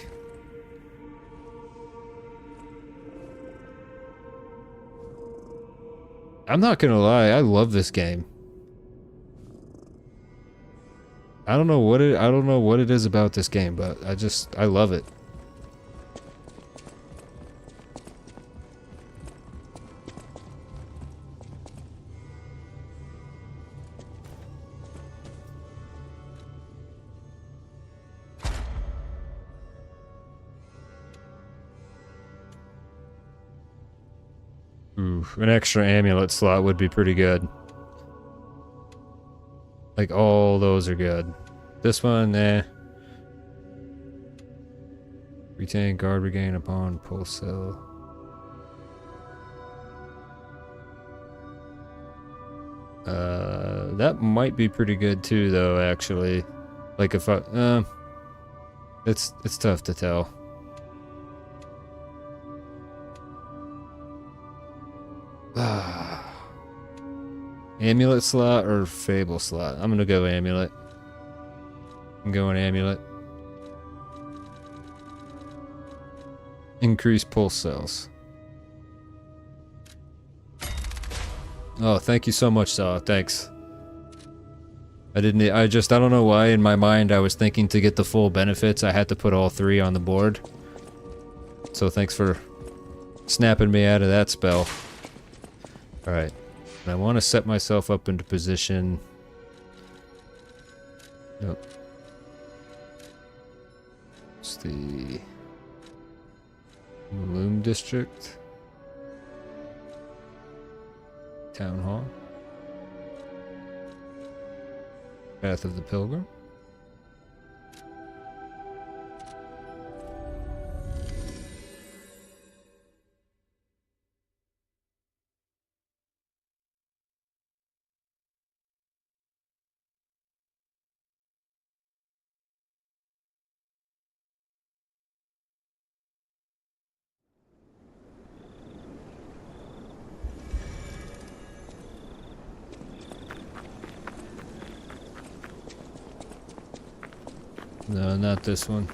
I'm not gonna lie, I love this game. I don't know what it is about this game, but I love it. Ooh, an extra amulet slot would be pretty good. Like, all those are good. This one, eh. Retain guard regain upon pulse cell. That might be pretty good too, though, actually. Like, if I, it's tough to tell. Amulet slot or Fable slot? I'm gonna go amulet. I'm going amulet. Increase pulse cells. Oh, thank you so much, Saw. Thanks. I don't know why in my mind I was thinking to get the full benefits I had to put all 3 on the board. So thanks for snapping me out of that spell. Alright. I want to set myself up into position. Nope. It's the Loom District. Town Hall. Path of the Pilgrim. No, not this one.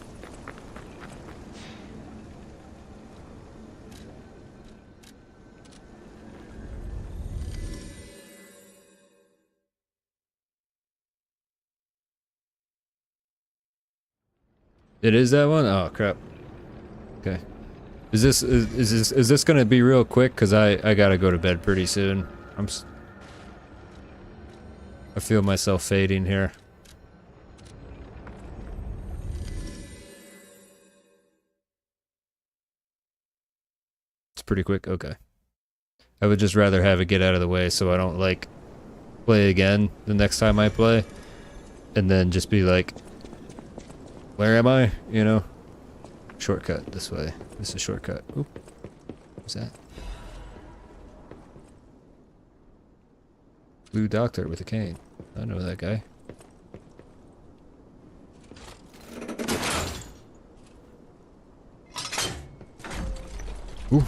It is that one? Oh crap. Okay. Is this gonna be real quick? Cause I gotta go to bed pretty soon. I feel myself fading here. Pretty quick. Okay. I would just rather have it get out of the way so I don't like play again the next time I play and then just be like, where am I? You know? Shortcut this way. This is a shortcut. Oop. What's that? Blue doctor with a cane. I know that guy. Ooh.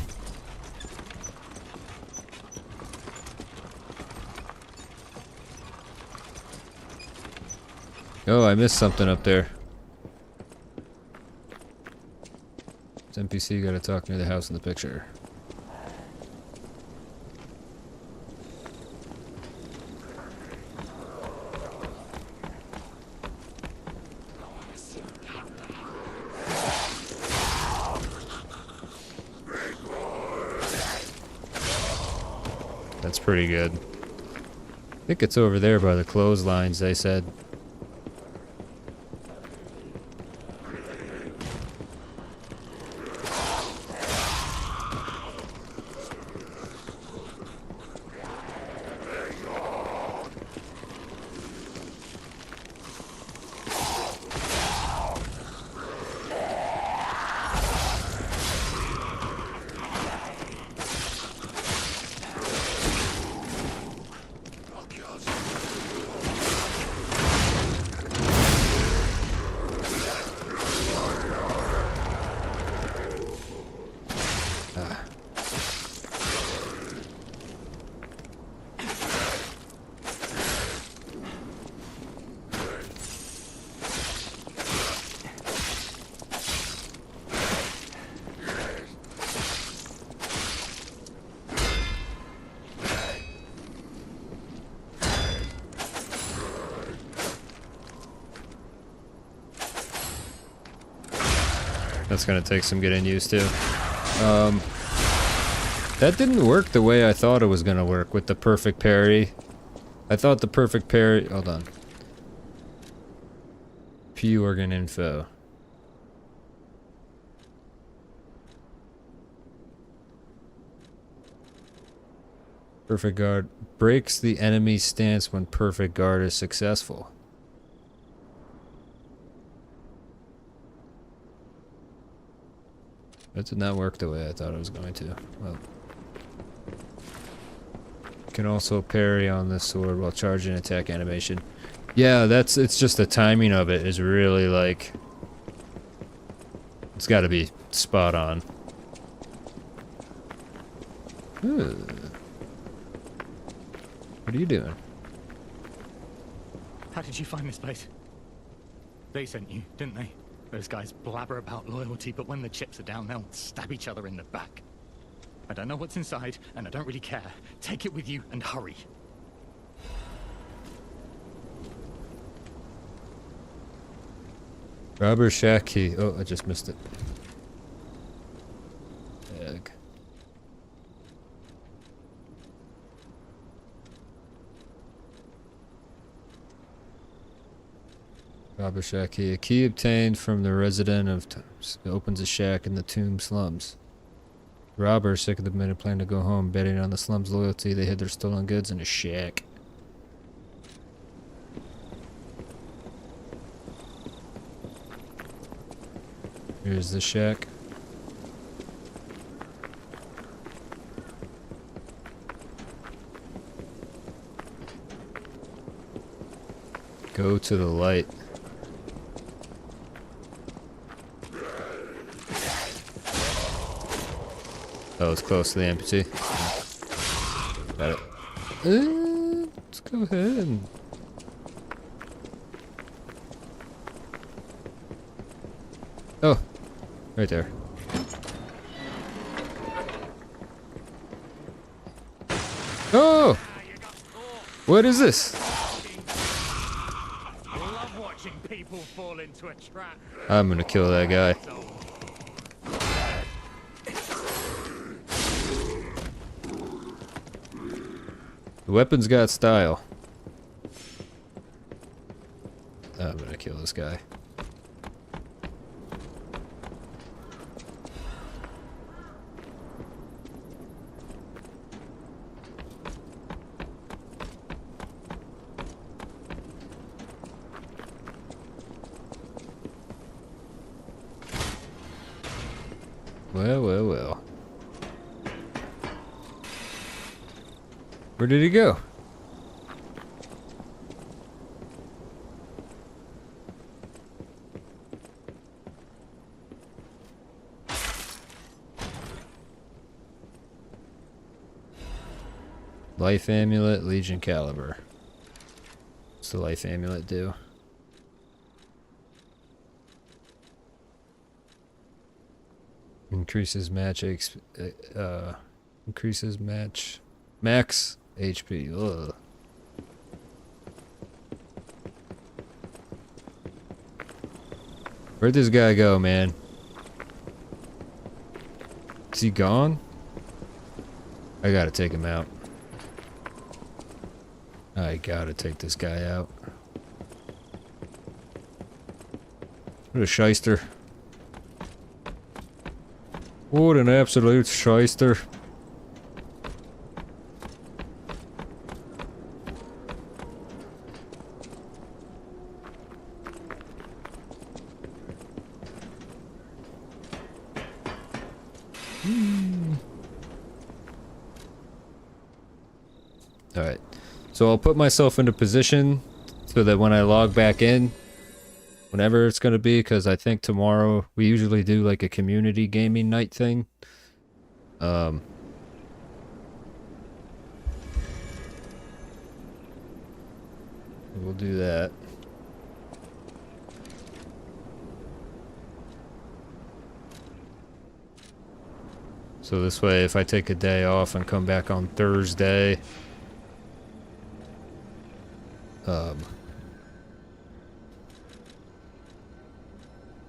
Oh, I missed something up there. It's NPC, gotta talk near the house in the picture. That's pretty good. I think it's over there by the clotheslines, they said. that's gonna take some getting used to. That didn't work the way I thought it was gonna work with the perfect parry. I thought the perfect parry... Hold on. P organ info. Perfect guard breaks the enemy's stance when perfect guard is successful. That did not work the way I thought it was going to. Well, you can also parry on this sword while charging attack animation. Yeah, it's just the timing of it is really like... It's gotta be spot on. What are you doing? How did you find this place? They sent you, didn't they? Those guys blabber about loyalty, but when the chips are down, they'll stab each other in the back. I don't know what's inside, and I don't really care. Take it with you and hurry. Robber shack key. Oh, I just missed it. Egg. Robber shack key. A key obtained from the resident of opens a shack in the tomb slums. Robbers, sick of the men, plan to go home, betting on the slums' loyalty. They hid their stolen goods in a shack. Here's the shack. Go to the light. Oh, it's close to the amputee. Got it. Let's go ahead and... Oh, right there. Oh! What is this? Love watching people fall into a trap. I'm gonna kill that guy. The weapon's got style. I'm gonna kill this guy. Well, well, well. Where did he go? Life amulet, Legion caliber. What's the life amulet do? Increases match increases match max HP. Ugh. Where'd this guy go, man? Is he gone? I gotta take him out. I gotta take this guy out. What a shyster. What an absolute shyster. Alright. So I'll put myself into position so that when I log back in, whenever it's going to be, because I think tomorrow we usually do like a community gaming night thing. We'll do that. So this way, if I take a day off and come back on Thursday,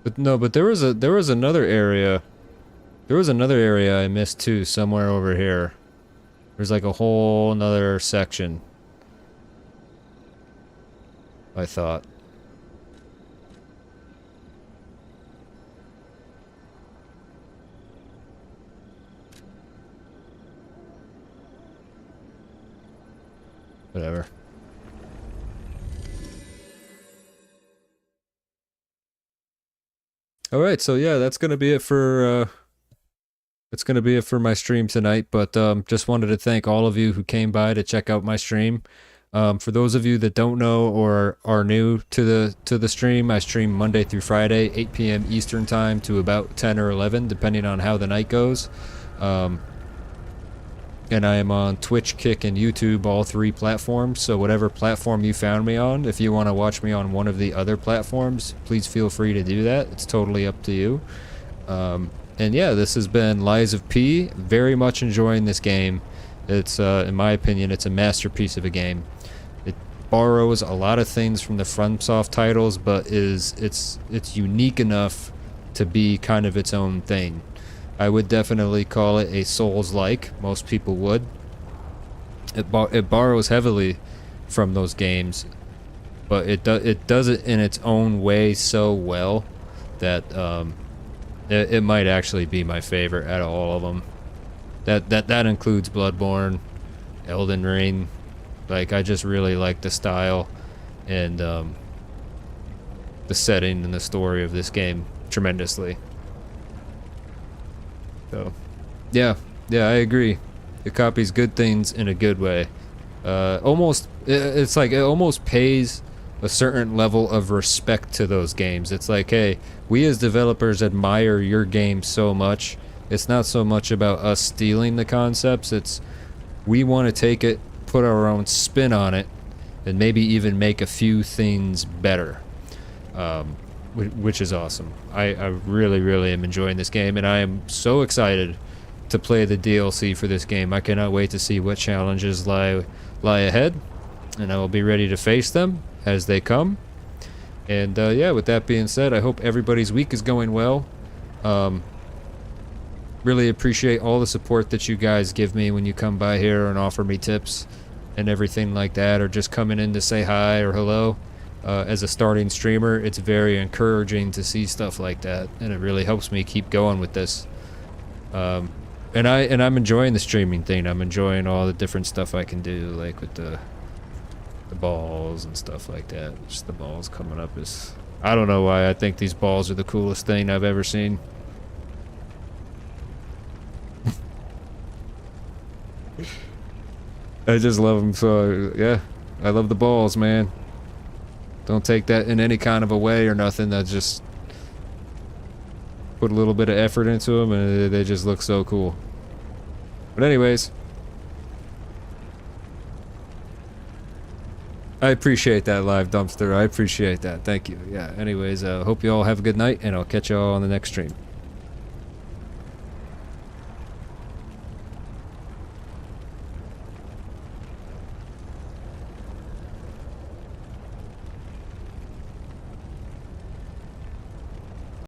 But no, but there was another area. There was another area I missed too, somewhere over here. There's like a whole another section. I thought. Whatever. All right, so yeah, that's gonna be it for my stream tonight. But just wanted to thank all of you who came by to check out my stream. For those of you that don't know or are new to the stream, I stream Monday through Friday, 8 p.m. Eastern time to about 10 or 11, depending on how the night goes. And I am on Twitch, Kick, and YouTube, all 3 platforms. So whatever platform you found me on, if you want to watch me on one of the other platforms, please feel free to do that. It's totally up to you. And yeah, this has been Lies of P. Very much enjoying this game. It's, in my opinion, it's a masterpiece of a game. It borrows a lot of things from the FromSoft titles, but it's unique enough to be kind of its own thing. I would definitely call it a Souls-like. Most people would. It borrows heavily from those games, but it does it in its own way so well that it might actually be my favorite out of all of them. That includes Bloodborne, Elden Ring. Like, I just really like the style and the setting and the story of this game tremendously. So, yeah, I agree. It copies good things in a good way. It's like it almost pays a certain level of respect to those games. It's like, hey, we as developers admire your game so much. It's not so much about us stealing the concepts. It's we want to take it, put our own spin on it, and maybe even make a few things better. Which is awesome. I really am enjoying this game, and I am so excited to play the DLC for this game. I cannot wait to see what challenges lie ahead, and I will be ready to face them as they come. And yeah, with that being said, I hope everybody's week is going well. Really appreciate all the support that you guys give me when you come by here and offer me tips and everything like that, or just coming in to say hi or hello. As a starting streamer, it's very encouraging to see stuff like that, and it really helps me keep going with this. And I'm enjoying the streaming thing. I'm enjoying all the different stuff I can do, like with the balls and stuff like that. Just the balls coming up is, I don't know why I think these balls are the coolest thing I've ever seen. I just love them. So yeah, I love the balls, man. Don't take that in any kind of a way or nothing. That just put a little bit of effort into them, and they just look so cool. But anyways, I appreciate that, Live Dumpster. I appreciate that. Thank you. Yeah. Anyways, hope you all have a good night, and I'll catch you all on the next stream.